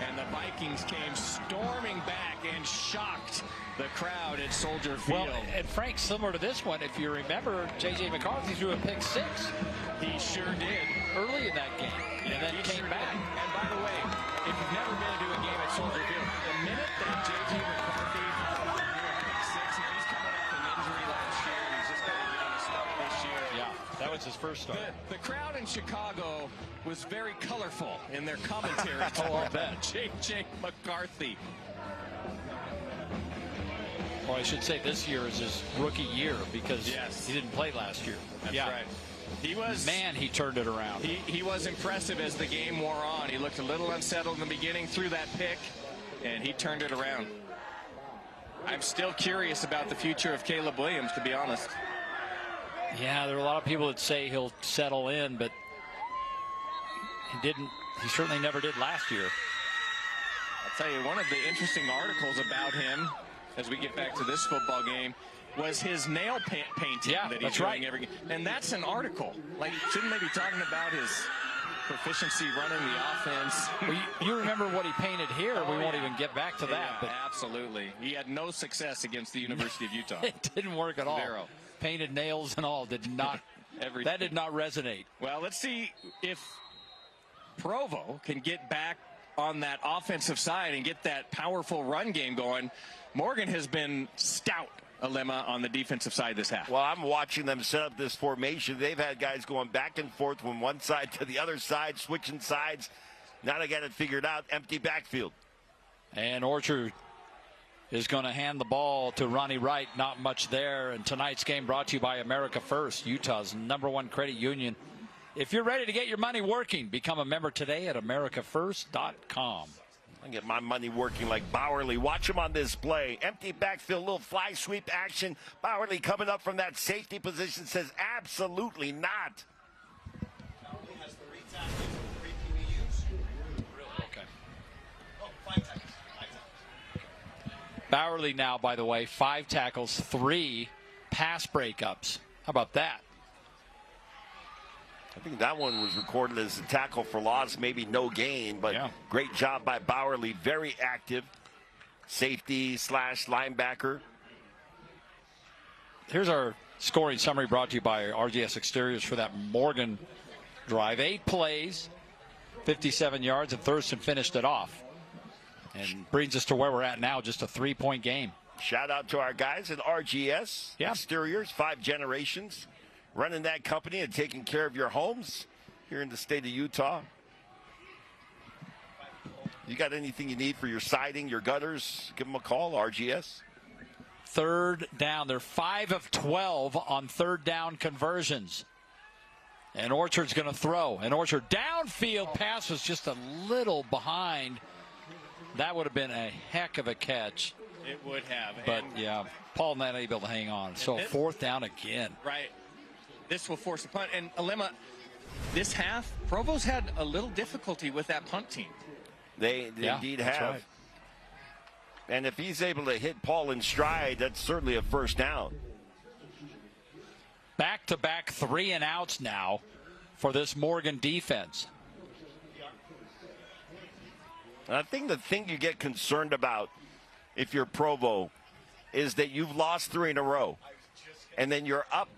And the Vikings came storming back and shocked the crowd at Soldier Field. Well, and Frank, similar to this one, if you remember, J.J. McCarthy threw a pick 6. He sure did. Early in that game, and then came back. And by the way, if you've never been to a game at Soldier Field, the minute that J.J. McCarthy threw a pick 6, he's coming off an injury last year. He's just going to get on a start this year. Yeah, that was his first start. The crowd in Chicago was very colorful in their commentary. I'll bet. J.J. McCarthy. Well, I should say this year is his rookie year because he didn't play last year. That's right. He turned it around. He was impressive as the game wore on. He looked a little unsettled in the beginning, threw that pick, and he turned it around. I'm still curious about the future of Caleb Williams, to be honest. Yeah, there are a lot of people that say he'll settle in, but he didn't. He certainly never did last year. I'll tell you, one of the interesting articles about him, as we get back to this football game, was his nail painting that he's doing every game. And that's an article. Like, shouldn't they be talking about his proficiency running the offense? Well, you remember what he painted here. We won't even get back to that. But absolutely. He had no success against the University of Utah. It didn't work at all. Zero. Painted nails and all did not. That did not resonate. Well, let's see if Provo can get back on that offensive side and get that powerful run game going. Morgan has been stout, Alema, on the defensive side this half. Well, I'm watching them set up this formation. They've had guys going back and forth from one side to the other side, switching sides. Now they got it figured out. Empty backfield. And Orchard is going to hand the ball to Ronnie Wright. Not much there. And tonight's game brought to you by America First, Utah's #1 credit union. If you're ready to get your money working, become a member today at americafirst.com. I get my money working like Bowerly. Watch him on this play. Empty backfield, little fly sweep action. Bowerly coming up from that safety position says absolutely not. Bowerly has 3 tackles, 3 PBUs. Okay. Oh, 5 tackles. Bowerly now, by the way, 5 tackles, 3 pass breakups. How about that? I think that one was recorded as a tackle for loss, maybe no gain, but great job by Bowerly. Very active safety / linebacker. Here's our Scoring summary brought to you by RGS Exteriors for that Morgan drive. 8 plays, 57 yards, and Thurston finished it off. And brings us to where we're at now, just a 3-point game. Shout out to our guys at RGS Exteriors, 5 generations, running that company and taking care of your homes here in the state of Utah. You got anything you need for your siding, your gutters, give them a call, RGS. Third down. They're 5 of 12 on third down conversions. And Orchard's going to throw. And Orchard downfield pass was just a little behind. That would have been a heck of a catch. It would have. But, yeah, Paul not able to hang on. So fourth down again. Right. This will force a punt. And, Alema, this half, Provo's had a little difficulty with that punt team. They indeed have. Right. And if he's able to hit Paul in stride, that's certainly a first down. Back-to-back 3-and-outs now for this Morgan defense. And I think the thing you get concerned about if you're Provo is that you've lost 3 in a row. And then you're up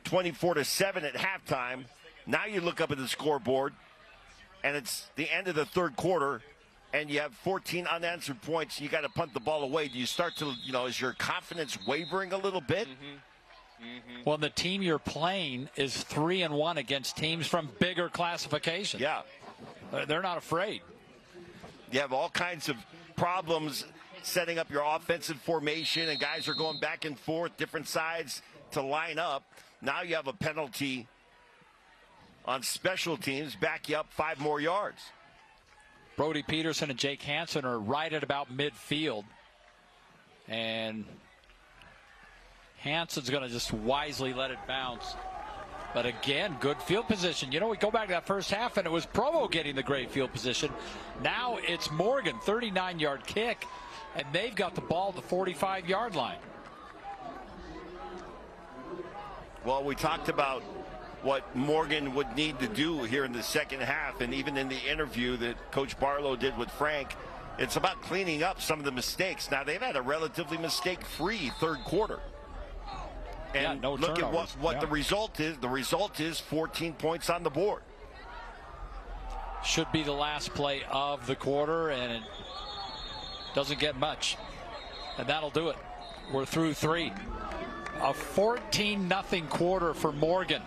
24-7 at halftime. Now you look up at the scoreboard, and it's the end of the third quarter, and you have 14 unanswered points. You got to punt the ball away. Do you start to, is your confidence wavering a little bit? Well, the team you're playing is 3-1 against teams from bigger classifications. Yeah. They're not afraid. You have all kinds of problems setting up your offensive formation, and guys are going back and forth, different sides to line up. Now you have a penalty on special teams, back you up 5 more yards. Brody Peterson and Jake Hansen are right at about midfield. And Hansen's going to just wisely let it bounce. But again, good field position. We go back to that first half, and it was Provo getting the great field position. Now it's Morgan, 39-yard kick, and they've got the ball at the 45-yard line. Well, we talked about what Morgan would need to do here in the second half, and even in the interview that Coach Barlow did with Frank, it's about cleaning up some of the mistakes. Now, they've had a relatively mistake-free third quarter. And no look turnovers. at what the result is. The result is 14 points on the board. Should be the last play of the quarter, and it doesn't get much. And that'll do it. We're through 3. A 14-0 quarter for Morgan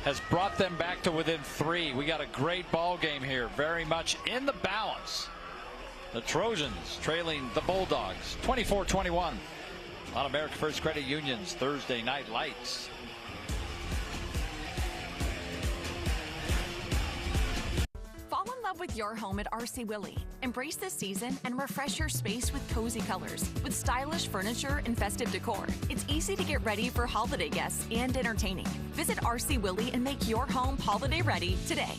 has brought them back to within 3. We got a great ball game here, very much in the balance. The Trojans trailing the Bulldogs 24-21 on America First Credit Union's Thursday Night Lights. Fall in love with your home at RC Willey. Embrace this season and refresh your space with cozy colors, with stylish furniture and festive decor. It's easy to get ready for holiday guests and entertaining. Visit RC Willey and make your home holiday ready today.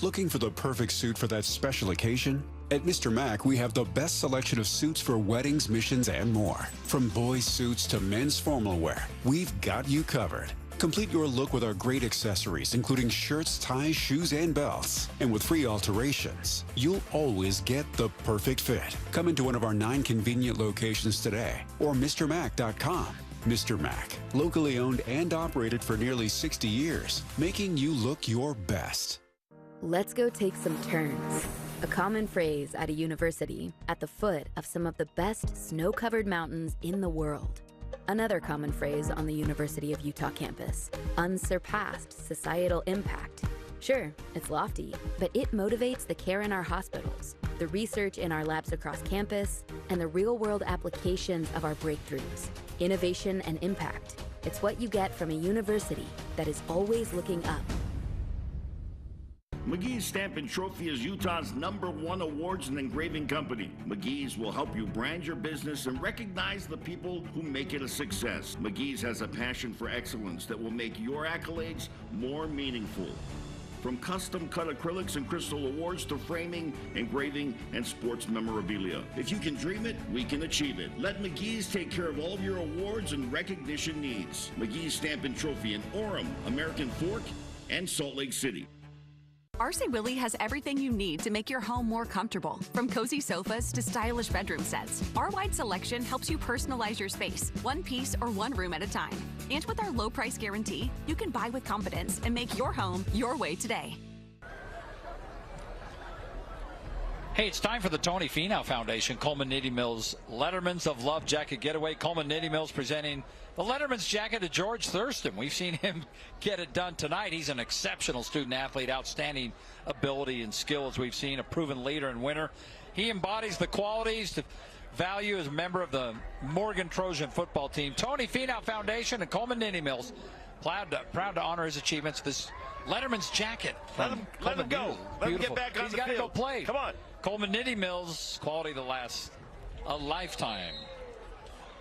Looking for the perfect suit for that special occasion? At Mr. Mac, we have the best selection of suits for weddings, missions, and more. From boys' suits to men's formal wear, we've got you covered. Complete your look with our great accessories, including shirts, ties, shoes, and belts. And with free alterations, you'll always get the perfect fit. Come into one of our 9 convenient locations today or MrMac.com. Mr. Mac, locally owned and operated for nearly 60 years, making you look your best. Let's go take some turns. A common phrase at a university at the foot of some of the best snow-covered mountains in the world. Another common phrase on the University of Utah campus, unsurpassed societal impact. Sure, it's lofty, but it motivates the care in our hospitals, the research in our labs across campus, and the real-world applications of our breakthroughs. Innovation and impact. It's what you get from a university that is always looking up. McGee's Stamp and Trophy is Utah's #1 awards and engraving company. McGee's will help you brand your business and recognize the people who make it a success. McGee's has a passion for excellence that will make your accolades more meaningful. From custom-cut acrylics and crystal awards to framing, engraving, and sports memorabilia. If you can dream it, we can achieve it. Let McGee's take care of all of your awards and recognition needs. McGee's Stamp and Trophy in Orem, American Fork, and Salt Lake City. RC Willey has everything you need to make your home more comfortable, from cozy sofas to stylish bedroom sets. Our wide selection helps you personalize your space, one piece or one room at a time. And with our low price guarantee, you can buy with confidence and make your home your way today. Hey, it's time for the Tony Finau Foundation Coleman Knitting Mills Letterman's of Love Jacket Getaway. Coleman Knitting Mills presenting the Letterman's jacket to George Thurston. We've seen him get it done tonight. He's an exceptional student athlete, outstanding ability and skill, as we've seen, a proven leader and winner. He embodies the qualities to value as a member of the Morgan Trojan football team. Tony Finau Foundation and Coleman Knitting Mills proud to honor his achievements. This Letterman's jacket. Let him go. Let him get back on the field. He's got to go play. Come on. Coleman Knitting Mills, quality that lasts a lifetime.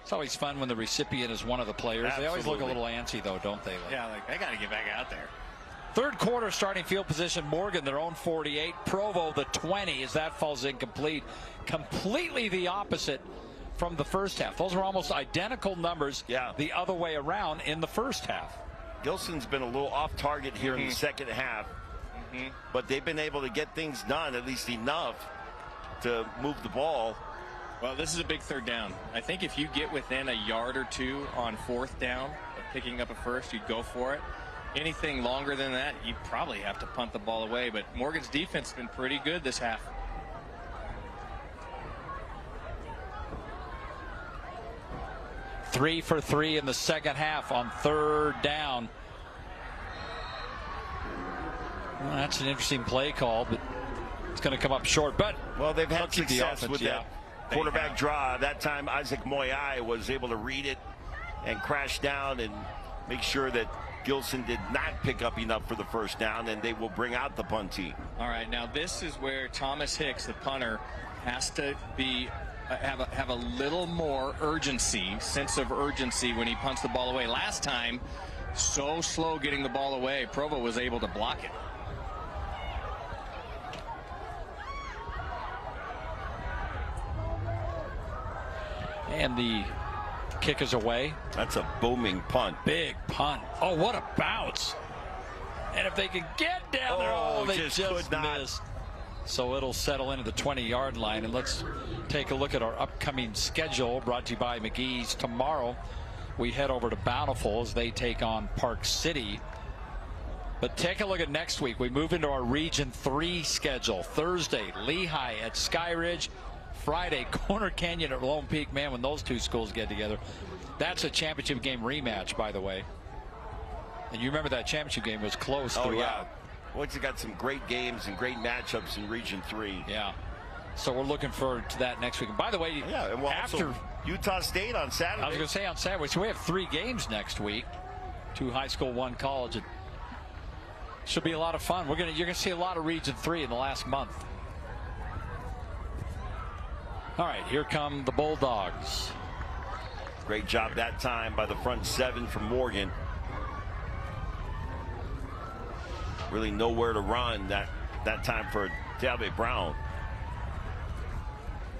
It's always fun when the recipient is one of the players. Absolutely. They always look a little antsy, though, don't they? Yeah, like they got to get back out there. Third quarter starting field position, Morgan, their own 48. Provo, the 20, as that falls incomplete. Completely the opposite from the first half. Those were almost identical numbers the other way around in the first half. Gilson's been a little off target here in the second half, but they've been able to get things done, at least enough to move the ball. Well, this is a big third down. I think if you get within a yard or two on fourth down of picking up a first, you'd go for it. Anything longer than that, you probably have to punt the ball away. But Morgan's defense has been pretty good this half. Three for three in the second half on third down. Well, that's an interesting play call, but it's going to come up short. But well, they've had success with that quarterback draw. That time, Isaac Moyai was able to read it and crash down and make sure that Gilson did not pick up enough for the first down, and they will bring out the punt team. All right, now this is where Thomas Hicks, the punter, has to be have a little more urgency, sense of urgency when he punts the ball away. Last time, so slow getting the ball away, Provo was able to block it. And the kick is away. That's a booming punt. Big punt. Oh, what a bounce. And if they can get down there, they just could not miss. So it'll settle into the 20-yard line. And let's take a look at our upcoming schedule, brought to you by McGee's. Tomorrow, we head over to Bountiful as they take on Park City. But take a look at next week. We move into our Region 3 schedule. Thursday, Lehigh at Sky Ridge. Friday, Corner Canyon at Lone Peak. Man, when those two schools get together, that's a championship game rematch, by the way. And you remember that championship game was close throughout. Yeah. Well, it's got some great games and great matchups in Region 3. Yeah. So we're looking forward to that next week. And by the way, and we'll after Utah State on Saturday. I was going to say on Saturday. So we have 3 games next week. 2 high school, 1 college. It should be a lot of fun. You're going to see a lot of Region 3 in the last month. All right, here come the Bulldogs. Great job that time by the front 7 from Morgan. Really nowhere to run that time for Dalvey Brown.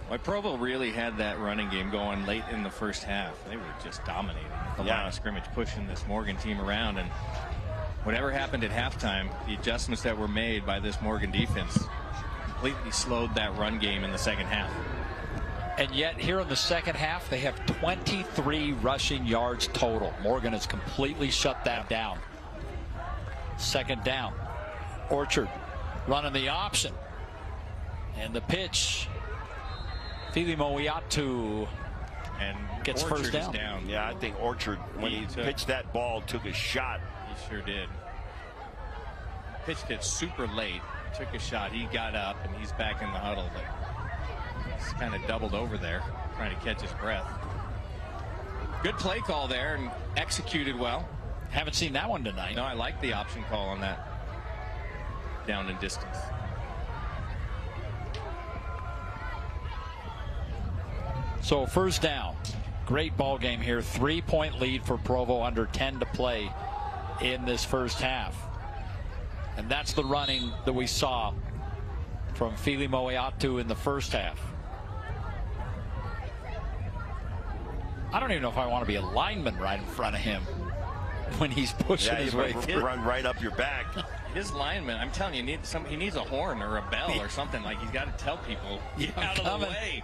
Well, Provo really had that running game going late in the first half. They were just dominating the line of scrimmage, pushing this Morgan team around. And whatever happened at halftime, the adjustments that were made by this Morgan defense completely slowed that run game in the second half. And yet here in the second half, they have 23 rushing yards total. Morgan has completely shut that down. Second down. Orchard running the option. And the pitch. Filimoiatu and gets Orchard first down. Yeah, I think Orchard, when he pitched that ball, took a shot. He sure did. Pitched it super late. Took a shot. He got up, and he's back in the huddle. But he's kind of doubled over there, trying to catch his breath. Good play call there and executed well. Haven't seen that one tonight. No, I like the option call on that down and distance. So first down. Great ball game here. 3-point lead for Provo, under 10 to play in this first half. And that's the running that we saw from Filimoiatu in the first half. I don't even know if I want to be a lineman right in front of him when he's pushing his way through. Run right up your back. His lineman, I'm telling you, he needs a horn or a bell or something. Like, he's got to tell people, get out of the way.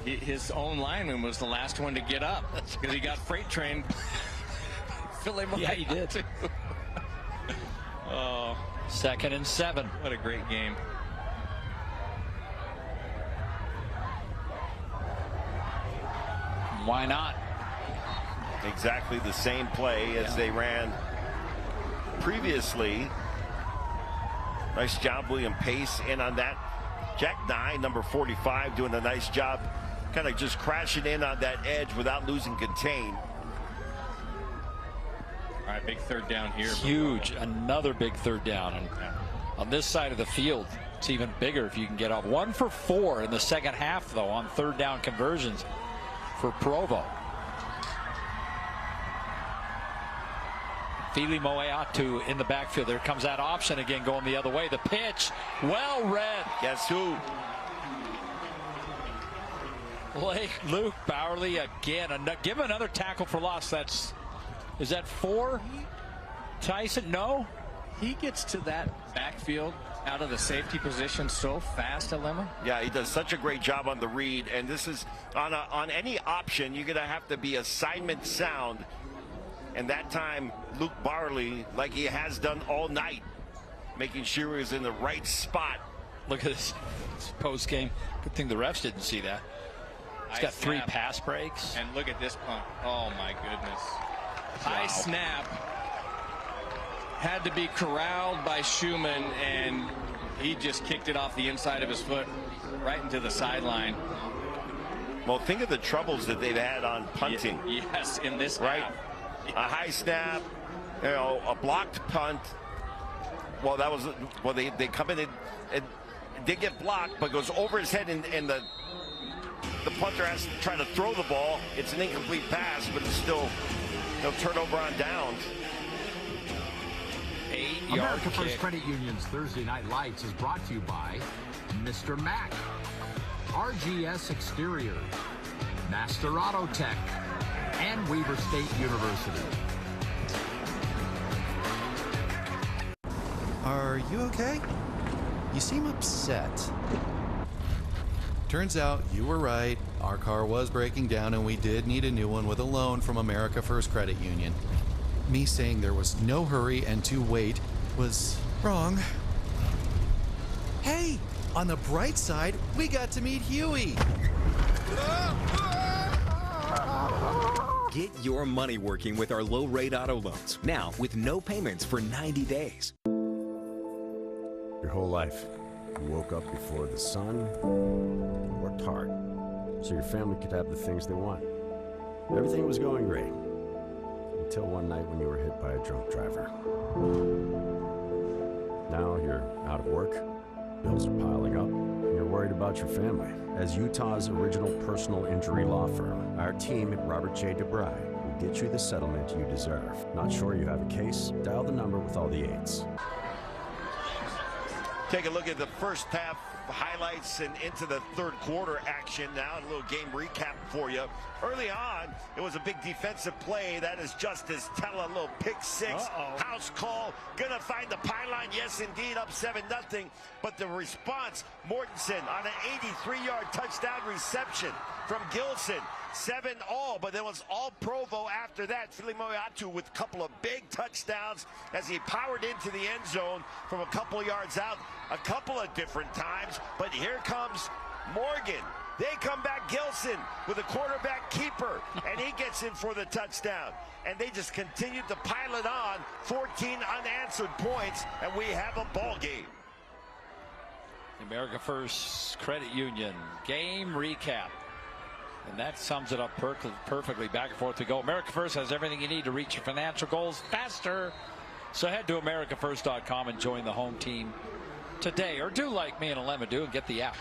His own lineman was the last one to get up because he got freight trained. Yeah, he did. Oh, 2nd and 7. What a great game. Why not? Exactly the same play as they ran previously. Nice job, William Pace, in on that. Jack Nye, number 45, doing a nice job kind of just crashing in on that edge without losing contain. All right, big 3rd down here. Huge. Another big 3rd down. And on this side of the field, it's even bigger if you can get up. 1 for 4 in the second half, though, on 3rd down conversions for Provo. Fili Moeatu in the backfield. There comes that option again going the other way. The pitch, well read. Guess who? Luke Bowerly again. Give him another tackle for loss. Is that 4? Tyson? No. He gets to that backfield out of the safety position so fast, Alema. Yeah, he does such a great job on the read. And this is on any option, you're going to have to be assignment sound. And that time, Luke Barley, like he has done all night, making sure he was in the right spot. Look at this post game. Good thing the refs didn't see that. He's got 3 pass breaks. And look at this punt. Oh, my goodness. High snap. Had to be corralled by Schumann, and he just kicked it off the inside of his foot right into the sideline. Well, think of the troubles that they've had on punting. Yes, in this right. half. A high snap, a blocked punt. Well, they come in and did get blocked, but goes over his head, and the punter has to try to throw the ball. It's an incomplete pass, but it's still turnover on downs. 8-yard America kick. First Credit Union's Thursday Night Lights is brought to you by Mr. Mac, RGS Exteriors, Master Auto Tech, and Weber State University. Are you okay? You seem upset. Turns out you were right. Our car was breaking down and we did need a new one with a loan from America First Credit Union. Me saying there was no hurry and to wait was wrong. Hey, on the bright side, we got to meet Huey. Get your money working with our low-rate auto loans. Now, with no payments for 90 days. Your whole life, you woke up before the sun, worked hard, so your family could have the things they want. Everything was going great, until one night when you were hit by a drunk driver. Now you're out of work, bills are piling up, and you're worried about your family. As Utah's original personal injury law firm, our team at Robert J. DeBry will get you the settlement you deserve. Not sure you have a case? Dial the number with all the 8s. Take a look at the first half highlights and into the 3rd quarter action now. A little game recap for you. Early on, it was a big defensive play. That is Justice Tella, a little pick 6. House call. Gonna find the pylon. Yes, indeed, up 7-0. But the response, Mortensen on an 83-yard touchdown reception from Gilson. 7-all, but there was all Provo after that. Fili Moeatu with a couple of big touchdowns as he powered into the end zone from a couple yards out a couple of different times. But here comes Morgan. They come back, Gilson with a quarterback keeper, and he gets in for the touchdown. And they just continued to pile it on. 14 unanswered points, and we have a ball game. America First Credit Union game recap. And that sums it up perfectly. Back and forth we go. America First has everything you need to reach your financial goals faster. So head to AmericaFirst.com and join the home team today. Or do like me and Alema do and get the app.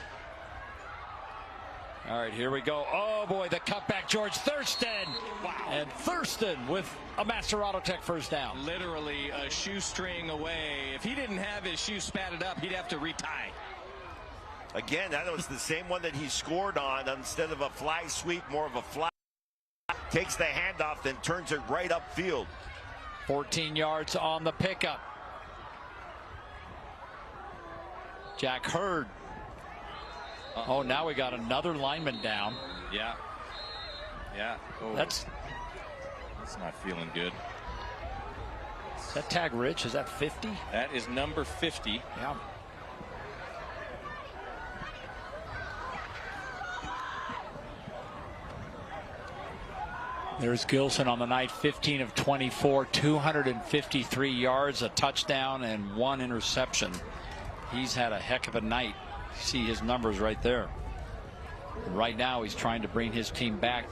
All right, here we go. Oh, boy, the cutback, George Thurston. Wow. And Thurston with a Master Auto Tech first down. Literally a shoestring away. If he didn't have his shoe spatted up, he'd have to retie. Again, that was the same one that he scored on. Instead of a fly sweep, more of a fly. Takes the handoff, then turns it right upfield. 14 yards on the pickup. Jack Hurd. Oh, now we got another lineman down. Yeah. Yeah. Oh. That's not feeling good. Is that tag Rich? Is that 50? That is number 50. Yeah. There's Gilson on the night, 15 of 24, 253 yards, a touchdown, and 1 interception. He's had a heck of a night. See his numbers right there. And right now he's trying to bring his team back,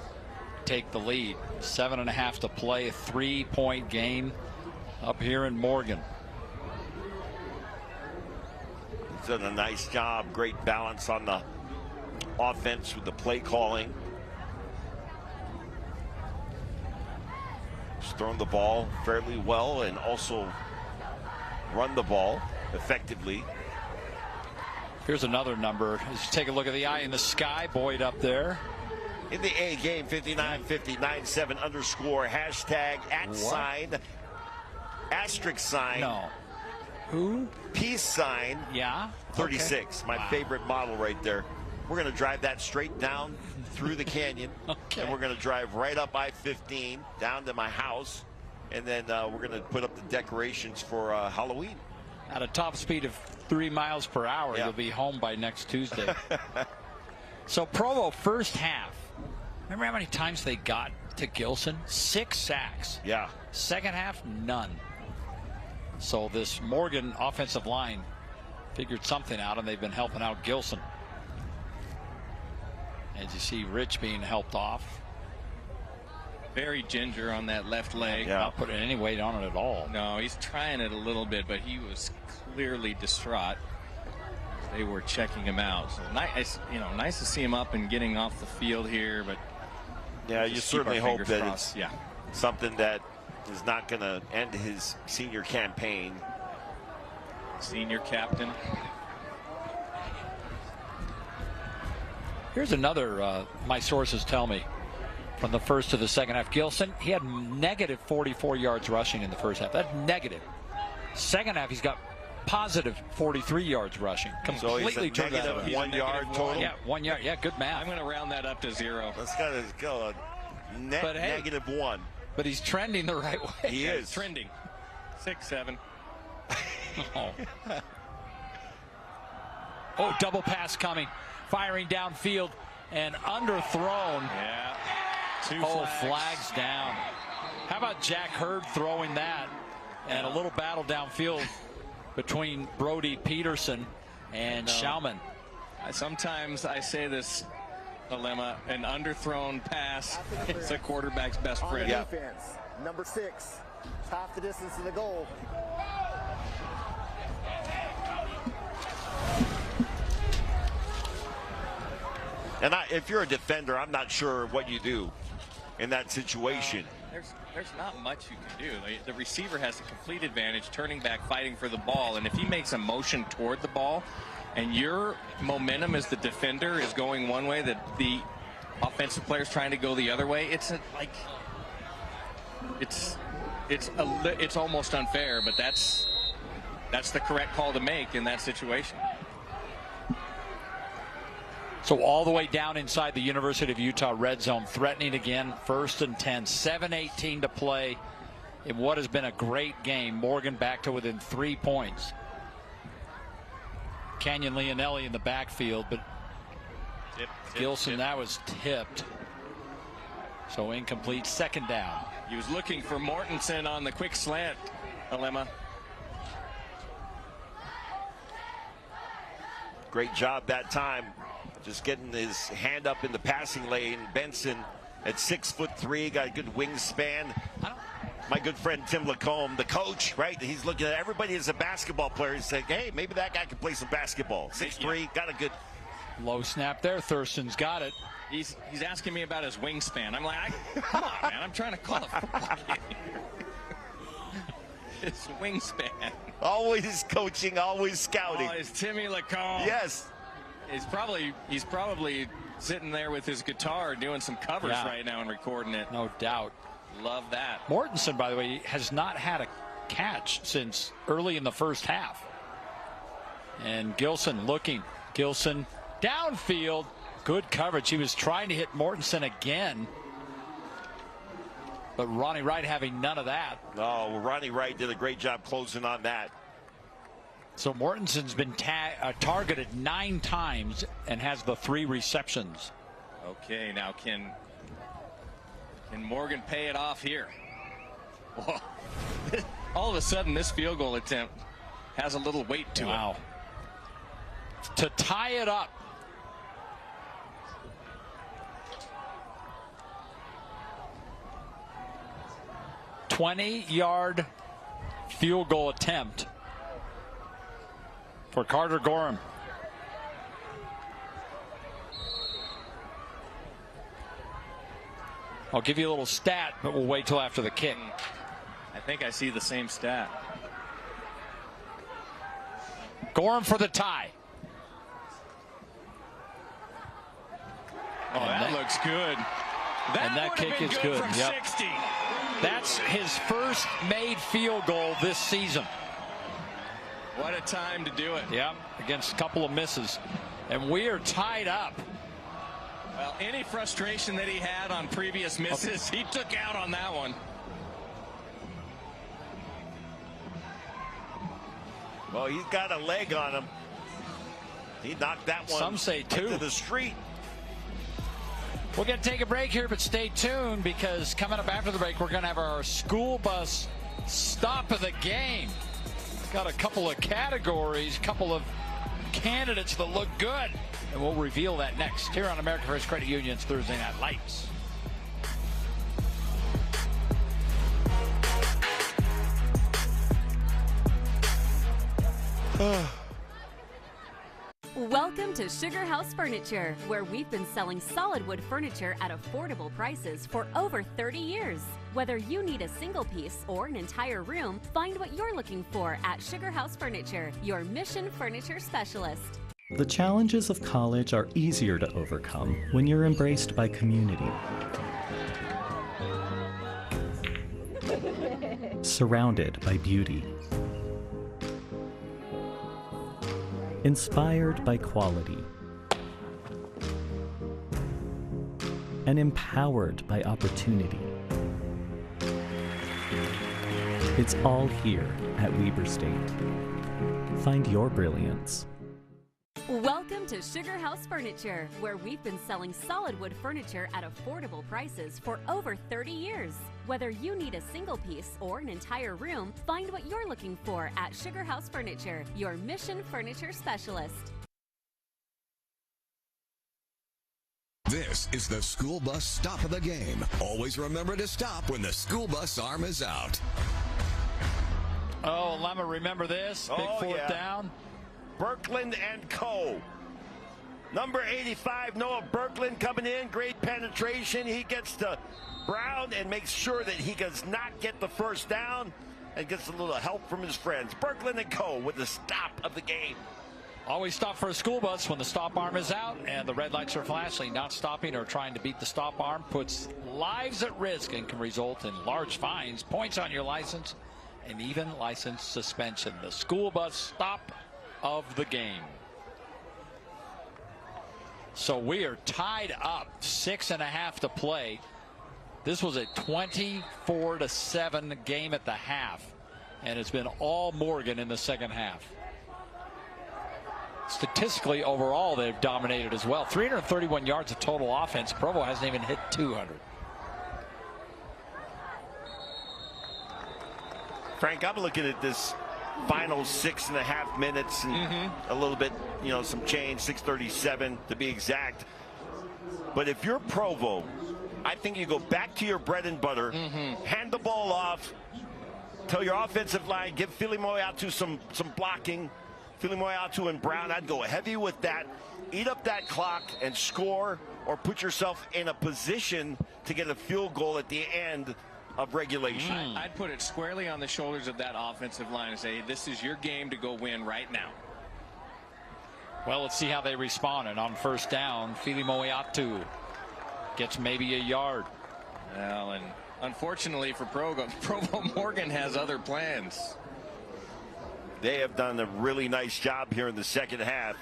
take the lead. 7.5 to play, a 3-point game up here in Morgan. He's done a nice job. Great balance on the offense with the play calling. He's thrown the ball fairly well and also run the ball effectively. Here's another number. Let's take a look at the eye in the sky. Boyd up there. In the A game, 5959.7 underscore hashtag @ sign asterisk sign. No. Who? Peace sign. Yeah. 36. Okay. My favorite model right there. We're going to drive that straight down through the canyon. Okay. And we're going to drive right up I-15 down to my house. And then we're going to put up the decorations for Halloween. At a top speed of 3 miles per hour, yeah. You'll be home by next Tuesday. So Provo first half. Remember how many times they got to Gilson? 6 sacks. Yeah. Second half, none. So this Morgan offensive line figured something out, and they've been helping out Gilson. As you see Rich being helped off. Very ginger on that left leg. Yeah. Not putting any weight on it at all. No, he's trying it a little bit, but he was clearly distraught. They were checking him out. So nice, nice to see him up and getting off the field here. But yeah, you certainly hope that crossed. It's something that is not going to end his senior campaign. Senior captain. Here's another, my sources tell me, from the first to the second half. Gilson, he had negative 44 yards rushing in the first half. That's negative. Second half, he's got positive 43 yards rushing. Completely so he's a negative 1 yard total? Yeah, 1 yard. Yeah, good math. I'm going to round that up to 0. Let's go negative 1. But he's trending the right way. He is. Trending. 6, 7. Oh, double pass coming. Firing downfield and underthrown. Yeah. 2 flags down. How about Jack Hurd throwing that? And a little battle downfield between Brody Peterson and Schauman. Sometimes I say this dilemma: an underthrown pass is a quarterback's best friend. On defense, number 6, half the distance to the goal. And if you're a defender, I'm not sure what you do in that situation. There's not much you can do. The receiver has a complete advantage, turning back, fighting for the ball. And if he makes a motion toward the ball, and your momentum as the defender is going one way, that the offensive player is trying to go the other way, it's almost unfair. But that's the correct call to make in that situation. So all the way down inside the University of Utah red zone, threatening again, 1st and 10, 7:18 to play in what has been a great game. Morgan back to within 3 points. Canyon Leonelli in the backfield, but Gilson, that was tipped. So incomplete, 2nd down. He was looking for Mortensen on the quick slant, Alema. Great job that time. Just getting his hand up in the passing lane. Benson at 6'3", got a good wingspan. My good friend Tim Lacombe, the coach, right? He's looking at everybody as a basketball player. He's saying, hey, maybe that guy can play some basketball. 6'3", got a good low snap there. Thurston's got it. He's asking me about his wingspan. I'm like, come on, man. I'm trying to call a football game. His wingspan. Always coaching, always scouting. Oh, it's Timmy Lacombe. Yes. He's probably sitting there with his guitar doing some covers right now and recording it. No doubt. Love that. Mortensen, by the way, has not had a catch since early in the first half. And Gilson looking. Gilson downfield. Good coverage. He was trying to hit Mortensen again. But Ronnie Wright having none of that. No, well, Ronnie Wright did a great job closing on that. So Mortensen's been targeted 9 times and has the 3 receptions. Okay, now can Morgan pay it off here? Whoa. All of a sudden, this field goal attempt has a little weight to it. To tie it up. A 20-yard field goal attempt for Carter Gorham. I'll give you a little stat, but we'll wait till after the kick. I think I see the same stat. Gorham for the tie. Oh, that looks good. That kick is good. From 60. That's his first made field goal this season. What a time to do it. Yeah, against a couple of misses. And we are tied up. Well, any frustration that he had on previous misses, he took out on that one. Well, he's got a leg on him. He knocked that one. Some say 2. To the street. We're going to take a break here, but stay tuned because coming up after the break, we're going to have our school bus stop of the game. Got a couple of categories, a couple of candidates that look good. And we'll reveal that next here on American First Credit Union's Thursday Night Lights. Welcome to Sugar House Furniture, where we've been selling solid wood furniture at affordable prices for over 30 years. Whether you need a single piece or an entire room, find what you're looking for at Sugar House Furniture, your Mission Furniture specialist. The challenges of college are easier to overcome when you're embraced by community. Surrounded by beauty. Inspired by quality. And empowered by opportunity. It's all here at Weber State. Find your brilliance. Welcome to Sugar House Furniture, where we've been selling solid wood furniture at affordable prices for over 30 years. Whether you need a single piece or an entire room, find what you're looking for at Sugar House Furniture, your Mission Furniture specialist. This is the school bus stop of the game. Always remember to stop when the school bus arm is out. Oh, Lemma, remember this? Big fourth down. Birkland and Co. Number 85, Noah Birkland coming in. Great penetration. He gets to Brown and makes sure that he does not get the first down and gets a little help from his friends. Birkland and Co. with the stop of the game. Always stop for a school bus when the stop arm is out and the red lights are flashing. Not stopping or trying to beat the stop arm puts lives at risk and can result in large fines, points on your license, and even license suspension. The school bus stop of the game. So we are tied up, 6.5 to play. This was a 24-7 game at the half, and it's been all Morgan in the second half. Statistically, overall, they've dominated as well. 331 yards of total offense. Provo hasn't even hit 200. Frank, I'm looking at this final 6.5 minutes and a little bit, some change, 6:37 to be exact. But if you're Provo, I think you go back to your bread and butter, hand the ball off, tell your offensive line, give Fili Moeatu some blocking. Fili Moeatu and Brown, I'd go heavy with that. Eat up that clock and score, or put yourself in a position to get a field goal at the end of regulation. I'd put it squarely on the shoulders of that offensive line and say, this is your game to go win right now. Well, let's see how they respond. And on first down, Fili Moeatu gets maybe a yard. Well, and unfortunately for Provo, Morgan has other plans. They have done a really nice job here in the second half.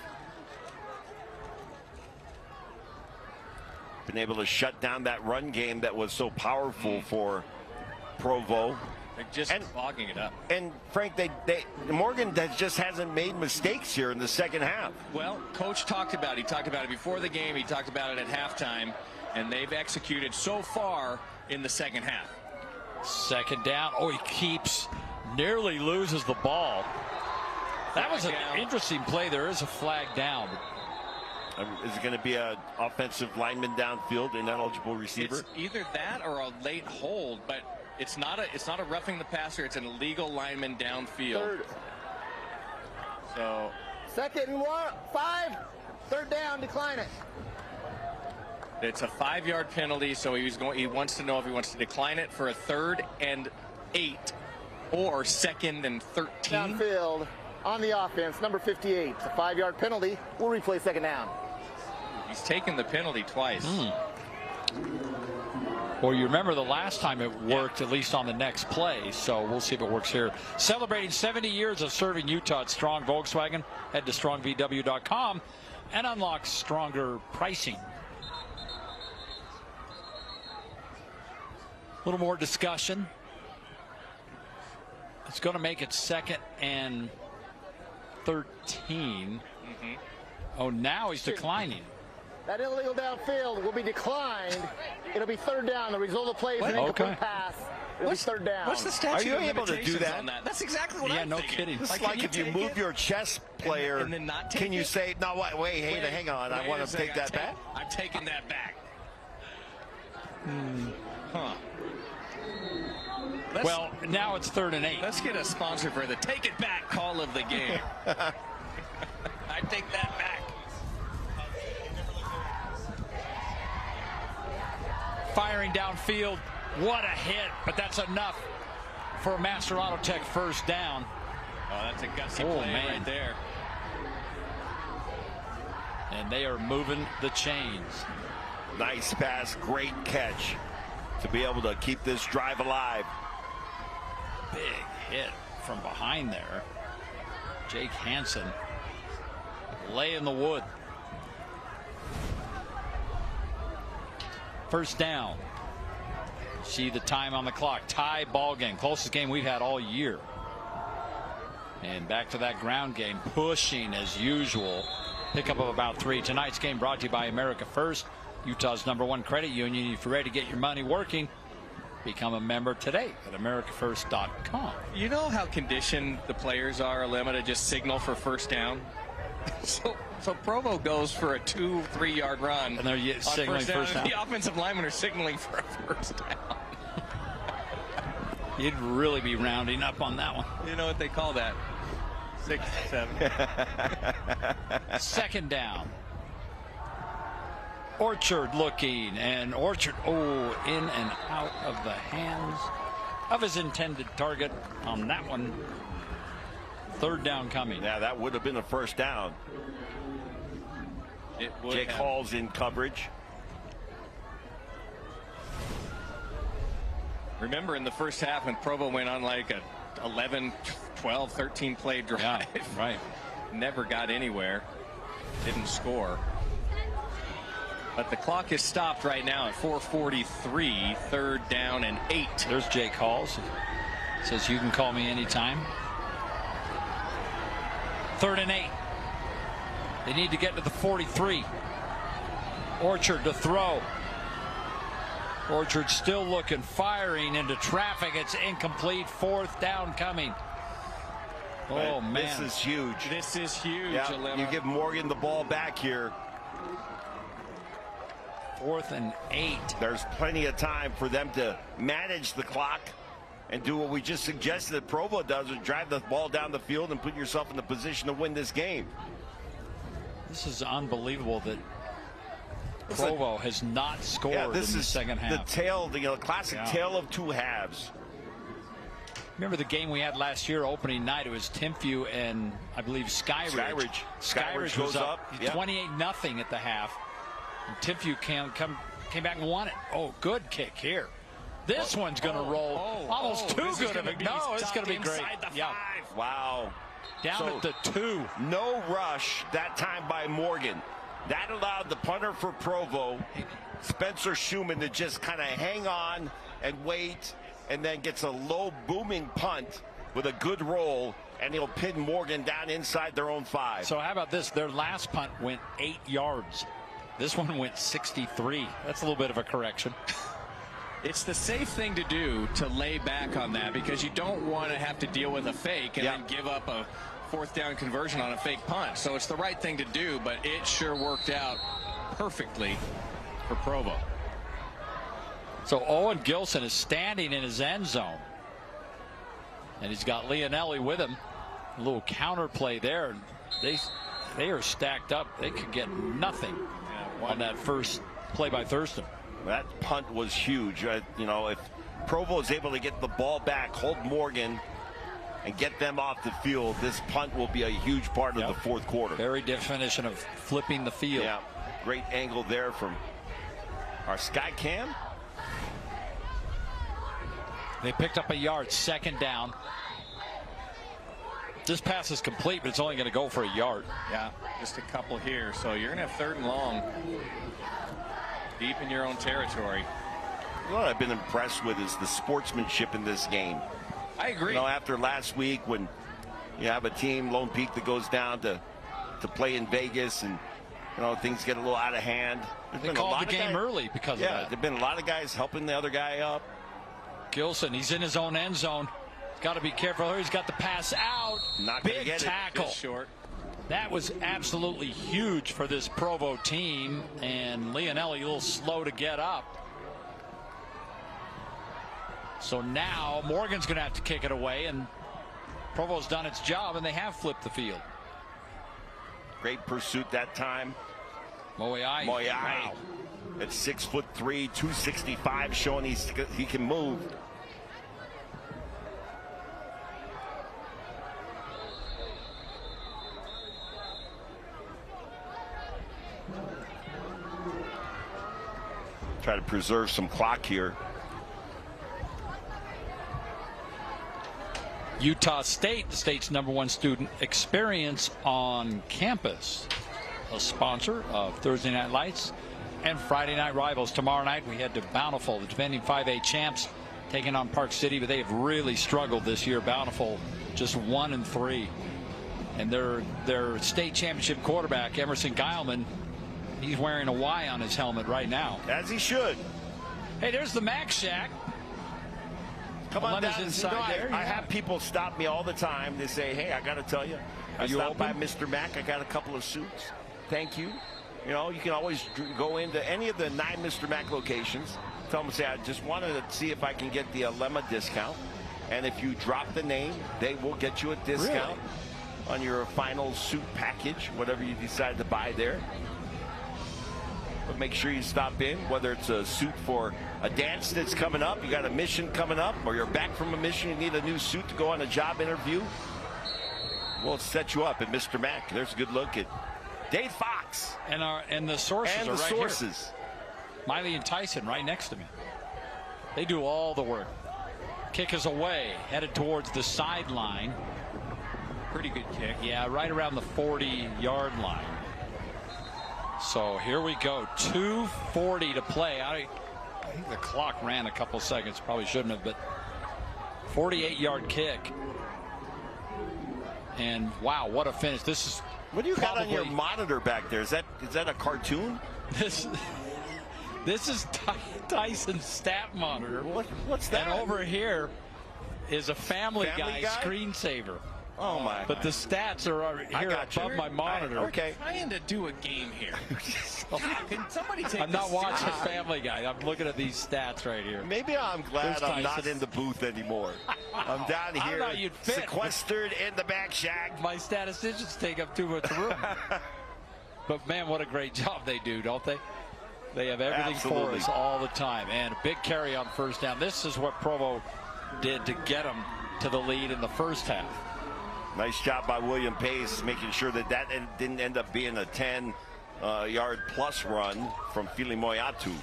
Been able to shut down that run game that was so powerful for Provo. They're just clogging it up. And Frank, Morgan just hasn't made mistakes here in the second half. Well, Coach talked about it. He talked about it before the game. He talked about it at halftime. And they've executed so far in the second half. Second down. Oh, nearly loses the ball. That was an interesting play. There is a flag down. Is it going to be an offensive lineman downfield, an ineligible receiver? It's either that or a late hold, but it's not a roughing the passer. It's an illegal lineman downfield. So 2nd and 5, 3rd down, decline it. It's a 5-yard penalty, so he wants to know if he wants to decline it for a 3rd and 8 or 2nd and 13. Downfield on the offense, number 58. It's a 5-yard penalty. We'll replay 2nd down. He's taken the penalty twice. Well, you remember the last time it worked, at least on the next play, so we'll see if it works here. Celebrating 70 years of serving Utah at Strong Volkswagen. Head to strongvw.com and unlock stronger pricing. A little more discussion. It's going to make it 2nd and 13. Oh, now he's declining. That illegal downfield will be declined. It'll be 3rd down. The result of the play is an incomplete pass. It'll be 3rd down. What's the statute? Are you able to do that? On that? That's exactly what I'm thinking. Kidding. It's like if you move your chess player, and then not take can you say, no, wait, hang on, I want to take that back? I'm taking that back. Huh. Well, now it's 3rd and 8. Let's get a sponsor for the take it back call of the game. I take that back. Firing downfield. What a hit, but that's enough for a Master Auto Tech 1st down. Oh, that's a gutsy play right there. And they are moving the chains. Nice pass, great catch to be able to keep this drive alive. Big hit from behind there. Jake Hansen laying the wood. 1st down. See the time on the clock. Tie ball game. Closest game we've had all year. And back to that ground game. Pushing as usual. Pickup of about 3. Tonight's game brought to you by America First, Utah's #1 credit union. If you're ready to get your money working, become a member today at americafirst.com. You know how conditioned the players are, to just signal for 1st down? So Provo goes for a 2-3 yard run. And they're signaling first down. The offensive linemen are signaling for a 1st down. You'd really be rounding up on that one. You know what they call that? 6, 7. 2nd down. Orchard looking, and Orchard, in and out of the hands of his intended target on that one. 3rd down coming. Yeah, that would have been a 1st down. Jake Hall's in coverage. Remember in the 1st half when Provo went on like a 11, 12, 13 play drive. Yeah, right. Never got anywhere. Didn't score. But the clock is stopped right now at 4:43. 3rd down and 8. There's Jake Hall. Says you can call me anytime. 3rd and 8. They need to get to the 43. Orchard to throw. Orchard still looking, firing into traffic. It's incomplete. 4th down coming. Oh, man. This is huge. This is huge. Yeah, you give Morgan the ball back here. 4th and 8. There's plenty of time for them to manage the clock and do what we just suggested that Provo does, is drive the ball down the field and put yourself in the position to win this game. This is unbelievable that Provo has not scored in the second half. The tale, the classic tale of 2 halves. Remember the game we had last year, opening night? It was Timpview and I believe Skyridge. Skyridge goes up 28-0 at the half. And Timpview came back and won it. Oh, good kick here. This one's going to roll. Almost too good of it. No, it's going to be great. Wow. Down at the 2. No rush that time by Morgan. That allowed the punter for Provo, Spencer Schumann, to just kind of hang on and wait, and then gets a low booming punt with a good roll, and he'll pin Morgan down inside their own 5. So how about this? Their last punt went 8 yards. This one went 63. That's a little bit of a correction. It's the safe thing to do to lay back on that, because you don't want to have to deal with a fake and then give up a 4th down conversion on a fake punt. So it's the right thing to do, but it sure worked out perfectly for Provo. So Owen Gilson is standing in his end zone, and he's got Leonelli with him. A little counter play there. They are stacked up. They could get nothing on that first play by Thurston. That punt was huge. You know, if Provo is able to get the ball back, hold Morgan, and get them off the field, this punt will be a huge part of the 4th quarter. Very definition of flipping the field. Yeah, great angle there from our sky cam. They picked up a yard, 2nd down. This pass is complete, but it's only going to go for a yard. Yeah, just a couple here. So you're going to have 3rd and long, deep in your own territory. What I've been impressed with is the sportsmanship in this game. I agree. You know, after last week when you have a team, Lone Peak, that goes down to play in Vegas, and you know things get a little out of hand. They called the game early because of that. Yeah, there've been a lot of guys helping the other guy up. Gilson, he's in his own end zone. Got to be careful. He's got the pass out. Not big get tackle. Short. That was absolutely huge for this Provo team, and Leonelli a little slow to get up. So now Morgan's going to have to kick it away, and Provo's done its job, and they have flipped the field. Great pursuit that time. Moyai. Wow. At 6'3", 265, showing he can move. Try to preserve some clock here. Utah State, the state's #1 student experience on campus, a sponsor of Thursday Night Lights and Friday Night Rivals. Tomorrow night we head to Bountiful, the defending 5A champs, taking on Park City, but they have really struggled this year. Bountiful just 1-3, and their state championship quarterback Emerson Geilman, he's wearing a Y on his helmet right now. As he should. Hey, there's the Mac Shack. Come on down. Inside there. I have people stop me all the time. They say, hey, I got to tell you, I stopped by Mr. Mac. I got a couple of suits. Thank you. You know, you can always go into any of the 9 Mr. Mac locations. Tell them, say, I just wanted to see if I can get the Alema discount. And if you drop the name, they will get you a discount on your final suit package, whatever you decide to buy there. But make sure you stop in, whether it's a suit for a dance that's coming up, you got a mission coming up, or you're back from a mission, you need a new suit to go on a job interview. We'll set you up at Mr. Mac. There's a good look at Dave Fox. And the sources and are the right sources. Here. Miley and Tyson right next to me. They do all the work. Kick is away, headed towards the sideline. Pretty good kick. Yeah, right around the 40-yard line. So here we go. 2:40 to play. I think the clock ran a couple seconds. Probably shouldn't have, but 48-yard kick. And wow, what a finish! This is. What do you got on your monitor back there? Is that a cartoon? This is Tyson's stat monitor. What's that? And over here is a Family Guy screensaver. Oh my! But the stats are here above my monitor. Okay. Trying to do a game here. Can somebody take? I'm not watching Family Guy. I'm looking at these stats right here. Maybe I'm glad I'm not in the booth anymore. I'm down here, sequestered in the back shack. My statisticians take up too much room. But man, what a great job they do, don't they? They have everything for us all the time. And a big carry on first down. This is what Provo did to get them to the lead in the first half. Nice job by William Pace, making sure that didn't end up being a 10-yard plus run from Fili Moyatu.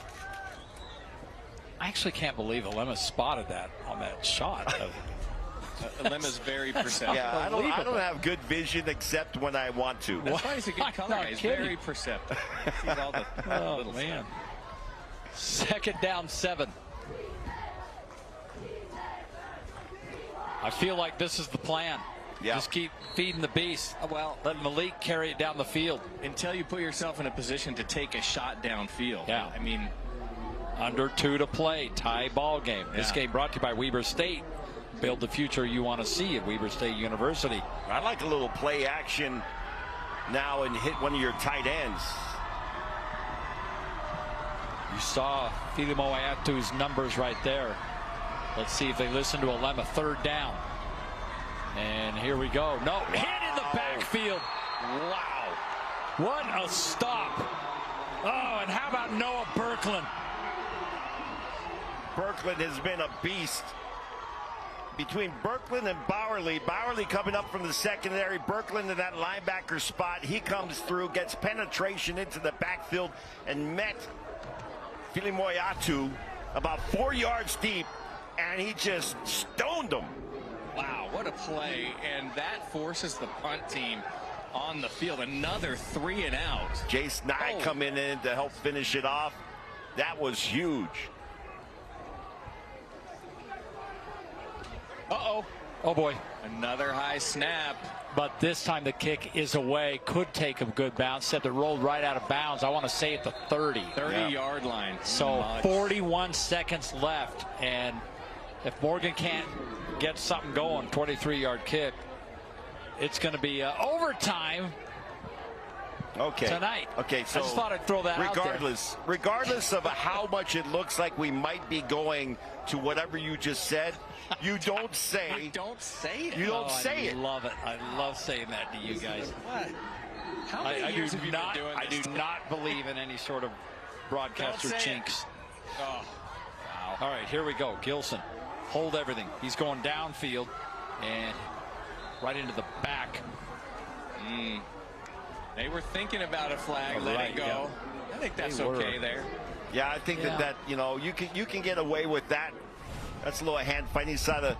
I actually can't believe Alema spotted that on that shot. Lima's very perceptive. Yeah, I don't have good vision except when I want to. That's why he's a good color guy. He's very perceptive. He sees all the little man. Second down 7. I feel like this is the plan. Yeah. Just keep feeding the beast. Well, let Malik carry it down the field. Until you put yourself in a position to take a shot downfield. Yeah. I mean, under 2 to play, tie ball game. Yeah. This game brought to you by Weber State. Build the future you want to see at Weber State University. I like a little play action now and hit one of your tight ends. You saw Filimo Ayatu's numbers right there. Let's see if they listen to Alema. 3rd down. And here we go. No, wow. Hit in the backfield. Wow. What a stop. Oh, and how about Noah Birkland? Birkland has been a beast. Between Birkland and Bowerly coming up from the secondary, Birkland in that linebacker spot. He comes through, gets penetration into the backfield, and met Filimo Ayatu about 4 yards deep, and he just stoned him. Wow, what a play. And that forces the punt team on the field. Another 3 and out. Jace Nye coming in to help finish it off. That was huge. Uh-oh. Oh, boy. Another high snap. But this time the kick is away. Could take a good bounce. Said it rolled right out of bounds. I want to say at the 30. 30-yard line. So 41 seconds left. And if Morgan can't get something going, 23-yard kick, it's going to be overtime tonight. Okay, so I just thought I'd throw that out there. Regardless of how much it looks like we might be going to whatever you just said, you don't say. You don't say it. You don't say it. I love it. I love saying that to you guys. What? How many years have you been doing this? I do not believe in any sort of broadcaster chinks. Oh, wow. All right, here we go. Gilson, hold everything. He's going downfield and right into the back. They were thinking about a flag. Let it go. Yeah. I think that's okay there. Yeah, I think that you know you can get away with that. That's a little hand fighting side of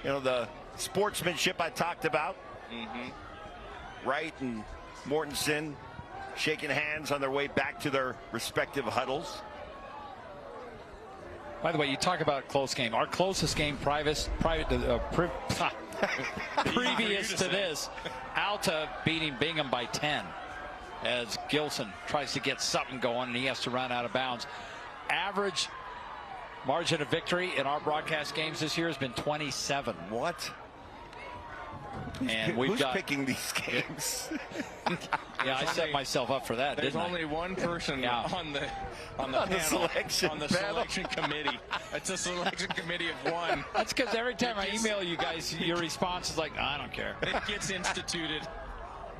the sportsmanship I talked about. Wright and Mortensen shaking hands on their way back to their respective huddles. By the way, you talk about a close game. Our closest game previous to this, Alta beating Bingham by 10 as Gilson tries to get something going and he has to run out of bounds. Average margin of victory in our broadcast games this year has been 27. What? And who's picking these games? Yeah, I set myself up for that. There's only one person on the panel, selection committee. It's a selection committee of one. That's because every time I email you guys, your response is like, I don't care. It gets instituted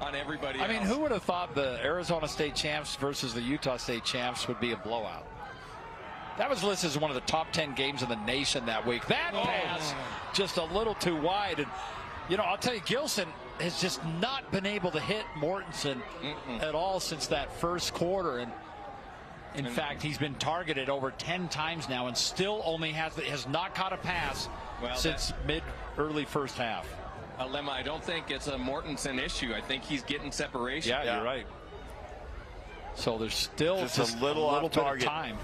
on everybody else. I mean, who would have thought the Arizona State champs versus the Utah State champs would be a blowout? That was listed as one of the top 10 games in the nation that week. That pass just a little too wide. And, I'll tell you, Gilson has just not been able to hit Mortensen at all since that first quarter. And in fact, he's been targeted over 10 times now and still only has not caught a pass since early first half. Lemma, I don't think it's a Mortensen issue. I think he's getting separation. Yeah, you're right. So there's still just a little bit of time.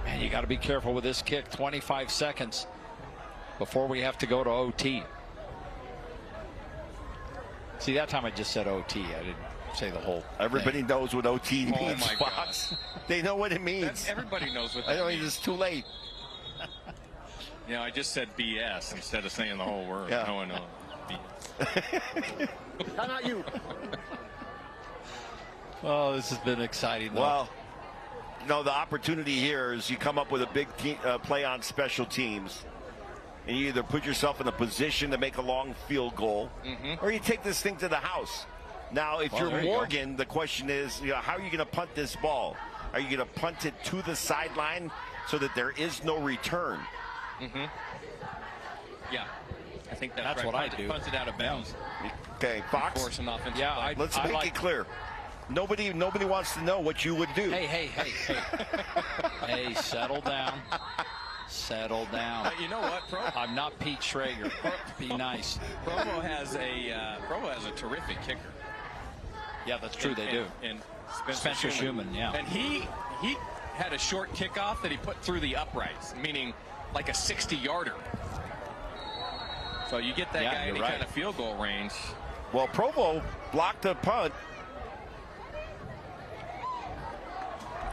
Man, you got to be careful with this kick. 25 seconds before we have to go to OT. See, that time I just said OT. I didn't say the whole Everybody thing. knows what OT means. Oh, my Fox. They know what it means. Everybody knows what I that know means. it's too late. I just said BS instead of saying the whole word. Yeah. No one knows. BS. How not you? Oh, this has been exciting, though. Well, the opportunity here is you come up with a big play on special teams. And you either put yourself in a position to make a long field goal, or you take this thing to the house. Now, if you're Morgan, the question is, how are you going to punt this ball? Are you going to punt it to the sideline so that there is no return? Yeah, I think that's right. what I do. Punt it out of bounds. Okay, Fox. Force an offensive play. Let's make it clear. Nobody wants to know what you would do. Hey, settle down. Settle down. You know what, I'm not Pete Schrager. Be nice. Provo has a terrific kicker. Yeah, that's true. They do. And Spencer Schumann, yeah. And he had a short kickoff that he put through the uprights, meaning like a 60-yarder. So you get that guy any kind of field goal range. Well, Provo blocked a punt.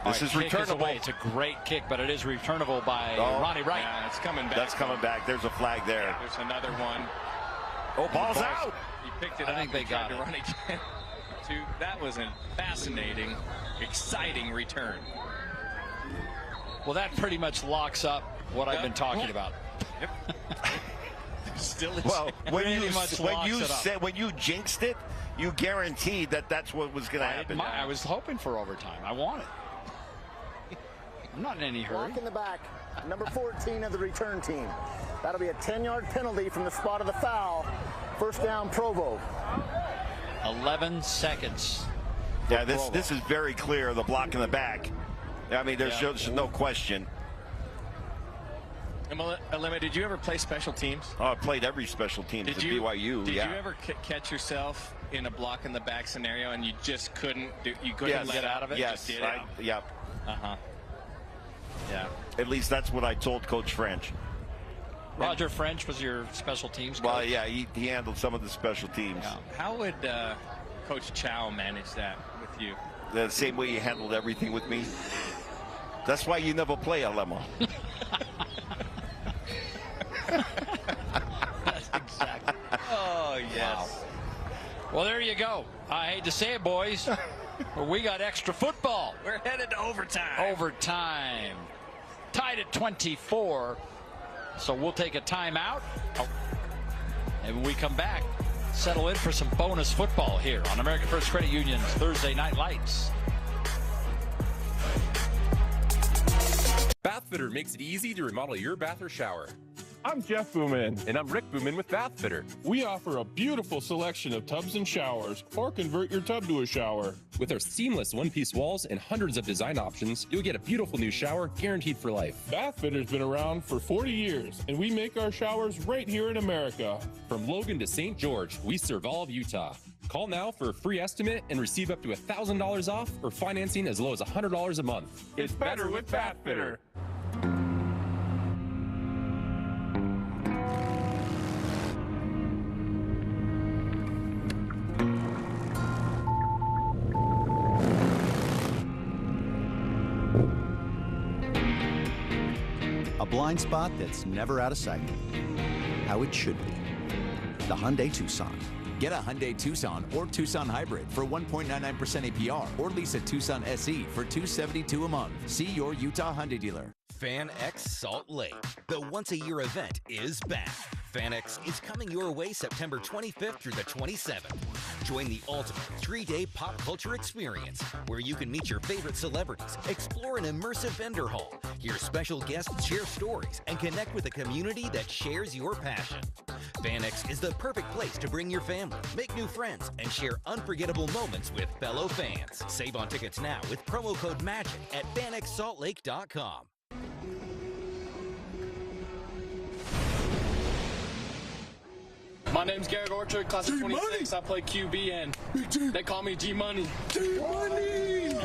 This is returnable. It's a great kick, but it is returnable by Ronnie Wright. Yeah, it's coming back. That's coming back. There's a flag there. Yeah, there's another one. Oh, ball's out. He picked it up. I think they got to run again. That was a fascinating, exciting return. Well, that pretty much locks up what I've been talking about. Yep. Still well, when you jinxed it, you guaranteed that that's what was going to happen. I was hoping for overtime. I want it. I'm not in any hurry. Block in the back, number 14 of the return team. That'll be a 10-yard penalty from the spot of the foul. First down, Provo. 11 seconds. Yeah, this is very clear, the block in the back. I mean, there's no question. Alema, did you ever play special teams? Oh, I played every special team at BYU. Did you ever catch yourself in a block in the back scenario and you just couldn't get out of it? Yes. Just Yep. Uh-huh. Yeah. At least that's what I told Coach French. Roger French was your special teams coach? Well, yeah, he handled some of the special teams. Yeah. How would Coach Chow manage that with you? The same way he handled everything with me. That's why you never play, Alema. That's exactly. Oh, yes. Wow. Well, there you go. I hate to say it, boys, but we got extra football. We're headed to overtime. Overtime. Tied at 24. So we'll take a timeout. And when we come back, settle in for some bonus football here on American First Credit Union's Thursday Night Lights. Bathfitter makes it easy to remodel your bath or shower. I'm Jeff Boomin. And I'm Rick Boomin with Bathfitter. We offer a beautiful selection of tubs and showers, or convert your tub to a shower. With our seamless one-piece walls and hundreds of design options, you'll get a beautiful new shower guaranteed for life. Bathfitter's been around for 40 years, and we make our showers right here in America. From Logan to St. George, we serve all of Utah. Call now for a free estimate and receive up to $1,000 off or financing as low as $100 a month. It's better with Bathfitter. A blind spot that's never out of sight. How it should be. The Hyundai Tucson. Get a Hyundai Tucson or Tucson Hybrid for 1.99% APR or lease a Tucson SE for $272 a month. See your Utah Hyundai dealer. Fan X Salt Lake. The once-a-year event is back. Fan X is coming your way September 25th through the 27th. Join the ultimate 3-day pop culture experience where you can meet your favorite celebrities, explore an immersive vendor hall, hear special guests share stories, and connect with a community that shares your passion. Fan X is the perfect place to bring your family, make new friends, and share unforgettable moments with fellow fans. Save on tickets now with promo code MAGIC at fanxsaltlake.com. My name's Garrett Orchard, class of 26. I play QB, and they call me G-Money. G-Money!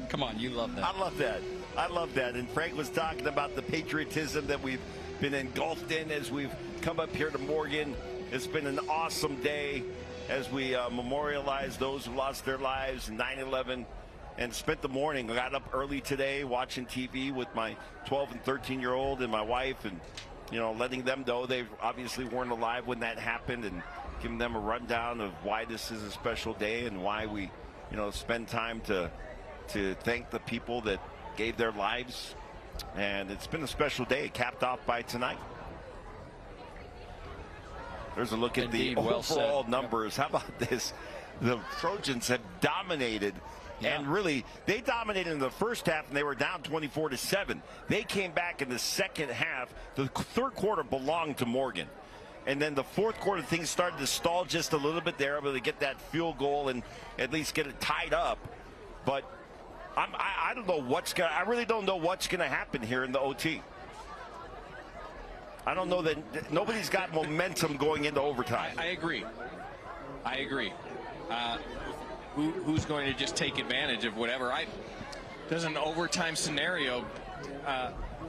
Come on, you love that. I love that. I love that. And Frank was talking about the patriotism that we've been engulfed in as we've come up here to Morgan. It's been an awesome day as we memorialize those who lost their lives in 9/11 and spent the morning. I got up early today watching TV with my 12 and 13-year-old and my wife, and letting them know they obviously weren't alive when that happened, and giving them a rundown of why this is a special day and why we, spend time to thank the people that gave their lives. And it's been a special day, capped off by tonight. There's a look at the overall numbers. How about this? The Trojans have dominated. Yeah. And really, they dominated in the first half, and they were down 24-7. They came back in the second half. The third quarter belonged to Morgan. And then the fourth quarter, things started to stall just a little bit. They were able to get that field goal and at least get it tied up. But I don't know I really don't know what's going to happen here in the OT. I don't know that nobody's got momentum going into overtime. I agree. Who's going to just take advantage of whatever? Does an overtime scenario,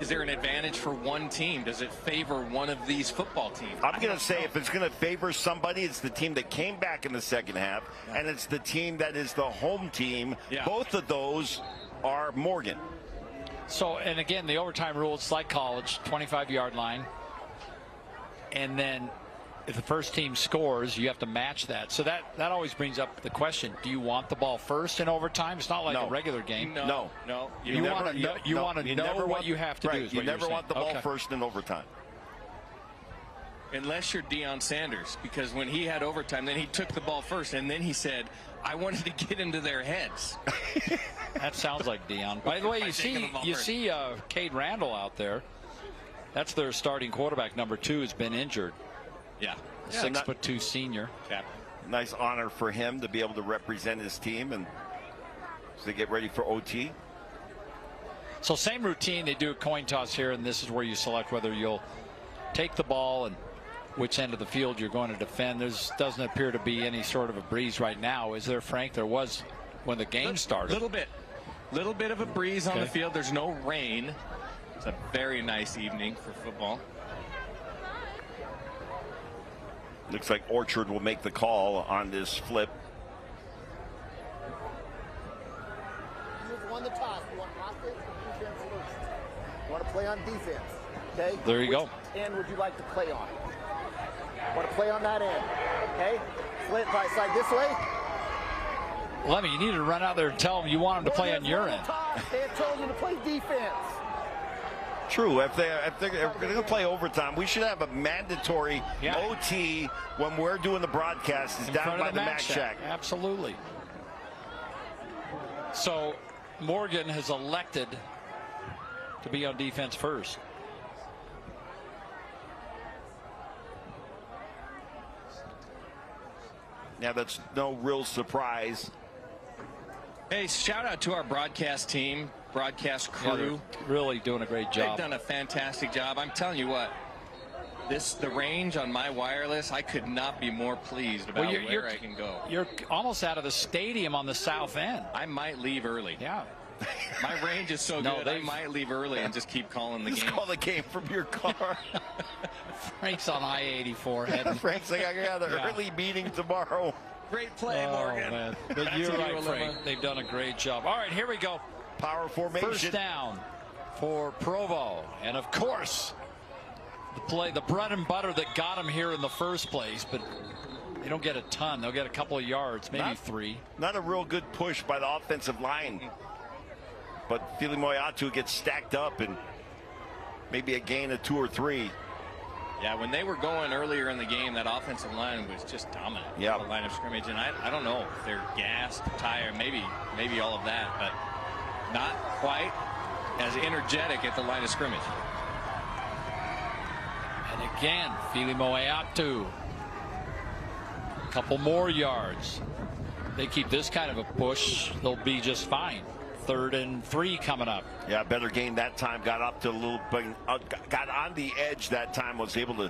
is there an advantage for one team? Does it favor one of these football teams? I'm going to say if it's going to favor somebody, it's the team that came back in the second half, and it's the team that is the home team. Yeah. Both of those are Morgan. So, and again, the overtime rule, it's like college, 25-yard line. And then if the first team scores, you have to match that. So that always brings up the question, do you want the ball first in overtime? It's not like a regular game. No. You want to know what you have to do. You never want the ball first in overtime. Unless you're Deion Sanders, because when he had overtime, then he took the ball first, and then he said, I wanted to get into their heads. That sounds like Deion. By the way, you see Cade Randall out there. That's their starting quarterback. Number 2 has been injured. Yeah. 6'2" senior. Yeah. Nice honor for him to be able to represent his team and as they get ready for OT. So same routine. They do a coin toss here, and this is where you select whether you'll take the ball and which end of the field you're going to defend. There doesn't appear to be any sort of a breeze right now. Is there, Frank? There was when the game started. Little bit of a breeze on the field. There's no rain. It's a very nice evening for football. Looks like Orchard will make the call on this flip. You won the toss. You want offense or defense first? You want to play on defense, okay? There you go. Which end would you like to play on? Want to play on that end, okay? Slant right side this way. Lemmy, you need to run out there and tell them you want them to play on your end. They had told you to play defense. True. If they're going to play overtime, we should have a mandatory OT when we're doing the broadcast. Is down by the Mac Shack. Absolutely. So Morgan has elected to be on defense first. Yeah, that's no real surprise. Hey, shout out to our broadcast team, broadcast crew. Yeah, really doing a great job. They've done a fantastic job. I'm telling you what, the range on my wireless, I could not be more pleased about where I can go. You're almost out of the stadium on the south end. I might leave early. Yeah. My range is so good, I might leave early and just keep calling the game. Just call the game from your car. Frank's on I-84 heading. Frank's like, I got an early meeting tomorrow. Great play, Morgan. Man. But you're right, Frank. They've done a great job. All right, here we go. Power formation. First down for Provo. And, of course, the bread and butter that got them here in the first place. But they don't get a ton. They'll get a couple of yards, maybe 3. Not a real good push by the offensive line. But Filimoiatu gets stacked up and maybe a gain of 2 or 3. Yeah, when they were going earlier in the game, that offensive line was just dominant. Yeah, the line of scrimmage, and I don't know if they're gassed, tired, maybe all of that, but not quite as energetic at the line of scrimmage. And again, Filimoiatu, a couple more yards. They keep this kind of a push, they'll be just fine. 3rd and 3 coming up. Yeah, better gain that time. Got up to a little bit, got on the edge that time. Was able to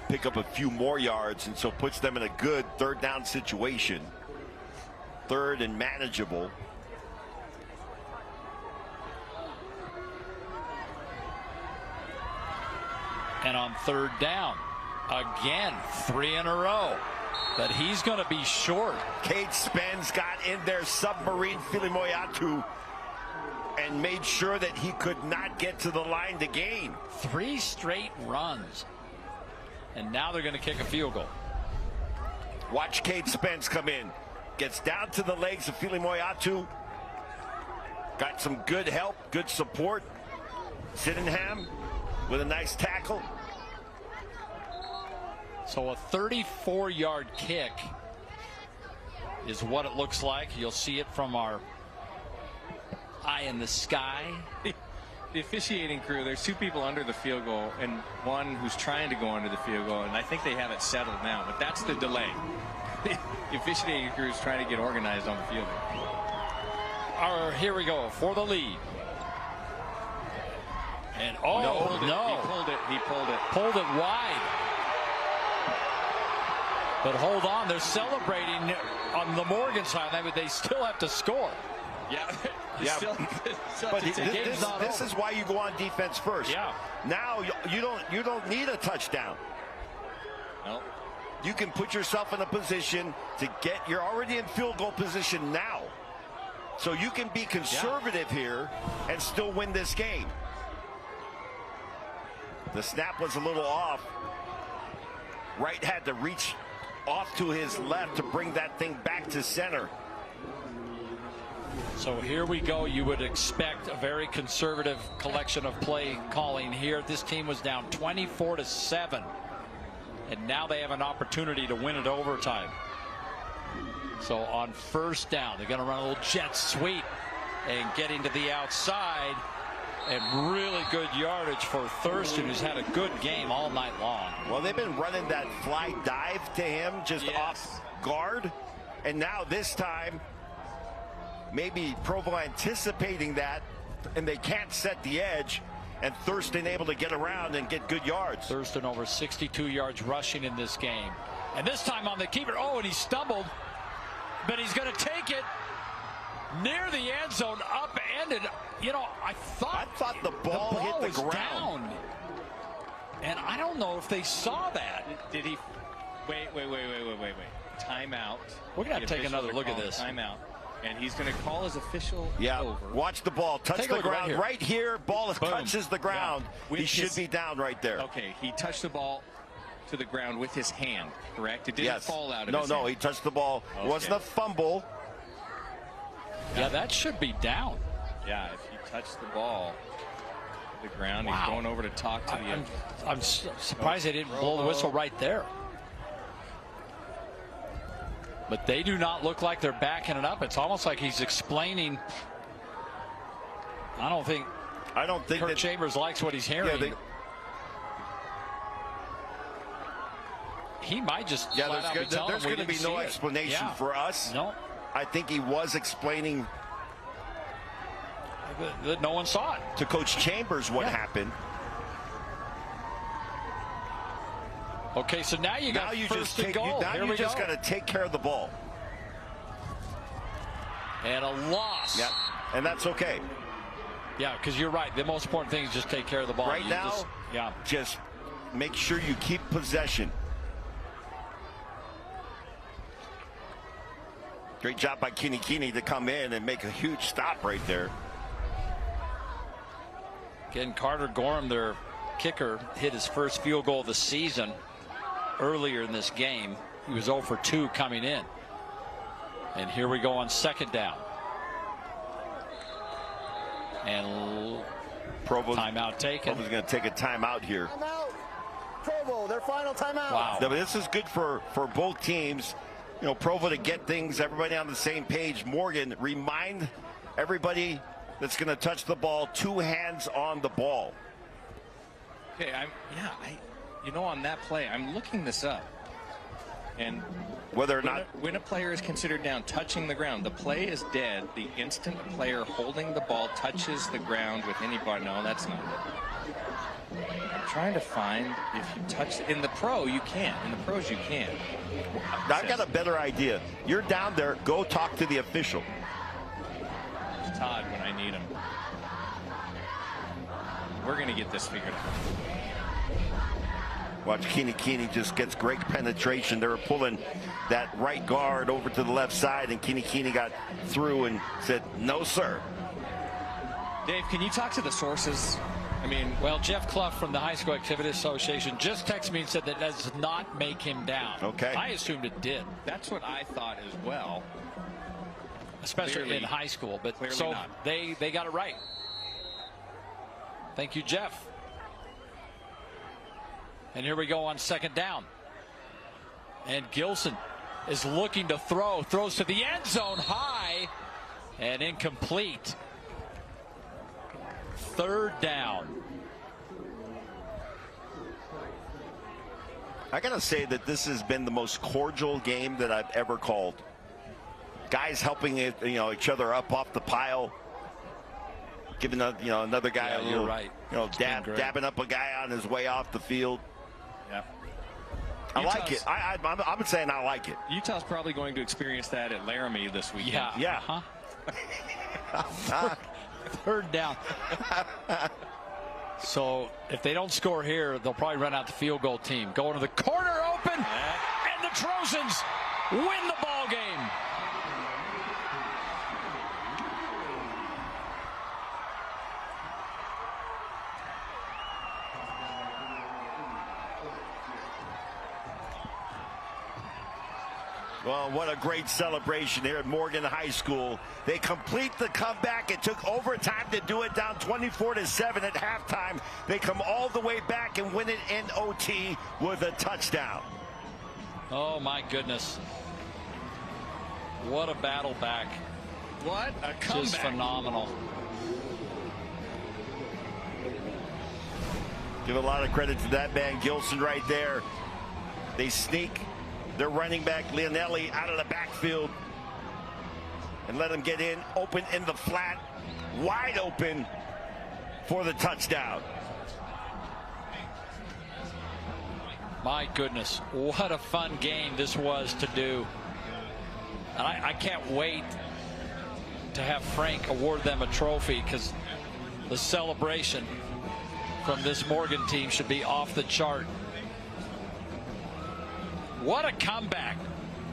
pick up a few more yards, and so puts them in a good 3rd down situation. 3rd and manageable. And on 3rd down, again, 3 in a row. But he's going to be short. Cade Spence got in there, submarine Filimoiatu, and made sure that he could not get to the line to gain. 3 straight runs. And now they're going to kick a field goal. Watch Cade Spence come in. Gets down to the legs of Filimoiatu. Got some good help, good support. Sydenham with a nice tackle. So a 34-yard kick is what it looks like. You'll see it from our eye in the sky. The officiating crew, there's 2 people under the field goal and one who's trying to go under the field goal, and I think they have it settled now, but that's the delay. The officiating crew is trying to get organized on the field. here we go for the lead. And no. He pulled it. Pulled it wide. But hold on, they're celebrating on the Morgan side. They still have to score. Yeah. But this is why you go on defense first. Yeah. Now you don't need a touchdown. No. You can put yourself in a position to you're already in field goal position now. So you can be conservative here and still win this game. The snap was a little off. Wright had to reach off to his left to bring that thing back to center. So here we go. You would expect a very conservative collection of play calling here. This team was down 24-7. And now they have an opportunity to win it overtime. So on first down, they're going to run a little jet sweep and get into the outside. And really good yardage for Thurston, who's had a good game all night long. Well, they've been running that fly dive to him just off guard. And now this time, maybe Provo anticipating that, and they can't set the edge. And Thurston able to get around and get good yards. Thurston over 62 yards rushing in this game. And this time on the keeper. Oh, and he stumbled. But he's going to take it near the end zone, upended. You know, I thought the ball hit the ground. Down. And I don't know if they saw that. Did he? Wait. Timeout. We're going to have to take another look at this. Timeout. And he's going to call his official over. Watch the ball touch the ground right here. Ball touches the ground. Yeah. He should be down right there. Okay, he touched the ball to the ground with his hand, correct? It didn't fall out of his hand. No, he touched the ball. It wasn't a fumble. Yeah, that should be down. Yeah, if you touch the ball to the ground, he's going over to talk to the... I'm surprised they didn't blow the whistle right there. But they do not look like they're backing it up. It's almost like he's explaining. I don't think Kirk Chambers likes what he's hearing. Yeah, he might just there's going to be no explanation for us. No. I think he was explaining that no one saw it to Coach Chambers what happened. Okay, so now you got first and goal. Now you just got to take care of the ball. And a loss. Yeah, and that's okay. Yeah, because you're right. The most important thing is just take care of the ball. Right now, just make sure you keep possession. Great job by Kenny to come in and make a huge stop right there. Again, Carter Gorham, their kicker, hit his first field goal of the season earlier in this game. He was 0 for 2 coming in. And here we go on second down. And Provo's timeout taken. Provo's going to take a timeout here. Timeout. Provo, their final timeout. Wow. Now, this is good for both teams. You know, Provo to get everybody on the same page. Morgan, remind everybody that's going to touch the ball, 2 hands on the ball. Okay, you know, on that play, I'm looking this up. And whether or not when a player is considered down touching the ground, the play is dead the instant a player holding the ball touches the ground with any bar. No, that's not it. I'm trying to find if you touch in the pro, you can't. In the pros, you can. I've got a better idea. You're down there. Go talk to the official. It's Todd when I need him. We're going to get this figured out. Watch Keeney just gets great penetration. They were pulling that right guard over to the left side, and Keeney got through and said, "No, sir." Dave, can you talk to the sources? I mean, well, Jeff Clough from the High School Activity Association just texted me and said that does not make him down. Okay. I assumed it did. That's what I thought as well. Especially in high school. But so not. They got it right. Thank you, Jeff. And here we go on second down. And Gilson is looking to throws to the end zone high and incomplete. Third down. I gotta say that this has been the most cordial game that I've ever called. guys helping it, each other up off the pile, giving another guy a little, right. dabbing up a guy on his way off the field. Yeah. I like it. I'm saying I like it. Utah's probably going to experience that at Laramie this weekend. Yeah. Third down. So if they don't score here, they'll probably run out the field goal team. Going to the corner, open, and the Trojans win the ball game. Well, what a great celebration here at Morgan High School. They complete the comeback. It took overtime to do it, down 24-7 at halftime. They come all the way back and win it in OT with a touchdown. Oh, my goodness. What a battle back. What a comeback. Just phenomenal. Give a lot of credit to that man, Gilson, right there. They sneak their running back, Leonelli, out of the backfield and let him get in, open in the flat, wide open for the touchdown. My goodness, what a fun game this was to do. And I can't wait to have Frank award them a trophy, because the celebration from this Morgan team should be off the chart. What a comeback.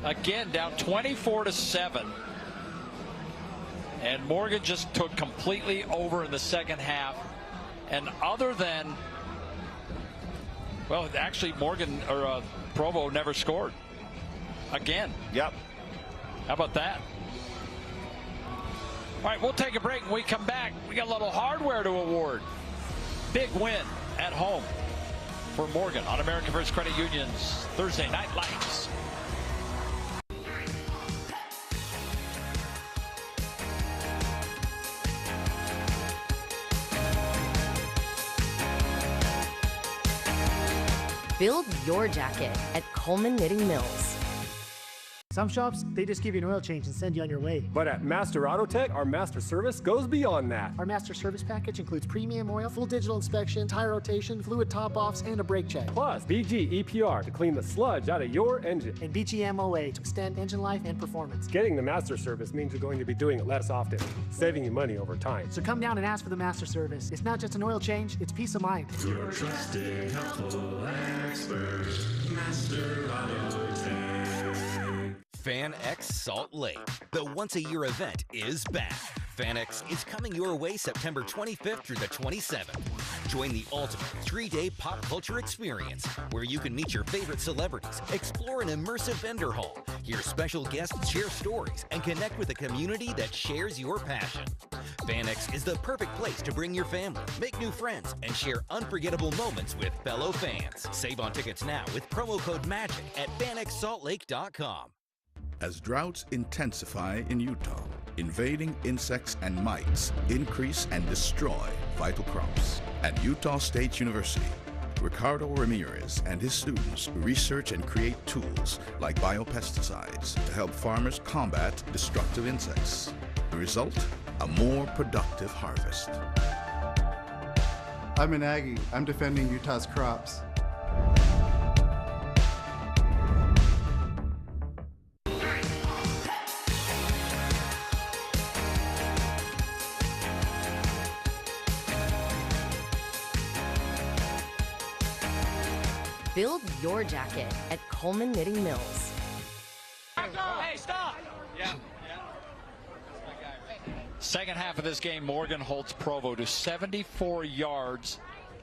Again, down 24-7. And Morgan just took completely over in the second half. And other than, well, actually Morgan or Provo never scored again. Yep. How about that? All right, we'll take a break. When we come back, we got a little hardware to award. Big win at home for Morgan on American First Credit Union's Thursday Night Lights. Build your jacket at Coleman Knitting Mills. Some shops, they just give you an oil change and send you on your way. But at Master Auto Tech, our master service goes beyond that. Our master service package includes premium oil, full digital inspection, tire rotation, fluid top-offs, and a brake check. Plus, BG EPR to clean the sludge out of your engine. And BG MOA to extend engine life and performance. Getting the master service means you're going to be doing it less often, saving you money over time. So come down and ask for the master service. It's not just an oil change, it's peace of mind. Your trusted, helpful expert, Master Auto Tech. FanX Salt Lake. The once-a-year event is back. FanX is coming your way September 25th through the 27th. Join the ultimate 3-day pop culture experience where you can meet your favorite celebrities, explore an immersive vendor hall, hear special guests share stories, and connect with a community that shares your passion. FanX is the perfect place to bring your family, make new friends, and share unforgettable moments with fellow fans. Save on tickets now with promo code MAGIC at FanXSaltLake.com. As droughts intensify in Utah, invading insects and mites increase and destroy vital crops. At Utah State University, Ricardo Ramirez and his students research and create tools like biopesticides to help farmers combat destructive insects. The result? A more productive harvest. I'm an Aggie. I'm defending Utah's crops. Build your jacket at Coleman Knitting Mills. Hey, stop! Yeah. Second half of this game, Morgan holds Provo to 74 yards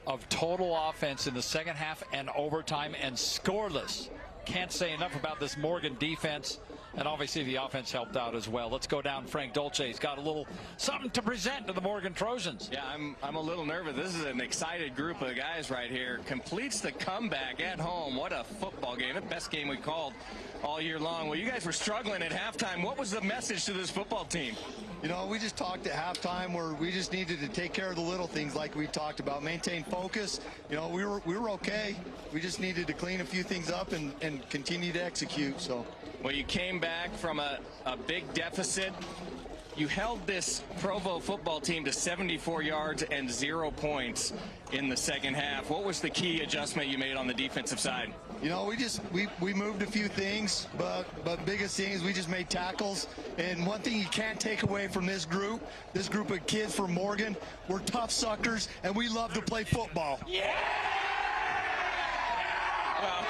of total offense in the second half and overtime, and scoreless. Can't say enough about this Morgan defense, and obviously the offense helped out as well. Let's go down. Frank Dolce's got a little something to present to the Morgan Trojans. Yeah, I'm a little nervous. This is an excited group of guys right here. Completes the comeback at home. What a football game. The best game we called all year long. Well, you guys were struggling at halftime. What was the message to this football team? You know, we just talked at halftime where we just needed to take care of the little things like we talked about, maintain focus. You know, we were okay. We just needed to clean a few things up and continue to execute. So, well, you came came back from a big deficit. You held this Provo football team to 74 yards and 0 points in the second half. What was the key adjustment you made on the defensive side? You know, we moved a few things, but biggest thing is we just made tackles. And one thing you can't take away from this group of kids from Morgan, we're tough suckers and we love to play football. Yeah! Well,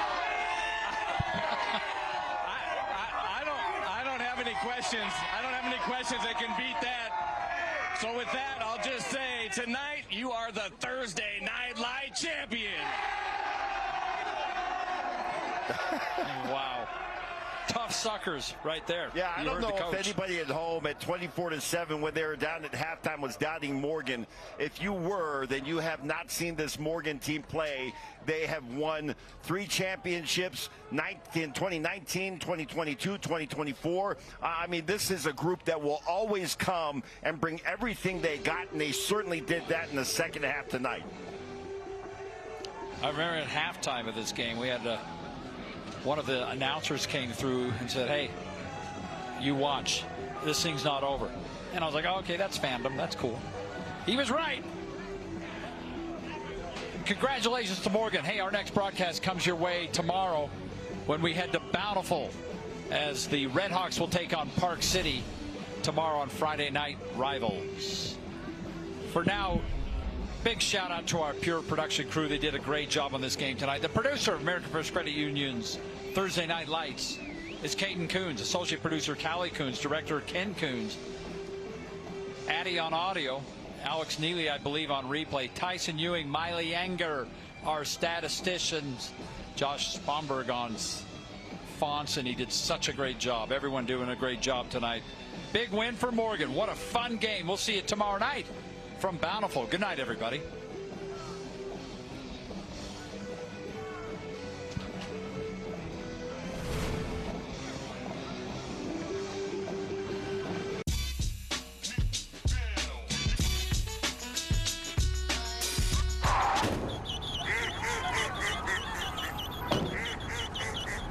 I don't have any questions. I don't have any questions that can beat that. So with that, I'll just say tonight you are the Thursday Night Light champion. Wow. Tough suckers right there. Yeah, I don't know if anybody at home at 24-7 when they were down at halftime was doubting Morgan. If you were, then you have not seen this Morgan team play. They have won 3 championships in 2019, 2022, 2024. I mean, this is a group that will always come and bring everything they got, and they certainly did that in the second half tonight. I remember at halftime of this game, we had one of the announcers came through and said, hey, you watch. This thing's not over. And I was like, oh, okay, that's fandom. That's cool. He was right. Congratulations to Morgan. Hey, our next broadcast comes your way tomorrow when we head to Bountiful as the Red Hawks will take on Park City tomorrow on Friday Night Rivals. For now, big shout out to our Pure production crew. They did a great job on this game tonight. The producer of American First Credit Union's Thursday Night Lights is Caden Coons. Associate producer Callie Coons. Director Ken Coons. Addie on audio. Alex Neely, I believe, on replay. Tyson Ewing, Miley Anger, our statisticians. Josh Spomberg on fonts, and he did such a great job. Everyone doing a great job tonight. Big win for Morgan. What a fun game. We'll see you tomorrow night from Bountiful. Good night, everybody.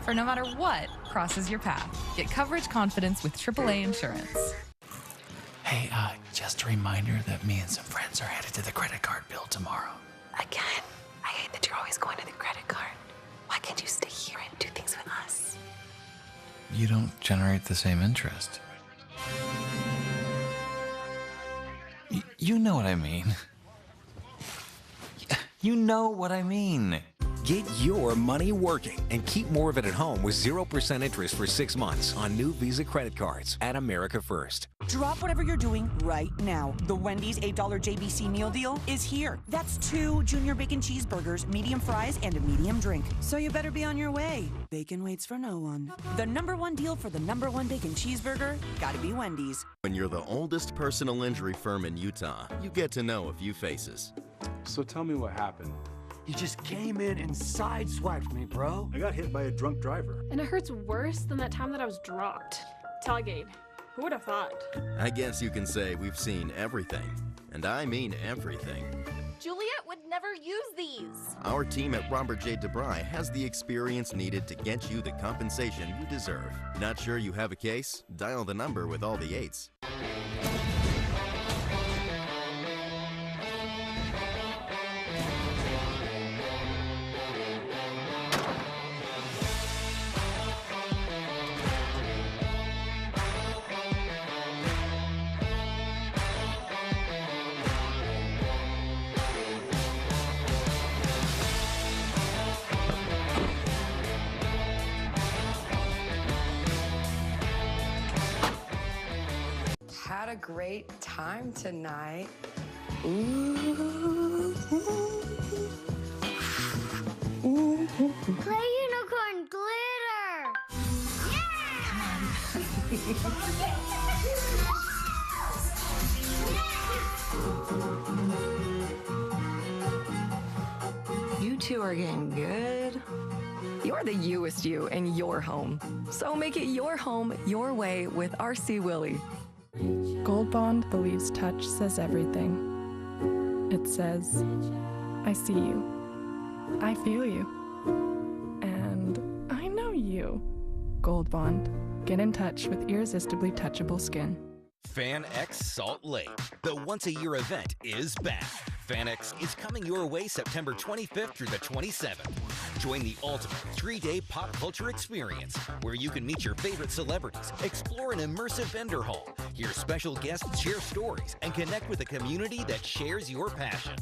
For no matter what crosses your path, get coverage confidence with AAA insurance. Hey, just a reminder that me and some friends are headed to the credit card bill tomorrow. Again, I hate that you're always going to the credit card. Why can't you stay here and do things with us? You don't generate the same interest. You know what I mean. You know what I mean. Get your money working and keep more of it at home with 0% interest for 6 months on new Visa credit cards at America First. Drop whatever you're doing right now. The Wendy's $8 JBC meal deal is here. That's 2 junior bacon cheeseburgers, medium fries, and a medium drink. So you better be on your way. Bacon waits for no one. The #1 deal for the #1 bacon cheeseburger, gotta be Wendy's. When you're the oldest personal injury firm in Utah, you get to know a few faces. So tell me what happened. You just came in and sideswiped me, bro. I got hit by a drunk driver. And it hurts worse than that time that I was dropped. Tailgate. Who would have thought? I guess you can say we've seen everything. And I mean everything. Juliet would never use these. Our team at Robert J. DeBry has the experience needed to get you the compensation you deserve. Not sure you have a case? Dial the number with all the 8s. Had a great time tonight. Ooh. Play unicorn glitter! You two are getting good. You're the youest you in your home. So make it your home your way with RC Willey. Gold Bond believes touch says everything. It says, I see you. I feel you. And I know you. Gold Bond. Get in touch with irresistibly touchable skin. FanX Salt Lake. The once-a-year event is back. FanX is coming your way September 25th through the 27th. Join the ultimate 3-day pop culture experience where you can meet your favorite celebrities, explore an immersive vendor hall, hear special guests share stories, and connect with a community that shares your passion.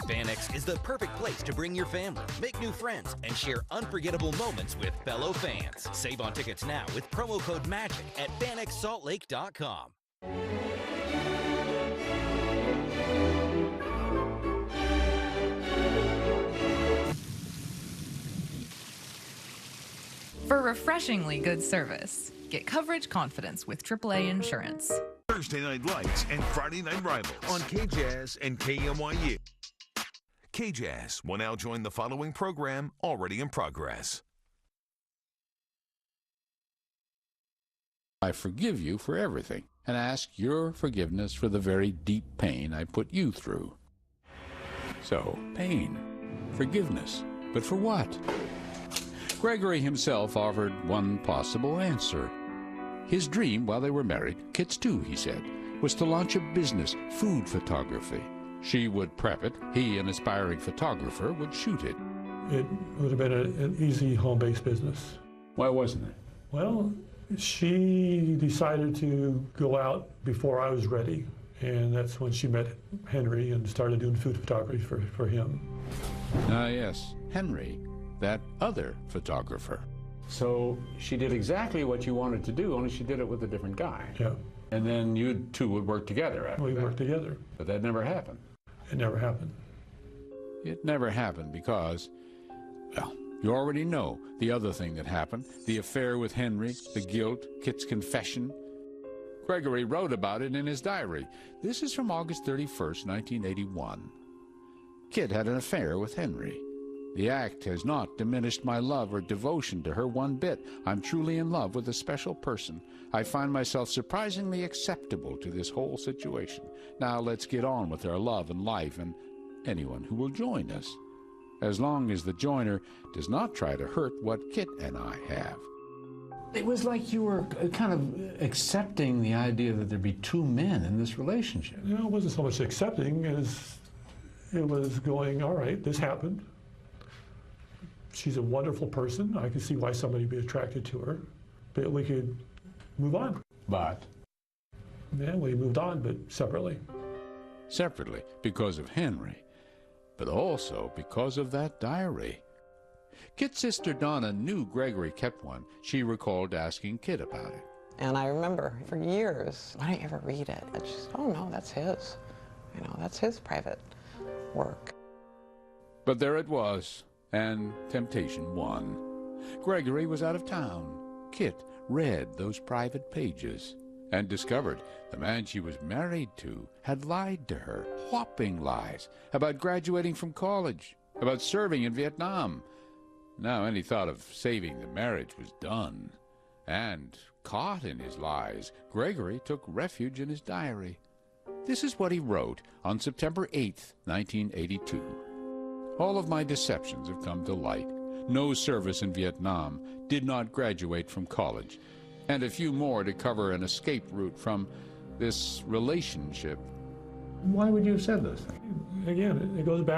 FanX is the perfect place to bring your family, make new friends, and share unforgettable moments with fellow fans. Save on tickets now with promo code MAGIC at fanxsaltlake.com. For refreshingly good service, get coverage confidence with AAA Insurance. Thursday Night Lights and Friday Night Rivals on KJazz and KMYU. KJazz will now join the following program already in progress. I forgive you for everything and ask your forgiveness for the very deep pain I put you through. So, pain, forgiveness, but for what? Gregory himself offered one possible answer. His dream while they were married, Kit's too, he said, was to launch a business, food photography. She would prep it, he, an aspiring photographer, would shoot it. It would have been an easy home-based business. Why wasn't it? Well, she decided to go out before I was ready, and that's when she met Henry and started doing food photography for him. Ah, yes, Henry, that other photographer. So she did exactly what you wanted to do, only she did it with a different guy. Yeah. And then you two would work together after We that. worked together. But that never happened. It never happened. It never happened because, well, you already know the other thing that happened, the affair with Henry, the guilt, Kit's confession. Gregory wrote about it in his diary. This is from August 31st, 1981. Kit had an affair with Henry. The act has not diminished my love or devotion to her one bit. I'm truly in love with a special person. I find myself surprisingly acceptable to this whole situation. Now let's get on with our love and life and anyone who will join us, as long as the joiner does not try to hurt what Kit and I have. It was like you were kind of accepting the idea that there'd be two men in this relationship. You know, it wasn't so much accepting as it was going, all right, this happened. She's a wonderful person. I can see why somebody would be attracted to her, but we could move on. But? Yeah, we moved on, but separately. Separately because of Henry, but also because of that diary. Kit's sister Donna knew Gregory kept one. She recalled asking Kit about it. And I remember for years, why don't you ever read it? It's just, oh no, that's his. You know, that's his private work. But there it was, and temptation won. Gregory was out of town. Kit read those private pages and discovered the man she was married to had lied to her, whopping lies, about graduating from college, about serving in Vietnam. Now any thought of saving the marriage was done. And, caught in his lies, Gregory took refuge in his diary. This is what he wrote on September 8th, 1982. All of my deceptions have come to light. No service in Vietnam, did not graduate from college, and a few more to cover an escape route from this relationship. Why would you have said this? Again, it goes back